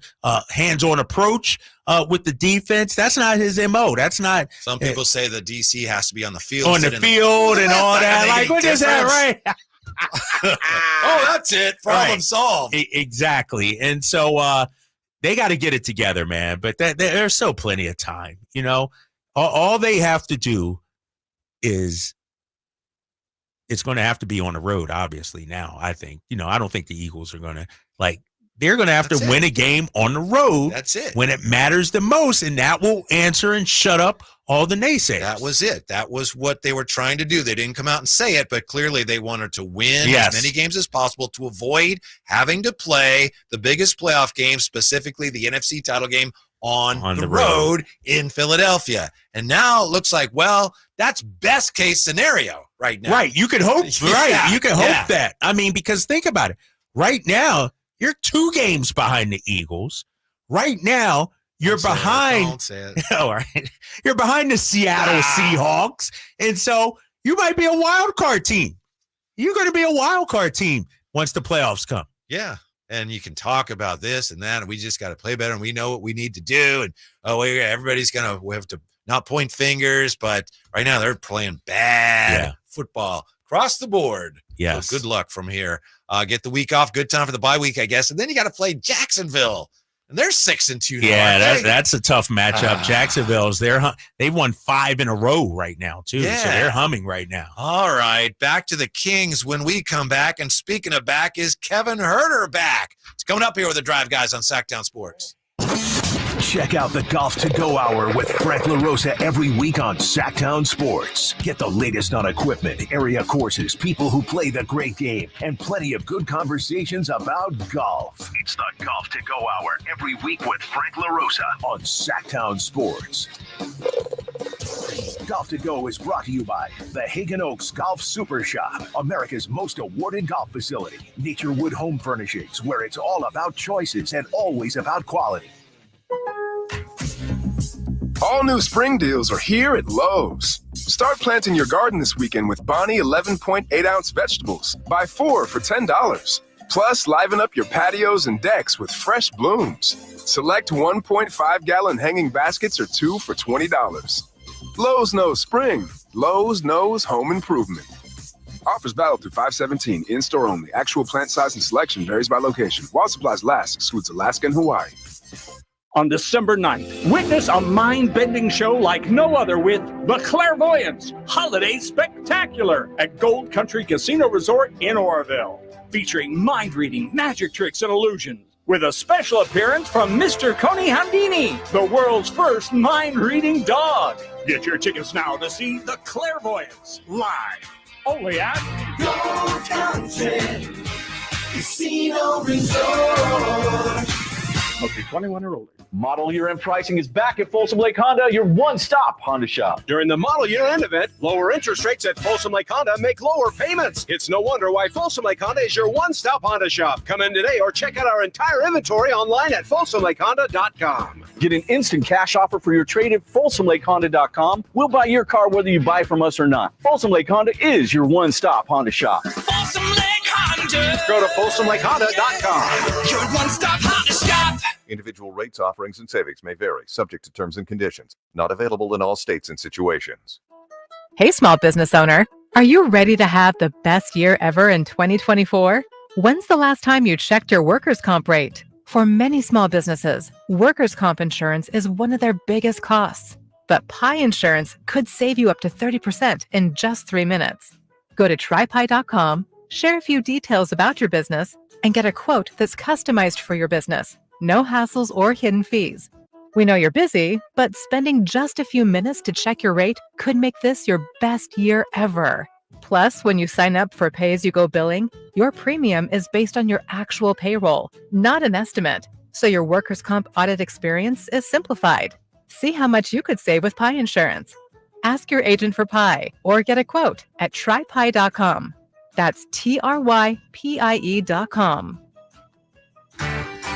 hands-on approach with the defense. That's not his MO. That's not. Some people say the DC has to be on the field. On the field and all that. What is that, right? Oh, that's it. Problem solved. Exactly. And so they got to get it together, man. But there's still plenty of time. All they have to do is, it's going to have to be on the road, obviously, now, I think. I don't think the Eagles are going to, they're going to have to win a game on the road. That's it. When it matters the most, and that will answer and shut up all the naysayers. That was it. That was what they were trying to do. They didn't come out and say it, but clearly they wanted to win as many games as possible to avoid having to play the biggest playoff game, specifically the NFC title game, on the road in Philadelphia. And now it looks like, well, that's best case scenario right now. Right. You can hope. Right. You can hope that. I mean, because think about it. Right now, you're 2 games behind the Eagles. Right now, you're behind. Don't say it. All right. You're behind the Seattle Seahawks. And so you might be a wild card team. You're going to be a wild card team once the playoffs come. Yeah. And you can talk about this and that, and we just got to play better, and we know what we need to do. And everybody's we have to not point fingers, but right now they're playing bad football across the board. Yes. So good luck from here. Get the week off. Good time for the bye week, I guess. And then you got to play Jacksonville, and they're 6-2 now. Yeah, that's a tough matchup. Jacksonville's they've won 5 in a row right now too, so they're humming right now. All right, back to the Kings when we come back. And speaking of back, is Kevin Herter back? It's coming up here with the Drive Guys on Sactown Sports. Check out the Golf to Go Hour with Frank LaRosa every week on Sactown Sports. Get the latest on equipment, area courses, people who play the great game, and plenty of good conversations about golf. It's the Golf to Go Hour every week with Frank LaRosa on Sactown Sports. Golf to Go is brought to you by the Hagen Oaks Golf Super Shop, America's most awarded golf facility. Nature Wood Home Furnishings, where it's all about choices and always about quality. All new spring deals are here at Lowe's. Start planting your garden this weekend with Bonnie 11.8-ounce vegetables. Buy 4 for $10. Plus, liven up your patios and decks with fresh blooms. Select 1.5-gallon hanging baskets or 2 for $20. Lowe's knows spring. Lowe's knows home improvement. Offers valid through 5/17. In-store only. Actual plant size and selection varies by location. While supplies last, excludes Alaska and Hawaii. On December 9th, witness a mind-bending show like no other with The Clairvoyants Holiday Spectacular at Gold Country Casino Resort in Oroville. Featuring mind-reading, magic tricks, and illusions. with a special appearance from Mr. Coney Handini, the world's first mind-reading dog. Get your tickets now to see The Clairvoyants live, only at Gold Country Casino Resort. Okay, 21 or older. Model year end pricing is back at Folsom Lake Honda, your one-stop Honda shop. During the model year end event, lower interest rates at Folsom Lake Honda make lower payments. It's no wonder why Folsom Lake Honda is your one-stop Honda shop. Come in today or check out our entire inventory online at folsomlakehonda.com. Get an instant cash offer for your trade at folsomlakehonda.com. We'll buy your car whether you buy from us or not. Folsom Lake Honda is your one-stop Honda shop. Folsom Lake Honda. Go to folsomlakehonda.com. Your one-stop Honda shop. Individual rates, offerings, and savings may vary, subject to terms and conditions. Not available in all states and situations. Hey, small business owner. Are you ready to have the best year ever in 2024? When's the last time you checked your workers' comp rate? For many small businesses, workers' comp insurance is one of their biggest costs. But Pi Insurance could save you up to 30% in just 3 minutes. Go to trypi.com, share a few details about your business, and get a quote that's customized for your business. No hassles or hidden fees. We know you're busy, but spending just a few minutes to check your rate could make this your best year ever. Plus, when you sign up for pay-as-you-go billing, your premium is based on your actual payroll, not an estimate. So your workers' comp audit experience is simplified. See how much you could save with Pi Insurance. Ask your agent for Pi or get a quote at trypi.com. That's trypie.com.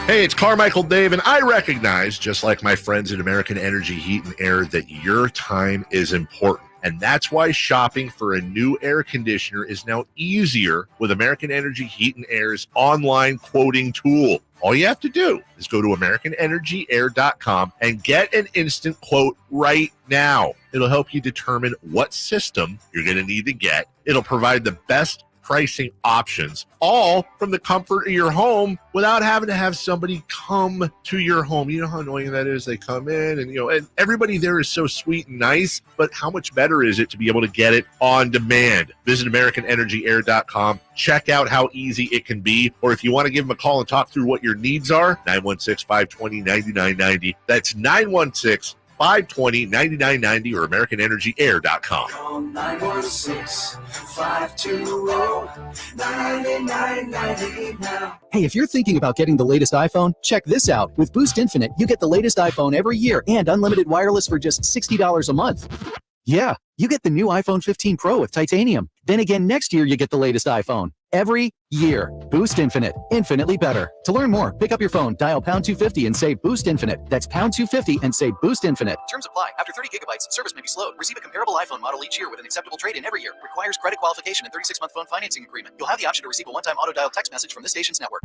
Hey, it's Carmichael Dave, and I recognize, just like my friends at American Energy Heat and Air, that your time is important. And that's why shopping for a new air conditioner is now easier with American Energy Heat and Air's online quoting tool. All you have to do is go to AmericanEnergyAir.com and get an instant quote right now. It'll help you determine what system you're going to need to get. It'll provide the best pricing options, all from the comfort of your home without having to have somebody come to your home. You know how annoying that is? They come in and everybody there is so sweet and nice, but how much better is it to be able to get it on demand? Visit AmericanEnergyAir.com. Check out how easy it can be. Or if you want to give them a call and talk through what your needs are, 916-520-9990. That's 916-520-9990 or AmericanEnergyAir.com. Call 916-520-9990 now. Hey, if you're thinking about getting the latest iPhone, check this out. With Boost Infinite, you get the latest iPhone every year and unlimited wireless for just $60 a month. Yeah, you get the new iPhone 15 Pro with titanium. Then again, next year you get the latest iPhone. Every year. Boost Infinite. Infinitely better. To learn more, pick up your phone, dial pound 250 and say Boost Infinite. That's pound 250 and say Boost Infinite. Terms apply. After 30 gigabytes, service may be slowed. Receive a comparable iPhone model each year with an acceptable trade-in every year. Requires credit qualification and 36-month phone financing agreement. You'll have the option to receive a one-time auto-dial text message from the station's network.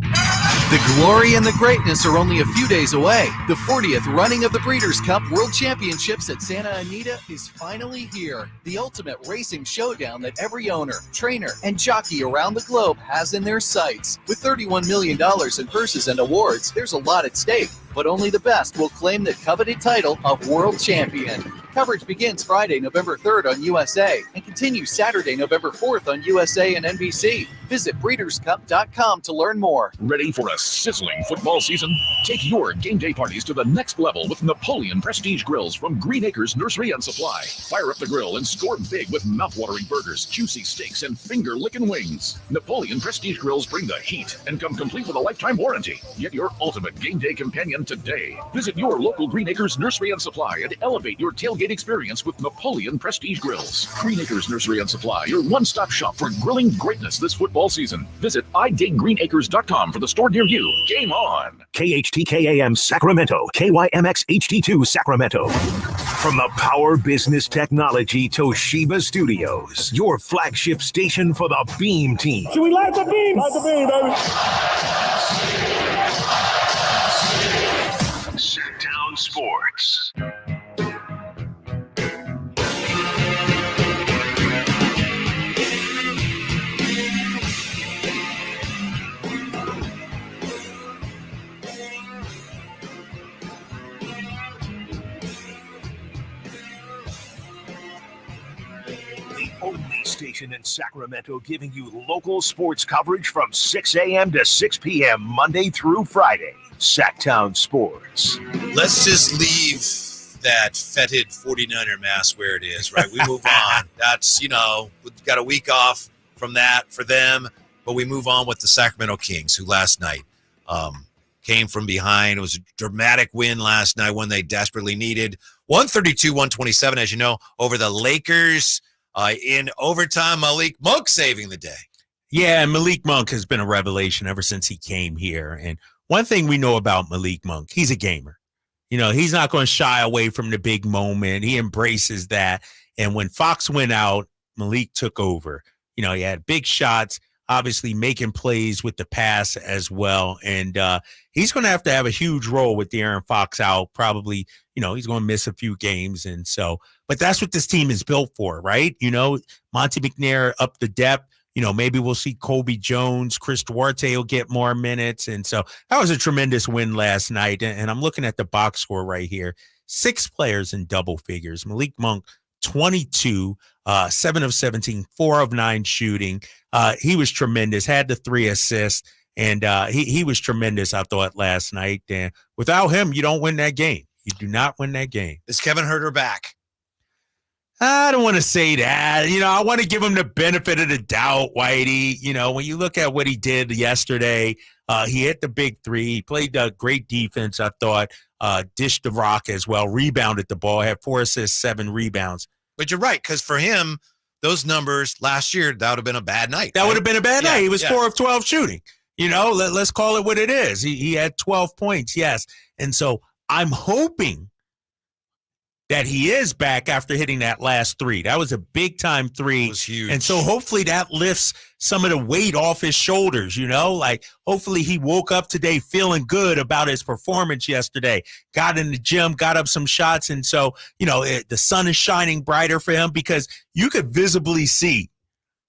The glory and the greatness are only a few days away. The 40th running of the Breeders' Cup World Championships at Santa Anita is finally here. The ultimate racing showdown that every owner, trainer, and jockey around the globe has in their sights. With $31 million in purses and awards, there's a lot at stake, but only the best will claim the coveted title of World Champion. Coverage begins Friday, November 3rd on USA and continues Saturday, November 4th on USA and NBC. Visit BreedersCup.com to learn more. Ready for a sizzling football season? Take your game day parties to the next level with Napoleon Prestige Grills from Green Acres Nursery and Supply. Fire up the grill and score big with mouthwatering burgers, juicy steaks, and finger-licking wings. Napoleon Prestige Grills bring the heat and come complete with a lifetime warranty. Get your ultimate game day companion today. Visit your local Green Acres Nursery and Supply and elevate your tailgate experience with Napoleon Prestige Grills. Green Acres Nursery and Supply, your one-stop shop for grilling greatness this football season. Visit iDigGreenAcres.com for the store near you. Game on! KHTKAM Sacramento, KYMX HD2 Sacramento. From the Power Business Technology Toshiba Studios, your flagship station for the Beam Team. Should we light the beam? Light the beam, baby. Sactown Sports. station in Sacramento, giving you local sports coverage from 6 a.m. to 6 p.m. Monday through Friday. Sactown Sports. Let's just leave that fetid 49er mask where it is, right? We move on. That's, we've got a week off from that for them, but we move on with the Sacramento Kings, who last night came from behind. It was a dramatic win last night, one they desperately needed. 132-127, as you know, over the Lakers in overtime. Malik Monk saving the day. Yeah, Malik Monk has been a revelation ever since he came here. And one thing we know about Malik Monk, he's a gamer. He's not going to shy away from the big moment. He embraces that. And when Fox went out, Malik took over. He had big shots, obviously making plays with the pass as well. And he's going to have a huge role with De'Aaron Fox out. Probably, he's going to miss a few games. And so, but that's what this team is built for, right? Monty McNair up the depth. Maybe we'll see Kobe Jones, Chris Duarte will get more minutes. And so that was a tremendous win last night. And I'm looking at the box score right here. 6 players in double figures. Malik Monk, 22, 7 of 17, 4 of 9 shooting. He was tremendous, had the 3 assists, and he was tremendous, I thought, last night. And without him, you don't win that game. You do not win that game. Is Kevin Huerter back? I don't want to say that. I want to give him the benefit of the doubt, Whitey. When you look at what he did yesterday, he hit the big 3. He played great defense, I thought. Dished the rock as well, rebounded the ball, had 4 assists, 7 rebounds. But you're right, because for him, those numbers last year, that would have been a bad night. That would have been a bad night. He was 4 of 12 shooting. Let's call it what it is. He had 12 points, yes. And so I'm hoping that he is back after hitting that last 3. That was a big-time 3. It was huge. And so hopefully that lifts some of the weight off his shoulders, hopefully he woke up today feeling good about his performance yesterday, got in the gym, got up some shots. And so, the sun is shining brighter for him because you could visibly see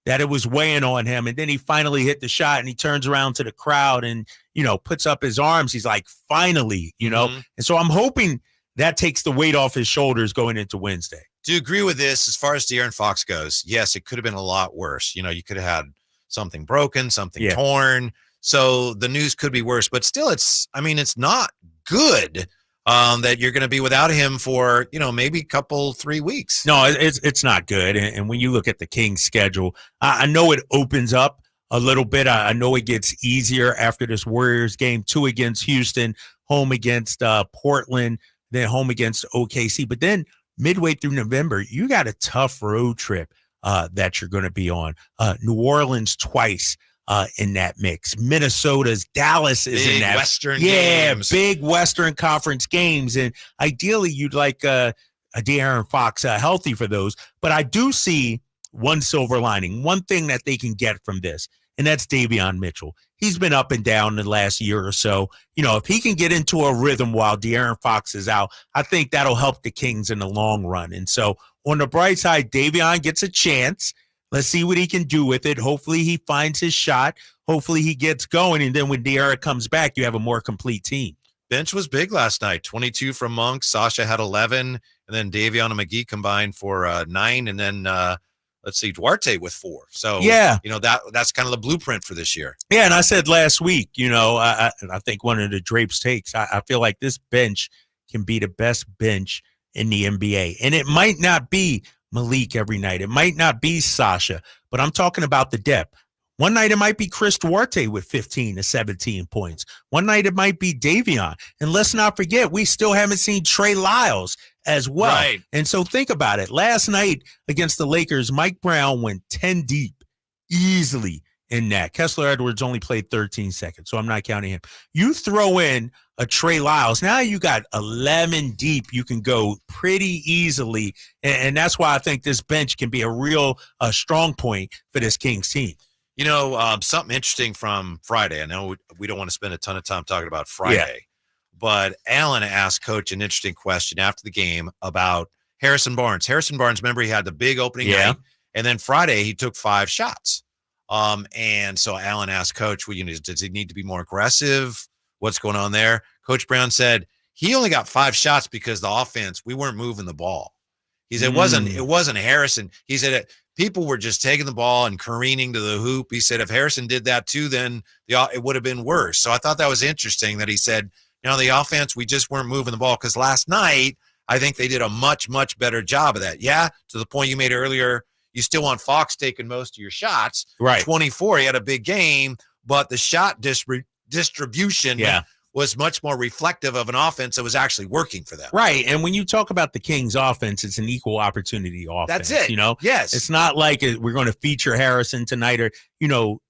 that it was weighing on him. And then he finally hit the shot and he turns around to the crowd and, puts up his arms. He's like, finally, And so I'm hoping that takes the weight off his shoulders going into Wednesday. Do you agree with this as far as De'Aaron Fox goes? Yes, it could have been a lot worse. You could have had something broken, something torn. So the news could be worse, but still it's not good that you're going to be without him for, maybe a couple, 3 weeks. No, it's not good. And when you look at the Kings schedule, I know it opens up a little bit. I know it gets easier after this Warriors game, 2 against Houston, home against Portland, then home against OKC. But then midway through November, you got a tough road trip that you're going to be on. New Orleans twice in that mix. Minnesota's, Dallas is big in that. Western games. Big Western Conference games. And ideally, you'd like a De'Aaron Fox healthy for those. But I do see one silver lining, one thing that they can get from this, and that's Davion Mitchell. He's been up and down the last year or so. If he can get into a rhythm while De'Aaron Fox is out, I think that'll help the Kings in the long run. And so on the bright side, Davion gets a chance. Let's see what he can do with it. Hopefully he finds his shot. Hopefully he gets going. And then when De'Aaron comes back, you have a more complete team. Bench was big last night. 22 from Monk. Sasha had 11. And then Davion and McGee combined for 9. And then let's see, Duarte with 4. So, that's kind of the blueprint for this year. Yeah, and I said last week, I think one of the Drapes takes, I feel like this bench can be the best bench in the NBA. And it might not be Malik every night. It might not be Sasha, but I'm talking about the depth. One night it might be Chris Duarte with 15 to 17 points. One night it might be Davion. And let's not forget, we still haven't seen Trey Lyles as well. Right. And so think about it. Last night against the Lakers, Mike Brown went 10 deep easily in that. Kessler Edwards only played 13 seconds, so I'm not counting him. You throw in a Trey Lyles, now you got 11 deep. You can go pretty easily, and that's why I think this bench can be a real strong point for this Kings team. Something interesting from Friday. I know we don't want to spend a ton of time talking about Friday, but Allen asked Coach an interesting question after the game about Harrison Barnes. Harrison Barnes, remember, he had the big opening night, and then Friday he took 5 shots. And so Allen asked Coach, does he need to be more aggressive? What's going on there? Coach Brown said he only got 5 shots because the offense, we weren't moving the ball. He said it wasn't Harrison. He said people were just taking the ball and careening to the hoop. He said if Harrison did that too, then it would have been worse. So I thought that was interesting that he said, the offense, we just weren't moving the ball, because last night I think they did a much, much better job of that. Yeah, to the point you made earlier, you still want Fox taking most of your shots. Right. 24, he had a big game, but the shot distribution was much more reflective of an offense that was actually working for them. Right. And when you talk about the Kings offense, it's an equal opportunity offense. That's it. Yes. It's not like we're going to feature Harrison tonight, or,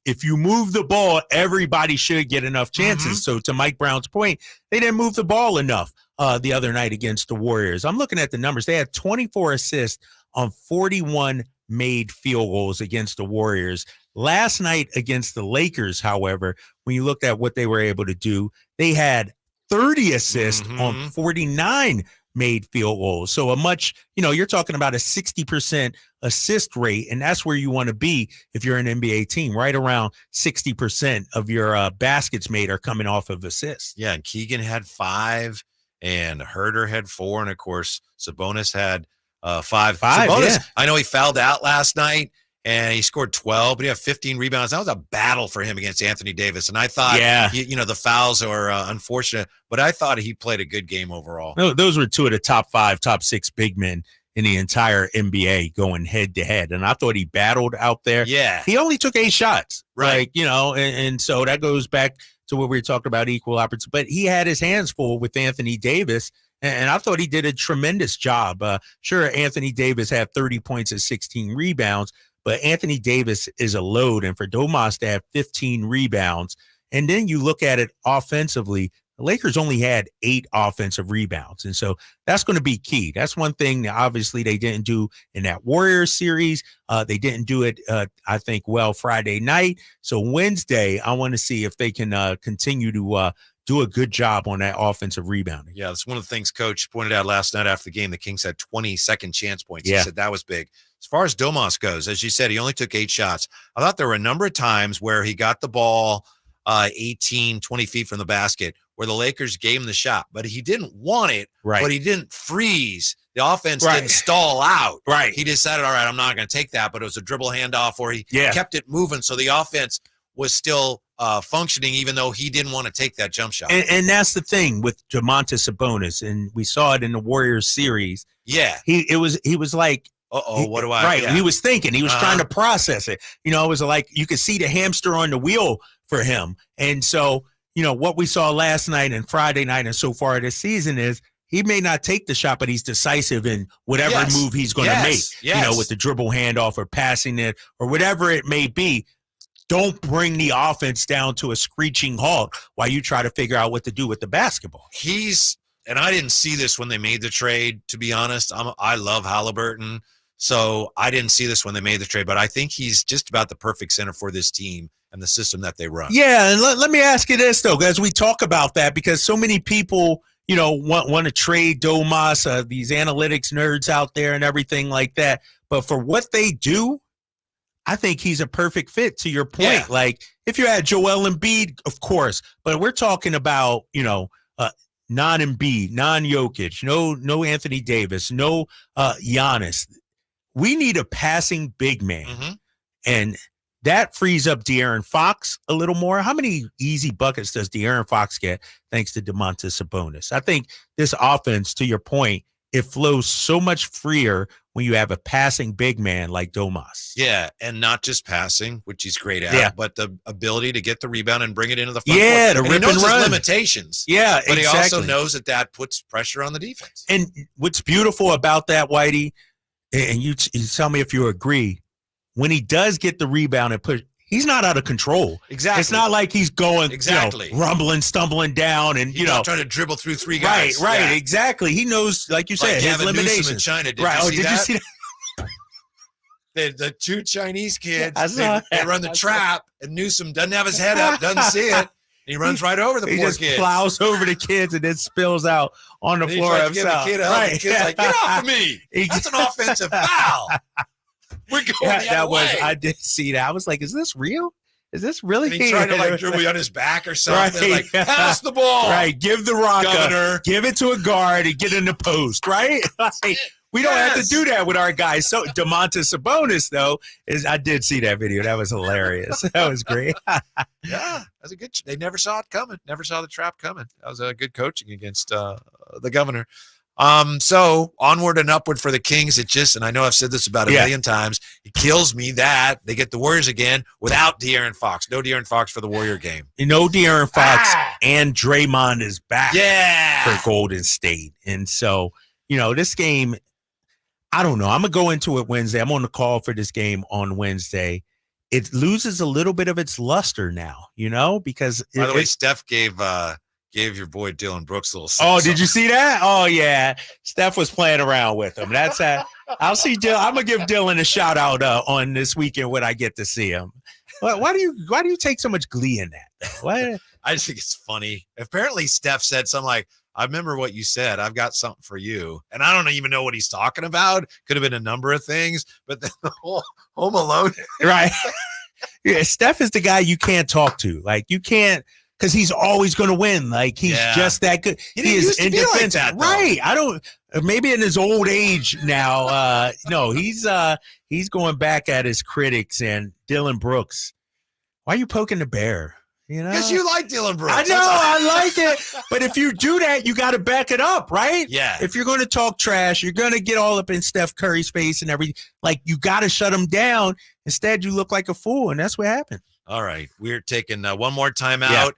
if you move the ball, everybody should get enough chances. So to Mike Brown's point, they didn't move the ball enough the other night against the Warriors. I'm looking at the numbers. They had 24 assists on 41 made field goals against the Warriors. Last night against the Lakers, however, when you looked at what they were able to do, they had 30 assists on 49 made field goals. So a much, you're talking about a 60% assist rate, and that's where you want to be if you're an NBA team. Right around 60% of your baskets made are coming off of assists. Yeah, and Keegan had 5, and Herter had 4, and of course Sabonis had 5. Sabonis, I know he fouled out last night, and he scored 12, but he had 15 rebounds. That was a battle for him against Anthony Davis. And I thought, the fouls are unfortunate, but I thought he played a good game overall. No, those were 2 of the top 5, top 6 big men in the entire NBA going head to head. And I thought he battled out there. Yeah. He only took 8 shots. Right. And so that goes back to what we were talking about, equal opportunity. But he had his hands full with Anthony Davis. And I thought he did a tremendous job. Sure, Anthony Davis had 30 points and 16 rebounds, but Anthony Davis is a load. And for Domas to have 15 rebounds, and then you look at it offensively, the Lakers only had 8 offensive rebounds. And so that's going to be key. That's one thing that obviously they didn't do in that Warriors series. They didn't do it, I think, well Friday night. So Wednesday, I want to see if they can continue to do a good job on that offensive rebounding. Yeah, that's one of the things Coach pointed out last night after the game. The Kings had 20 second chance points. He said that was big. As far as Domas goes, as you said, he only took 8 shots. I thought there were a number of times where he got the ball 18, 20 feet from the basket where the Lakers gave him the shot, but he didn't want it, but he didn't freeze. The offense didn't stall out. Right. He decided, all right, I'm not going to take that, but it was a dribble handoff where he kept it moving, so the offense was still functioning, even though he didn't want to take that jump shot. And that's the thing with Domantas Sabonis, and we saw it in the Warriors series. Yeah. He was like, what do I? Right. Yeah. He was thinking. He was trying to process it. It was like you could see the hamster on the wheel for him. And so, what we saw last night and Friday night and so far this season is he may not take the shot, but he's decisive in whatever move he's going to make, with the dribble handoff or passing it or whatever it may be. Don't bring the offense down to a screeching halt while you try to figure out what to do with the basketball. And I didn't see this when they made the trade, to be honest. I love Halliburton, so I didn't see this when they made the trade, but I think he's just about the perfect center for this team and the system that they run. Yeah, and let me ask you this, though, as we talk about that, because so many people, want to trade Domas, these analytics nerds out there and everything like that. But for what they do, I think he's a perfect fit, to your point. Yeah. Like, if you had Joel Embiid, of course, but we're talking about, non-Embiid, non-Jokic, no Anthony Davis, no Giannis. We need a passing big man. And that frees up De'Aaron Fox a little more. How many easy buckets does De'Aaron Fox get thanks to Domantas Sabonis? I think this offense, to your point, it flows so much freer when you have a passing big man like Domas. Yeah, and not just passing, which he's great at, but the ability to get the rebound and bring it into the front court. To rip and his run. limitations. Yeah, but exactly. he also knows that puts pressure on the defense. And what's beautiful about that, Whitey, and you tell me if you agree, when he does get the rebound and push, he's not out of control. Exactly. It's not like he's going rumbling, stumbling down, and he's not trying to dribble through 3 guys. Right, exactly. He knows, like you said, his limitations. In China. Did you see that? The 2 Chinese kids, they run the trap, and Newsom doesn't have his head up, doesn't see it. He runs right over the poor kids. He just plows over the kids and then spills out on the floor himself. The kid's like, get off of me. That's an offensive foul. We're going the other way. I did see that. I was like, is this real? Is this really? And he tried to dribble on his back or something. Like, pass the ball. Right. Give the rock Governor. Give it to a guard and get in the post. Right. We don't have to do that with our guys. So DeMontis Sabonis, though, I did see that video. That was hilarious. That was great. Yeah, that's a good. They never saw it coming. Never saw the trap coming. That was a good coaching against the governor. So onward and upward for the Kings. It just, and I know I've said this about a million times, it kills me that they get the Warriors again without De'Aaron Fox. No De'Aaron Fox for the Warrior game. You know, De'Aaron Fox and Draymond is back for Golden State. And so, this game, I don't know. I'm going to go into it Wednesday. I'm on the call for this game on Wednesday. It loses a little bit of its luster now, because by the way, Steph gave your boy Dylan Brooks a little. Oh, did you see that? Oh yeah, Steph was playing around with him. That's I'll see. I'm gonna give Dylan a shout out on this weekend when I get to see him. Why do you take so much glee in that? Why? I just think it's funny. Apparently, Steph said something like, "I remember what you said. I've got something for you," and I don't even know what he's talking about. Could have been a number of things, but then the whole Home Alone, right? Yeah, Steph is the guy you can't talk to. Like you can't. Because he's always going to win. Like, he's just that good. He is in defense. Like that, right. I don't – maybe in his old age now. No, he's going back at his critics and Dylan Brooks. Why are you poking the bear? Because you like Dylan Brooks. I know. I like it. But if you do that, you got to back it up, right? Yeah. If you're going to talk trash, you're going to get all up in Steph Curry's face and everything. Like, you got to shut him down. Instead, you look like a fool, and that's what happened. All right. We're taking one more time out.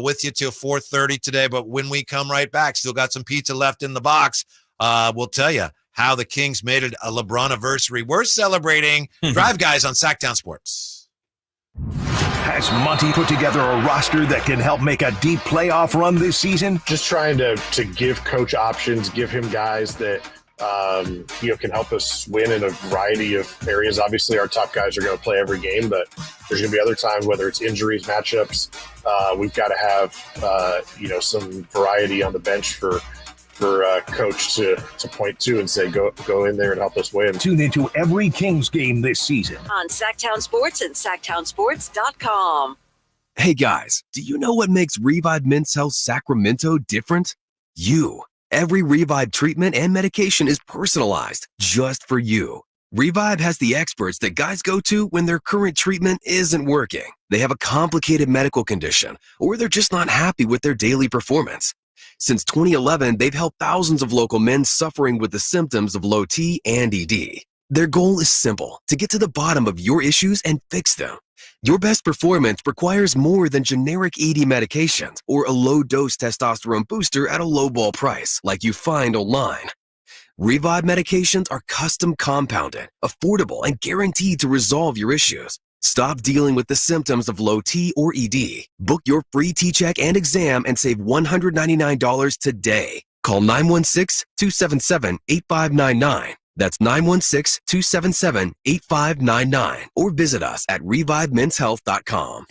With you till 4:30 today, but when we come right back, still got some pizza left in the box. We'll tell you how the Kings made it a LeBron anniversary. We're celebrating. Drive Guys on Sactown Sports. Has Monty put together a roster that can help make a deep playoff run this season? Just trying to give coach options, give him guys that can help us win in a variety of areas. Obviously, our top guys are going to play every game, but there's going to be other times, whether it's injuries, matchups, we've got to have some variety on the bench for coach to point to and say, go in there and help us win. Tune into every Kings game this season on Sactown Sports and SactownSports.com. Hey guys, do you know what makes Revive Men's Health Sacramento different? You. Every Revive treatment and medication is personalized just for you. Revive has the experts that guys go to when their current treatment isn't working. They have a complicated medical condition, or they're just not happy with their daily performance. Since 2011, they've helped thousands of local men suffering with the symptoms of low T and ED. Their goal is simple: to get to the bottom of your issues and fix them. Your best performance requires more than generic ED medications or a low-dose testosterone booster at a low-ball price like you find online. Revive medications are custom compounded, affordable, and guaranteed to resolve your issues. Stop dealing with the symptoms of low T or ED. Book your free T-check and exam and save $199 today. Call 916-277-8599. That's 916-277-8599. Or visit us at revivemenshealth.com.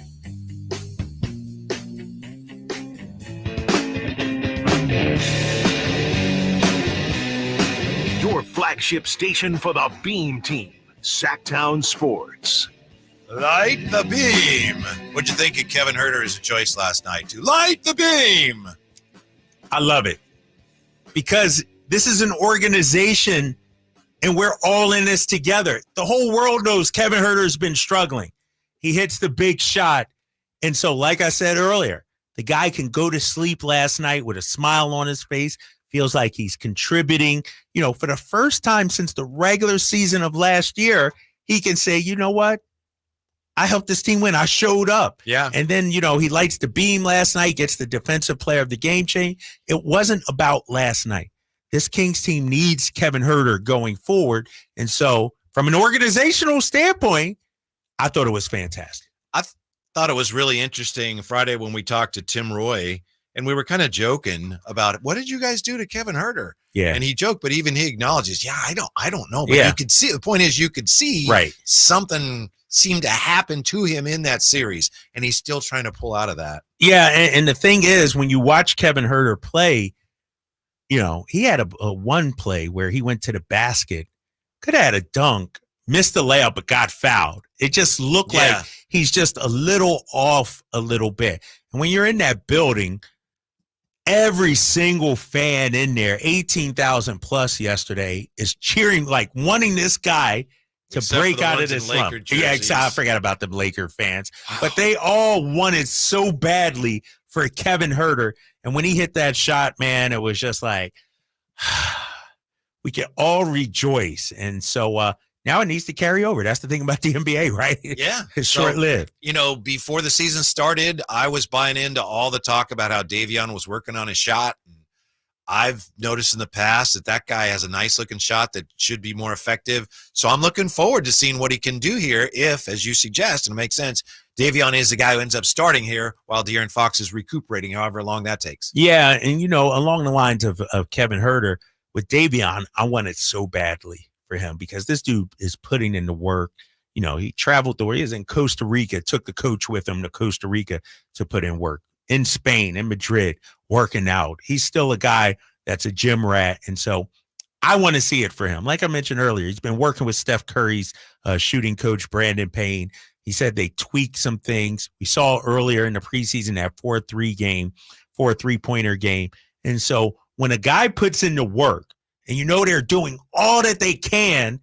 Your flagship station for the Beam Team, Sactown Sports. Light the beam. What'd you think of Kevin Huerter's choice last night to light the beam? I love it because this is an organization and we're all in this together. The whole world knows Kevin Huerter has been struggling. He hits the big shot. And so, like I said earlier, the guy can go to sleep last night with a smile on his face, feels like he's contributing. For the first time since the regular season of last year, he can say, you know what? I helped this team win. I showed up. Yeah. And then, he lights the beam last night, gets the defensive player of the game change. It wasn't about last night. This Kings team needs Kevin Huerter going forward. And so from an organizational standpoint, I thought it was fantastic. I thought it was really interesting Friday when we talked to Tim Roy, and we were kind of joking about what did you guys do to Kevin Huerter? Yeah. And he joked, but even he acknowledges, I don't know. But you could see, the point is you could see something seemed to happen to him in that series, and he's still trying to pull out of that. Yeah, and the thing is, when you watch Kevin Huerter play, he had a one play where he went to the basket, could have had a dunk, missed the layup, but got fouled. It just looked like he's just a little off a little bit. And when you're in that building, every single fan in there, 18,000 plus yesterday, is cheering, like wanting this guy to Except break for the out of ones in this slump. Laker Yeah, jerseys. I forgot about the Laker fans. But they all wanted so badly for Kevin Huerter. And when he hit that shot, man, it was just like, we can all rejoice. And so now it needs to carry over. That's the thing about the NBA, right? Yeah. It's So, short-lived. Before the season started, I was buying into all the talk about how Davion was working on his shot. I've noticed in the past that guy has a nice-looking shot that should be more effective. So I'm looking forward to seeing what he can do here if, as you suggest, and it makes sense, Davion is the guy who ends up starting here while De'Aaron Fox is recuperating, however long that takes. Yeah, and, along the lines of Kevin Huerter, with Davion, I want it so badly for him because this dude is putting in the work. He traveled the way he is in Costa Rica, took the coach with him to Costa Rica to put in work. In Spain, in Madrid, working out. He's still a guy that's a gym rat. And so I want to see it for him. Like I mentioned earlier, he's been working with Steph Curry's shooting coach, Brandon Payne. He said they tweaked some things. We saw earlier in the preseason that 4-3-pointer game. And so when a guy puts in the work and they're doing all that they can,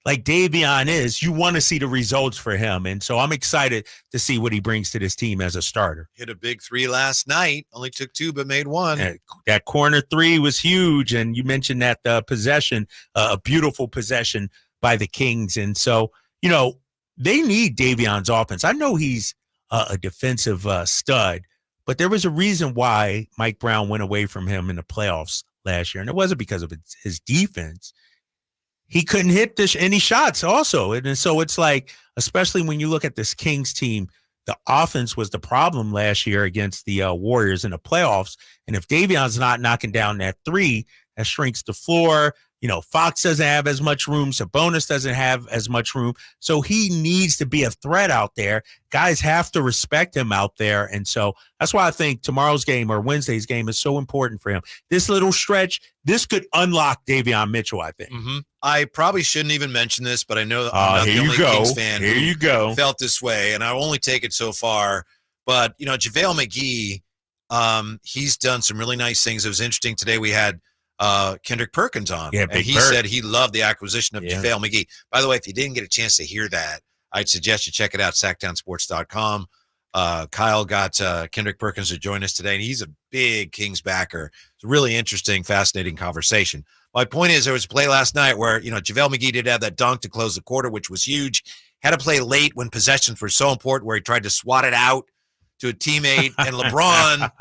like Davion is, you want to see the results for him. And so I'm excited to see what he brings to this team as a starter. Hit a big three last night. Only took two, but made one. And that corner three was huge. And you mentioned that possession, a beautiful possession by the Kings. And so, they need Davion's offense. I know he's a defensive stud, but there was a reason why Mike Brown went away from him in the playoffs last year. And it wasn't because of his defense. He couldn't hit any shots also. And so it's like, especially when you look at this Kings team, the offense was the problem last year against the Warriors in the playoffs. And if Davion's not knocking down that three, that shrinks the floor. Fox doesn't have as much room. Sabonis doesn't have as much room. So he needs to be a threat out there. Guys have to respect him out there. And so that's why I think tomorrow's game or Wednesday's game is so important for him. This little stretch, this could unlock Davion Mitchell, I think. Mm-hmm. I probably shouldn't even mention this, but I know I'm not the only Kings fan who felt this way, and I only take it so far. But, JaVale McGee, he's done some really nice things. It was interesting today. We had Kendrick Perkins on, and he said he loved the acquisition of JaVale McGee. By the way, if you didn't get a chance to hear that, I'd suggest you check it out, SactownSports.com. Kyle got Kendrick Perkins to join us today, and he's a big Kings backer. It's a really interesting, fascinating conversation. My point is, there was a play last night where, JaVale McGee did have that dunk to close the quarter, which was huge. Had to play late when possessions were so important, where he tried to swat it out to a teammate, and LeBron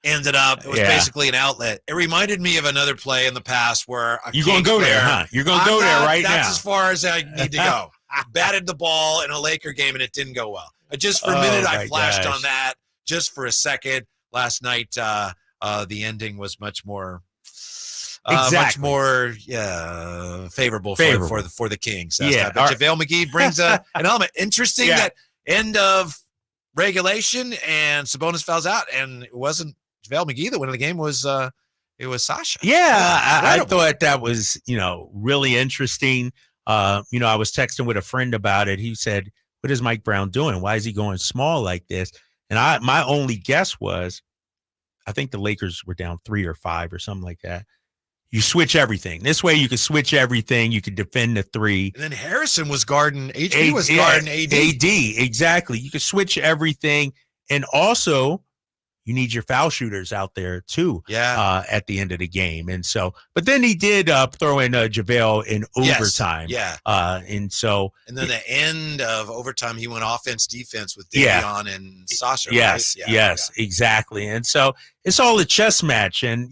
ended up, it was basically an outlet. It reminded me of another play in the past where you're going to go there, huh? You're going to go there right now. That's as far as I need to go. Batted the ball in a Laker game, and it didn't go well. Just for a minute, I flashed on that just for a second. Last night, the ending was much more favorable for the Kings. But JaVale McGee brings an element. Interesting that end of regulation and Sabonis fouls out, and it wasn't JaVale McGee that won the game. It was Sasha. Yeah, I thought that was really interesting. I was texting with a friend about it. He said, "What is Mike Brown doing? Why is he going small like this?" And my only guess was, I think the Lakers were down 3 or 5 or something like that. You switch everything. This way you can switch everything. You can defend the three. And then Harrison was guarding HB was guarding AD. AD, exactly. You can switch everything. And also, you need your foul shooters out there too. At the end of the game. And so, but then he did throw in JaVale in overtime. And so, and then the end of overtime, he went offense, defense with Davion and Sasha. Yes, right? Exactly. And so it's all a chess match. And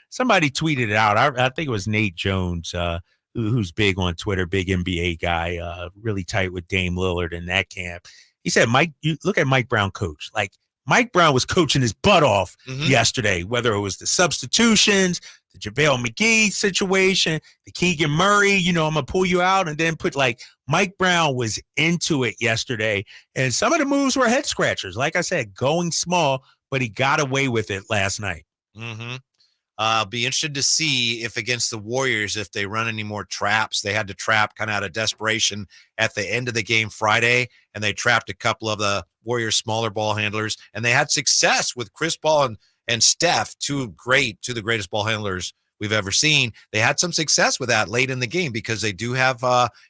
somebody tweeted it out. I think it was Nate Jones, who's big on Twitter, big NBA guy, really tight with Dame Lillard in that camp. He said, "Mike, you look at Mike Brown coach. Like, Mike Brown was coaching his butt off yesterday, whether it was the substitutions, the JaVale McGee situation, the Keegan Murray, I'm going to pull you out and then Mike Brown was into it yesterday. And some of the moves were head scratchers. Like I said, going small, but he got away with it last night. I'll be interested to see if against the Warriors, if they run any more traps. They had to trap kind of out of desperation at the end of the game Friday, and they trapped a couple of the Warriors' smaller ball handlers, and they had success with Chris Paul and Steph, two the greatest ball handlers we've ever seen. They had some success with that late in the game because they do have,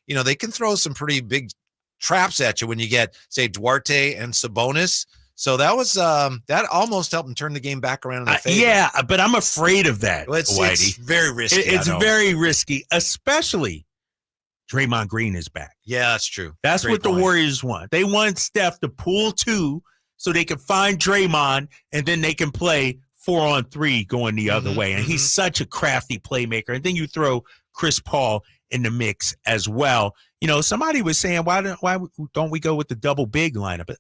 they can throw some pretty big traps at you when you get, say, Duarte and Sabonis. So that was that almost helped them turn the game back around in their favor. Yeah, but I'm afraid of that, Whitey. It's very risky. It's very risky, especially Draymond Green is back. Yeah, that's true. That's Great what point. the Warriors want. They want Steph to pull 2 so they can find Draymond, and then they can play 4-on-3 going the other way. And he's such a crafty playmaker. And then you throw Chris Paul in the mix as well. Somebody was saying, why don't we go with the double big lineup? But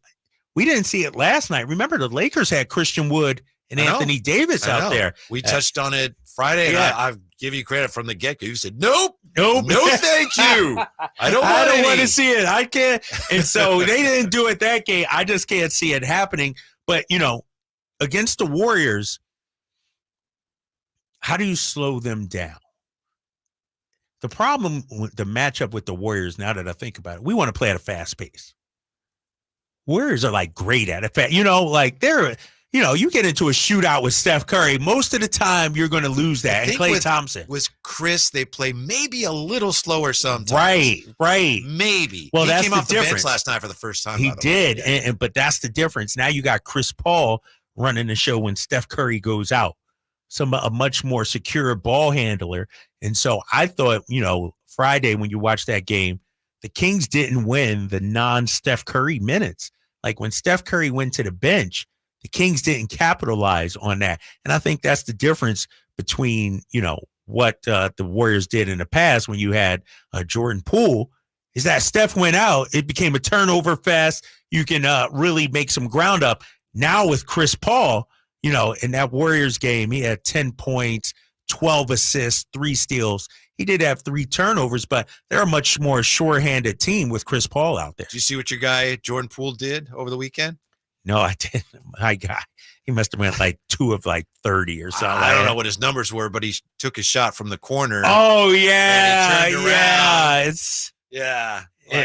we didn't see it last night. Remember, the Lakers had Christian Wood and Anthony Davis out there. We touched on it Friday, and yeah. I give you credit from the get-go. You said, nope, no, thank you. I don't want to see it. I can't. And so they didn't do it that game. I just can't see it happening. But, against the Warriors, how do you slow them down? The problem with the matchup with the Warriors, now that I think about it, we want to play at a fast pace. Warriors are great at it. They're, you get into a shootout with Steph Curry, most of the time you're going to lose that. And Klay Thompson. Was Chris, they play maybe a little slower sometimes. Right. Maybe. Well, he that's came the off the difference. bench last night for the first time. He did, but that's the difference. Now you got Chris Paul running the show when Steph Curry goes out. A much more secure ball handler. And so I thought, Friday when you watch that game, the Kings didn't win the non-Steph Curry minutes. When Steph Curry went to the bench, the Kings didn't capitalize on that. And I think that's the difference between, what the Warriors did in the past when you had Jordan Poole, is that Steph went out, it became a turnover fest. You can really make some ground up. Now with Chris Paul, in that Warriors game, he had 10 points, 12 assists, 3 steals. He did have 3 turnovers, but they're a much more sure-handed team with Chris Paul out there. Did you see what your guy Jordan Poole did over the weekend? No, I didn't. My guy, he must have went 2 of 30 or something. I don't know what his numbers were, but he took a shot from the corner. Oh, yeah. And he turned around.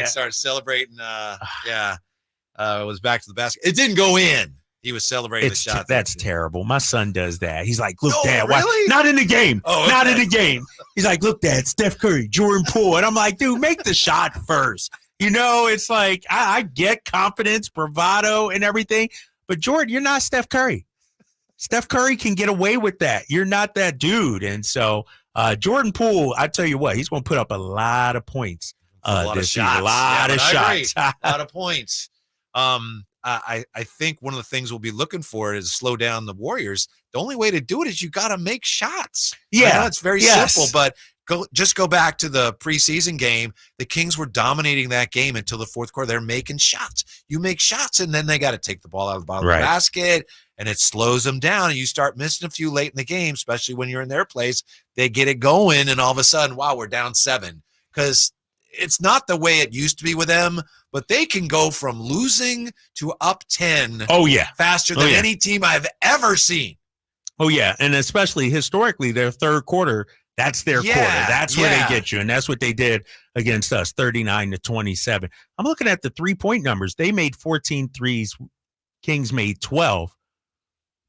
Started celebrating. It was back to the basket. It didn't go in. He was celebrating the shot. That's terrible. My son does that. He's like, look, No, Dad, really? not in the game. Oh, okay. Not in the game. He's like, look, Dad, Steph Curry, Jordan Poole. And I'm like, dude, make the shot first. It's I get confidence, bravado, and everything. But, Jordan, you're not Steph Curry. Steph Curry can get away with that. You're not that dude. And so Jordan Poole, I tell you what, he's going to put up a lot of points. A lot of shots. A lot of shots. A lot of points. I think one of the things we'll be looking for is slow down the Warriors. The only way to do it is you got to make shots. Yeah. I know it's very simple, but go back to the preseason game. The Kings were dominating that game until the fourth quarter. They're making shots. You make shots, and then they got to take the ball out of the bottom of the basket, and it slows them down. And you start missing a few late in the game, especially when you're in their place. They get it going, and all of a sudden, wow, we're down 7. Because it's not the way it used to be with them, but they can go from losing to up 10 faster than any team I've ever seen. Oh, yeah, and especially historically, their third quarter, that's their quarter. That's where they get you, and that's what they did against us, 39-27. I'm looking at the three-point numbers. They made 14 threes. Kings made 12,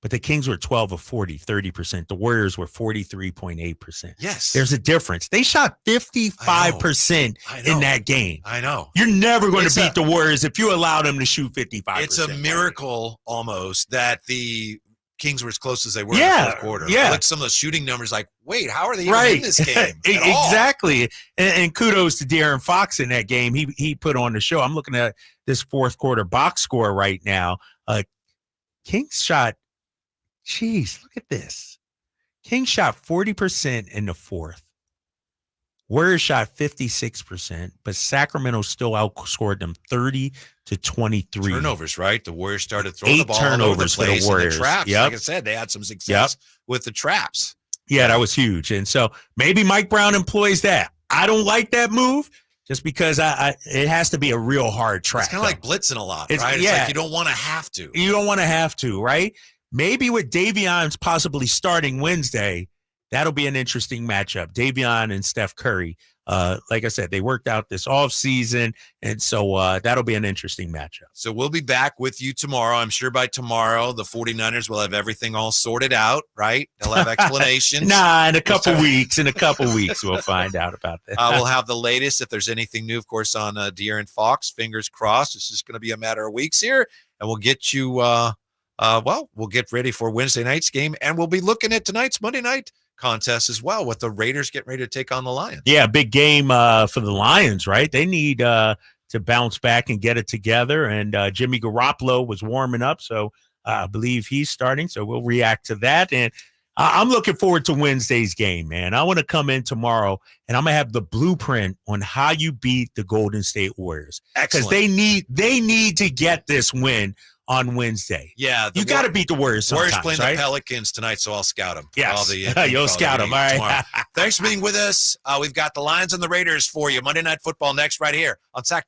but the Kings were 12 of 40, 30%. The Warriors were 43.8%. Yes. There's a difference. They shot 55% in that game. I know. You're never going to beat the Warriors if you allow them to shoot 55%. It's a miracle almost that the Kings were as close as they were in the fourth quarter. Yeah. I looked at some of the shooting numbers like, wait, how are they even in this game? Exactly. And kudos to De'Aaron Fox in that game. He put on the show. I'm looking at this fourth quarter box score right now. Kings shot, look at this. Kings shot 40% in the fourth. Warriors shot 56%, but Sacramento still outscored them 30-23. Turnovers, right? The Warriors started throwing the ball all over the turnovers for the place. Warriors. And the traps, Yep. like I said, they had some success with the traps. Yeah, that was huge. And so maybe Mike Brown employs that. I don't like that move just because it has to be a real hard trap. It's kind of like blitzing a lot, right? It's like you don't want to have to. You don't want to have to, right? Maybe with Davion's possibly starting Wednesday, that'll be an interesting matchup. Davion and Steph Curry. like I said, they worked out this off season, and so that'll be an interesting matchup. So we'll be back with you tomorrow. I'm sure by tomorrow, the 49ers will have everything all sorted out, right? They'll have explanations. In a couple weeks. In a couple weeks, we'll find out about that. We'll have the latest. If there's anything new, of course, on De'Aaron Fox, fingers crossed. It's just going to be a matter of weeks here, and we'll get you, we'll get ready for Wednesday night's game, and we'll be looking at tonight's Monday night contest as well, with the Raiders getting ready to take on the Lions. Yeah, big game for the Lions, right? They need to bounce back and get it together. And Jimmy Garoppolo was warming up, so I believe he's starting. So we'll react to that. And I'm looking forward to Wednesday's game, man. I want to come in tomorrow, and I'm going to have the blueprint on how you beat the Golden State Warriors. Because they need to get this win on Wednesday. Yeah. You got to beat the Warriors sometimes, Warriors playing right? the Pelicans tonight, so I'll scout them. Yes. You'll scout them. All right. Thanks for being with us. We've got the Lions and the Raiders for you. Monday Night Football next right here on Sactown.